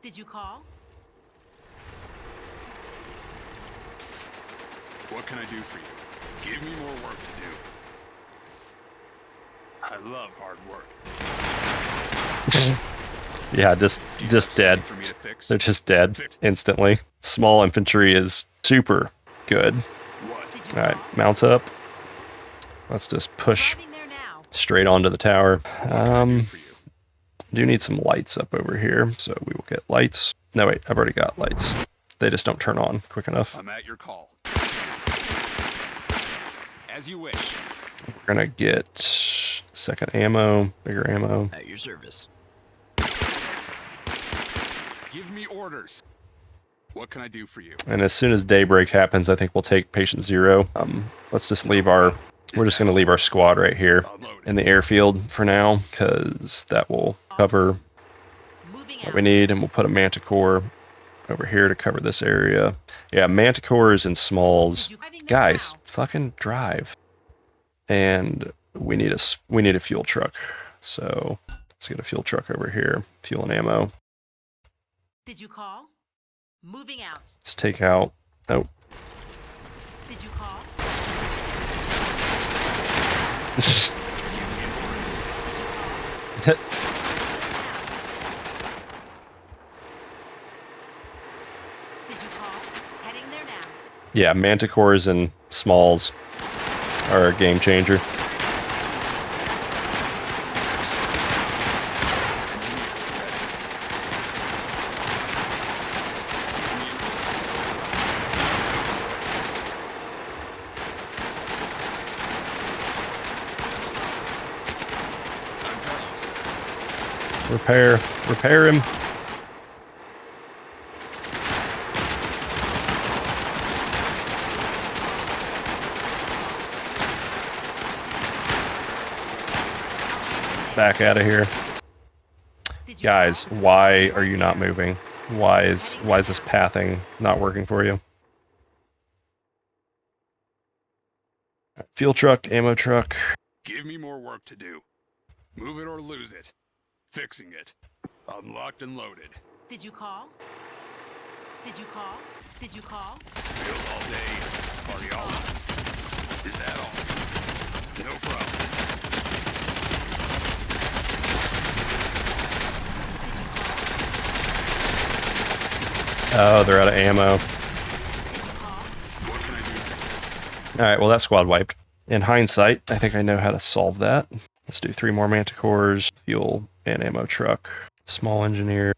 Did you call? What can I do for you? Give me more work to do. I love hard work. Yeah, Do you have just dead. something for me to fix? They're just dead instantly. Small infantry is super good. What? Did you Alright, call? mount up. Let's just push Driving there now. straight onto the tower. What can I do for you? do need some lights up over here, so we will get lights. No, wait, I've already got lights. They just don't turn on quick enough. I'm at your call. As you wish. We're gonna get second ammo, bigger ammo. At your service. Give me orders. What can I do for you? And as soon as daybreak happens, I think we'll take patient 0. Let's just leave our... We're just gonna leave our squad right here in the airfield for now, because that will cover Moving what out. we need, and we'll put a manticore over here to cover this area. Yeah, manticores and smalls. Guys, fucking drive. And we need a fuel truck. So let's get a fuel truck over here. Fuel and ammo. Did you call? Moving out. Let's take out... Oh. Did you call? Did you call? Heading there now. Yeah, manticores and smalls are a game changer. Repair him. Back out of here. Did you Guys, call? why are you not moving? Why is this pathing not working for you? Fuel truck, ammo truck. Give me more work to do. Move it or lose it. Fixing it. Unlocked and loaded. Did you call? Did you call? Did you call? Build all day. Party all night. Is that all? No problem. Did you call? Oh, they're out of ammo. Did you call? What can I do for you? Alright, well that squad wiped. In hindsight, I think I know how to solve that. Let's do 3 more manticores, fuel and ammo truck, small engineer.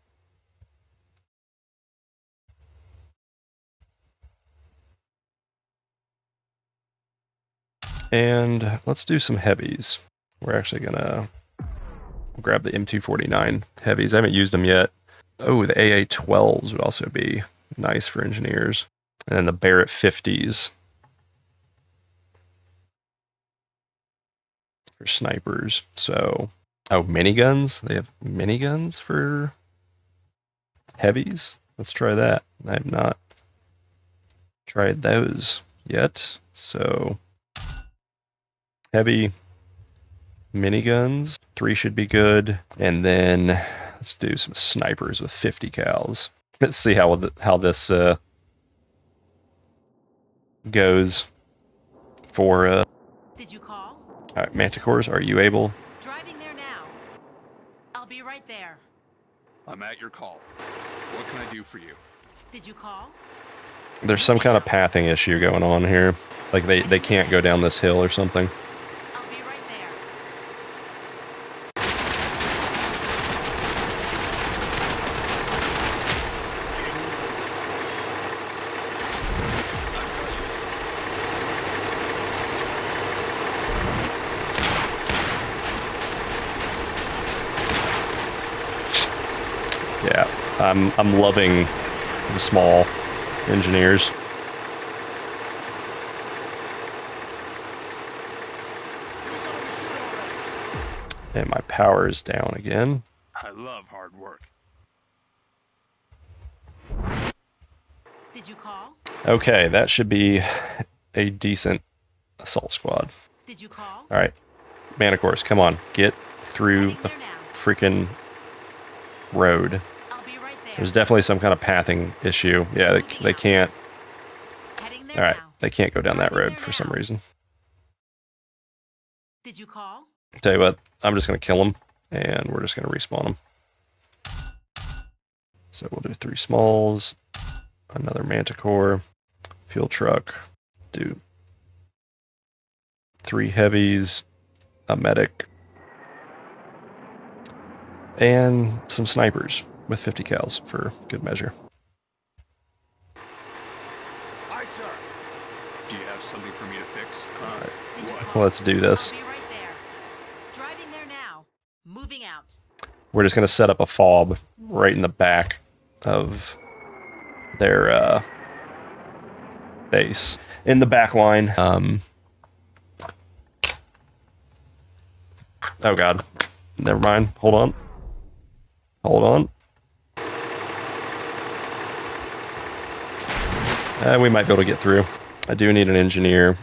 And let's do some heavies. We're actually gonna grab the M249 heavies. I haven't used them yet. Oh, the AA-12s would also be nice for engineers. And then the Barrett 50s for snipers. So, oh, miniguns? They have miniguns for heavies? Let's try that. I have not tried those yet. So, heavy miniguns. 3 should be good. And then let's do some snipers with 50 cals. Let's see how this goes for... Did you call? Alright, manticores, are you able? Driving there now. I'll be right there. I'm at your call. What can I do for you? Did you call? There's some kind of pathing issue going on here. Like they can't go down this hill or something. I'll be right there. Yeah, I'm loving the small engineers. And my power is down again. I love hard work. Did you call? Okay, that should be a decent assault squad. Did you call? All right, manticores, come on, get through Heading the there now. freaking road. I'll be right there. There's definitely some kind of pathing issue. Yeah, they can't. Heading there All right, now. they can't go down that Driving road there for some now. reason. Did you call? Tell you what, I'm just gonna kill them, and we're just gonna respawn them. So we'll do 3 smalls, another manticore, fuel truck, do 3 heavies, a medic, And some snipers with 50 cals for good measure. Aye, sir. Do you have something for me to fix? Did you What? call? Let's do this. I'll be right there. Driving there now. Moving out. We're just going to set up a fob right in the back of their base. In the back line. Oh, God. Never mind. Hold on. Hold on. We might be able to get through. I do need an engineer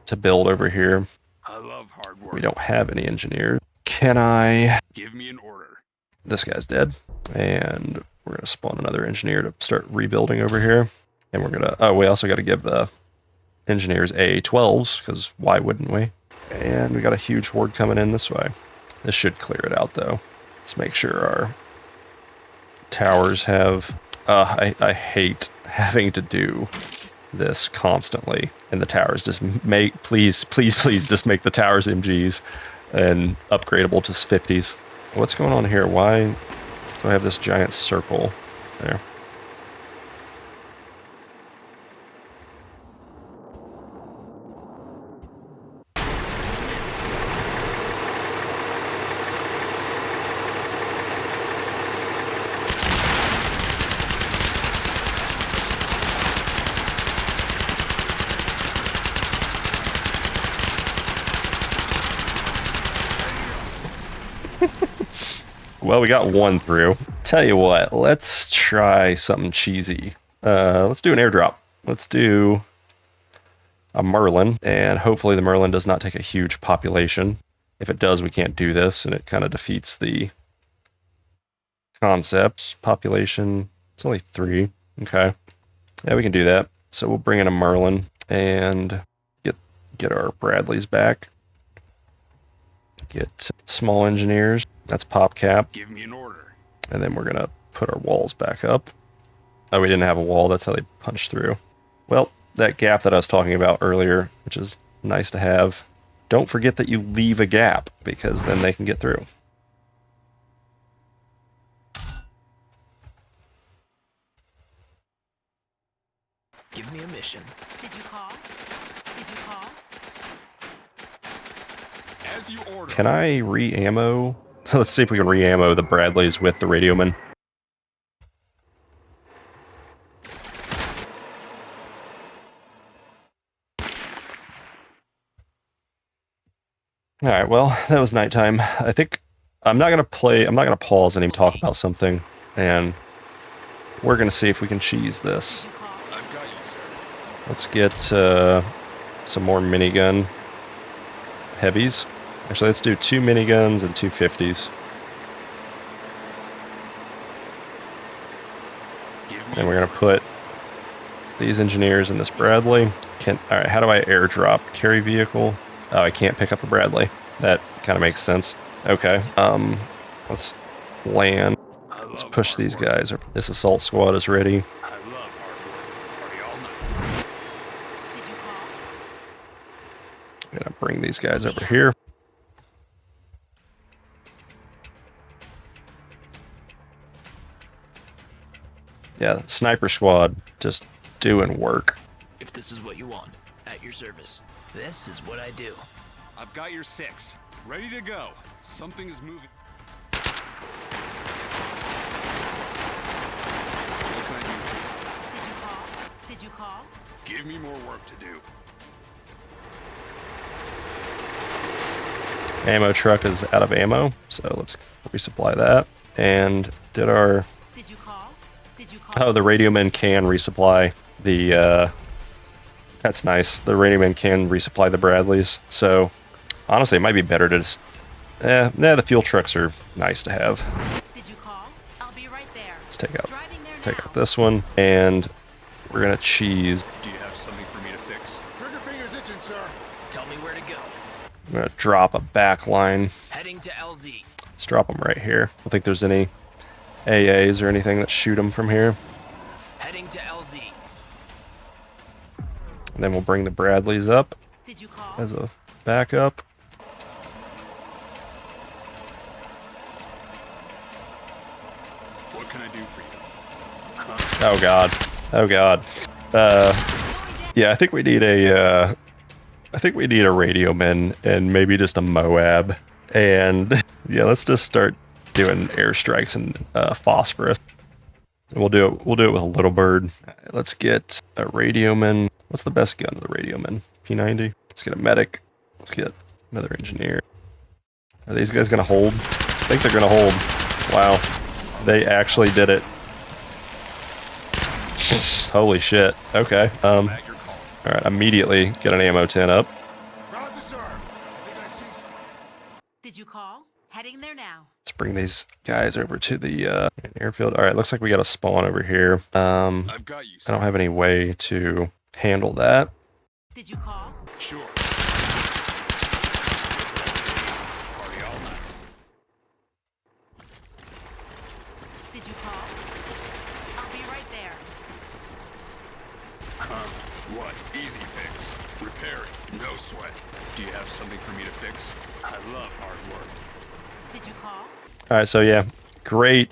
to build over here. I love hard work. We don't have any engineers. Can I... Give me an order. This guy's dead. And we're going to spawn another engineer to start rebuilding over here. And we're going to... Oh, we also got to give the engineers AA-12s, because why wouldn't we? And we got a huge horde coming in this way. This should clear it out, though. Let's make sure our towers have... I hate having to do this constantly. And the towers just make... Please, please, please just make the towers MGs and upgradable to 50s. What's going on here? Why do I have this giant circle there? Well, we got one through. Tell you what, let's try something cheesy. Let's do an airdrop. Let's do a Merlin, and hopefully the Merlin does not take a huge population. If it does, we can't do this, and it kind of defeats the concept. Population, it's only 3. Okay. Yeah, we can do that. So we'll bring in a Merlin and get our Bradleys back. Get small engineers. That's PopCap. Give me an order. And then we're going to put our walls back up. Oh, we didn't have a wall. That's how they punch through. Well, that gap that I was talking about earlier, which is nice to have, don't forget that you leave a gap, because then they can get through. Give me a mission. Did you call? Did you call? As you order. Can I re-ammo? Let's see if we can re-ammo the Bradleys with the Radioman. Alright, well, that was nighttime. I think I'm not gonna pause and even talk about something, and we're gonna see if we can cheese this. Did you call? I've got you, sir. Let's get some more minigun heavies. Actually, let's do 2 miniguns and 2 50s. Give me And we're gonna put these engineers in this Bradley. Alright, how do I airdrop? Carry vehicle? Oh, I can't pick up a Bradley. That kind of makes sense. Okay, let's land. I Let's love push hard these work. guys. This assault squad is ready. I love hard work. Party all night. Did you call? I'm gonna bring these guys over here. Yeah, sniper squad just doing work. If this is what you want, at your service. This is what I do. I've got your 6. Ready to go. Something is moving. What can I do for Did you call? Did you call? you? Give me more work to do. Ammo truck is out of ammo, so let's resupply that. And did our... Did you call? Did you call? Oh, the Radioman can resupply the... That's nice. The Radioman can resupply the Bradleys. So, honestly, it might be better to just... the fuel trucks are nice to have. Did you call? I'll be right there. Let's take out Driving there now. this one, and we're gonna cheese. Do you have something for me to fix? Trigger finger's itching, sir. Tell me where to go. I'm gonna drop a back line. Heading to LZ. Let's drop them right here. I don't think there's any AAs or anything that shoot them from here. Heading to LZ. And then we'll bring the Bradleys up Did you call? as a backup. do for you? Oh god. Oh god. Yeah, I think we need a radio man and maybe just a Moab. And yeah, let's just start doing airstrikes and phosphorus. We'll do it with a little bird. Let's get a radioman. What's the best gun to the radioman? P90. Let's get a medic. Let's get another engineer. Are these guys gonna hold? I think they're gonna hold. Wow. They actually did it. Holy shit. Okay. Alright, immediately get an ammo tin up. Ground this arm. I think I see some. Did you call? Heading there now. Let's bring these guys over to the airfield. Alright, looks like we got a spawn over here. I've got you, I sir. don't have any way to handle that. Did you call? Sure. Party all night. Did you call? I'll be right there. Huh? What? Easy fix. Repair it. No sweat. Do you have something for me to fix? I love hard work. Did you call? Alright, so yeah, great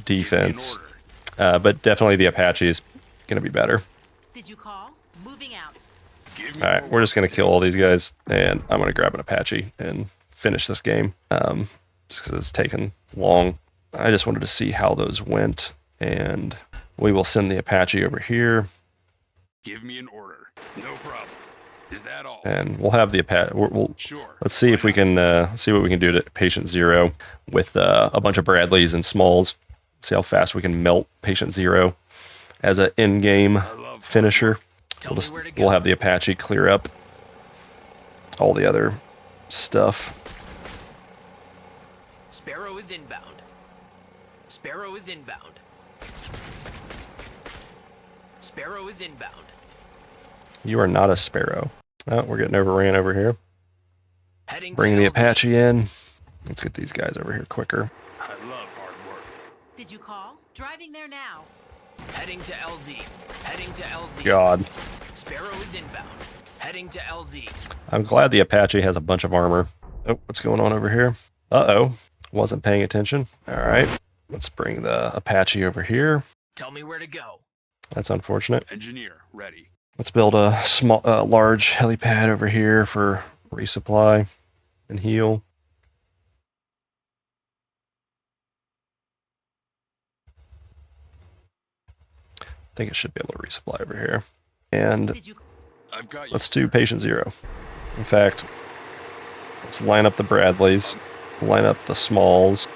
defense. Give me an order. But definitely the Apache is going to be better. Did you call? Moving out. Give me Alright, more we're just work going to kill all these guys, and I'm going to grab an Apache and finish this game. Just because it's taken long. I just wanted to see how those went, and we will send the Apache over here, Give me an order. No problem. Is that all? and we'll have the Apache. Sure. Let's see if we can see what we can do to Patient Zero with a bunch of Bradleys and Smalls. See how fast we can melt Patient Zero as an in-game finisher. Tell me where to go. We'll have the Apache clear up all the other stuff. Sparrow is inbound. Sparrow is inbound. Sparrow is inbound. You are not a Sparrow. Oh, we're getting overran over here. Heading Bring to the LZ. Apache in. Let's get these guys over here quicker. I love hard work. Did you call? Driving there now. Heading to LZ. Heading to LZ. God. Sparrow is inbound. Heading to LZ. I'm glad the Apache has a bunch of armor. Oh, what's going on over here? Uh-oh. Wasn't paying attention. All right. Let's bring the Apache over here. Tell me where to go. That's unfortunate. Engineer, ready. Let's build a large helipad over here for resupply and heal. I think it should be able to resupply over here. And Did you? I've got you. let's do Patient Zero. In fact, let's line up the Bradleys, line up the Smalls.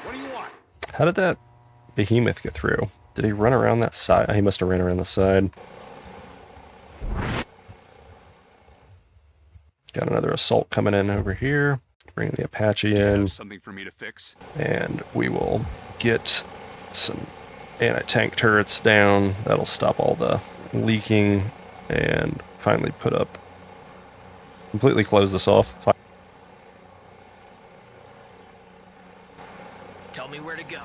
What do you want? How did that behemoth get through? Did he run around that side? He must have ran around the side. Got another assault coming in over here. Bring the Apache Do you in, have something for me to fix? and we will get some anti-tank turrets down. That'll stop all the leaking, and finally put up, completely close this off. Tell me where to go.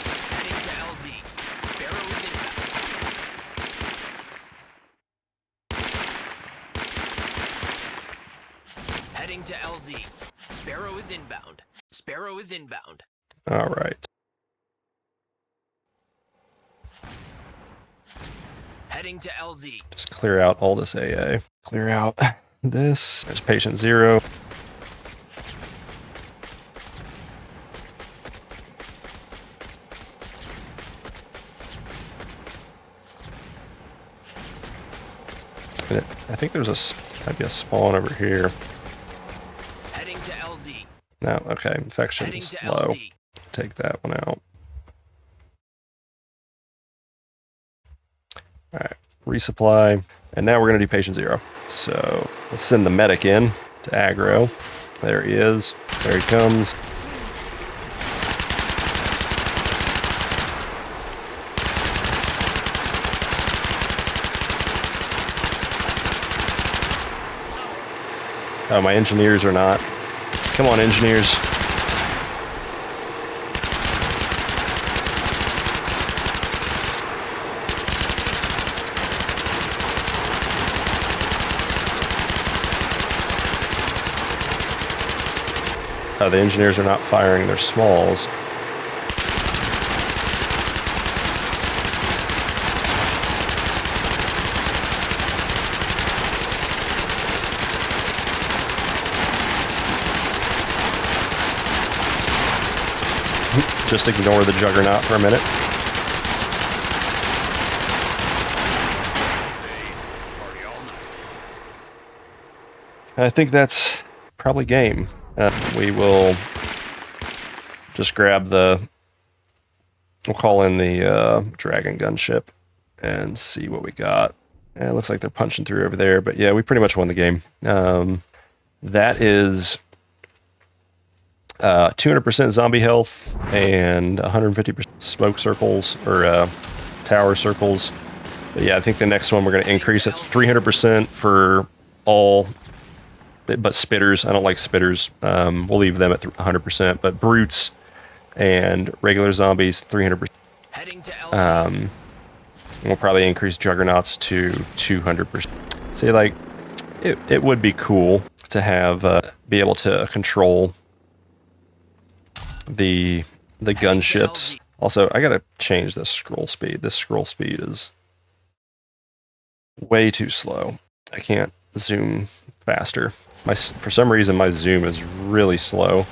Heading to LZ. Sparrow is inbound. Heading to LZ. Sparrow is inbound. Sparrow is inbound. All right. Heading to LZ. Just clear out all this AA. Clear out this. There's Patient Zero. And I think there's might be a spawn over here. Heading to LZ. No, okay, Heading infection's to low. LZ. Take that one out. Alright, resupply. And now we're going to do Patient Zero. So let's send the medic in to aggro. There he is. There he comes. Oh, my engineers are not. Come on, engineers. The engineers are not firing their smalls. Just ignore the juggernaut for a minute. I think that's probably game. We will just grab the... We'll call in the dragon gunship and see what we got. And it looks like they're punching through over there, but yeah, we pretty much won the game. That is 200% zombie health and 150% smoke circles, or tower circles. But yeah, I think the next one we're going to increase it to 300% for all, but spitters. I don't like spitters. We'll leave them at 100%, but brutes and regular zombies, 300%. We'll probably increase juggernauts to 200%. See, like, it would be cool to have, be able to control the gunships. Also, I gotta change this scroll speed. This scroll speed is way too slow. I can't zoom faster. For some reason, my zoom is really slow.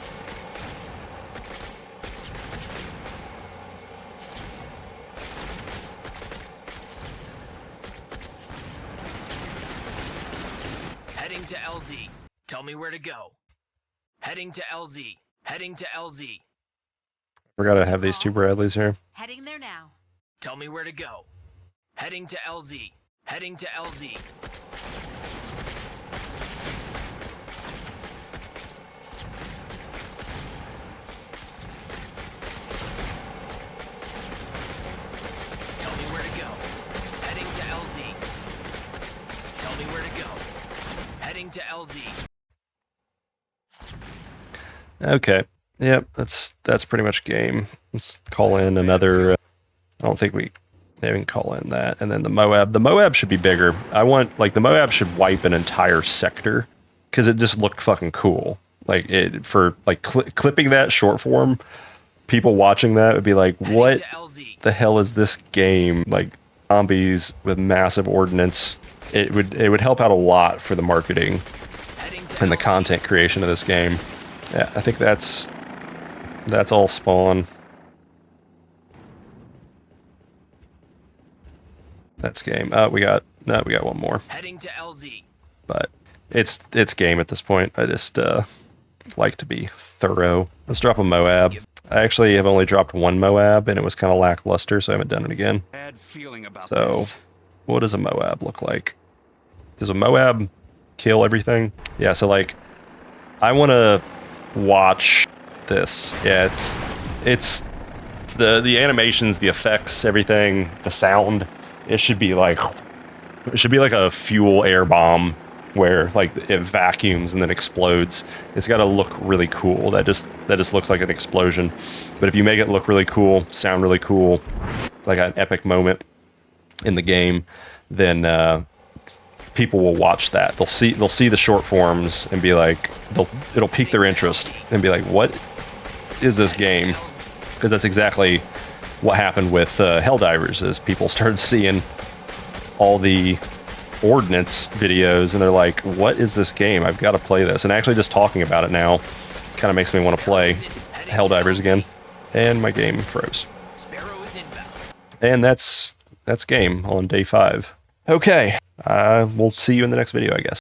Heading to LZ. Tell me where to go. Heading to LZ. Heading to LZ. Forgot to have these two Bradleys here. Heading there now. Tell me where to go. Heading to LZ. Heading to LZ. Tell me where to go. Heading to LZ. Tell me where to go. Heading to LZ. Okay. Yep, that's pretty much game. Let's call in another... I don't think we even call in that. And then the Moab. The Moab should be bigger. I want... Like, the Moab should wipe an entire sector, because it just looked fucking cool. Like, for like clipping that short form, people watching that would be like, what the hell is this game? Like, zombies with massive ordnance. It would help out a lot for the marketing and the content creation of this game. Yeah, I think that's all spawn. That's game. We got one more. Heading to LZ. But it's game at this point. I just like to be thorough. Let's drop a Moab. I actually have only dropped one Moab, and it was kind of lackluster, so I haven't done it again. Bad feeling about So, this. what does a Moab look like? Does a Moab kill everything? Yeah, so like, I want to watch this. Yeah, it's the animations, the effects, everything, the sound. It should be like a fuel air bomb where like it vacuums and then explodes. It's got to look really cool. That just looks like an explosion. But if you make it look really cool, sound really cool, like an epic moment in the game, then people will watch that. They'll see the short forms and be like, it'll pique their interest and be like, what is this game? Because that's exactly what happened with Helldivers, is people started seeing all the ordnance videos and they're like, what is this game? I've got to play this. And actually just talking about it now kind of makes me want to play Helldivers again. And my game froze. And that's game on day 5. Okay, we'll see you in the next video, I guess.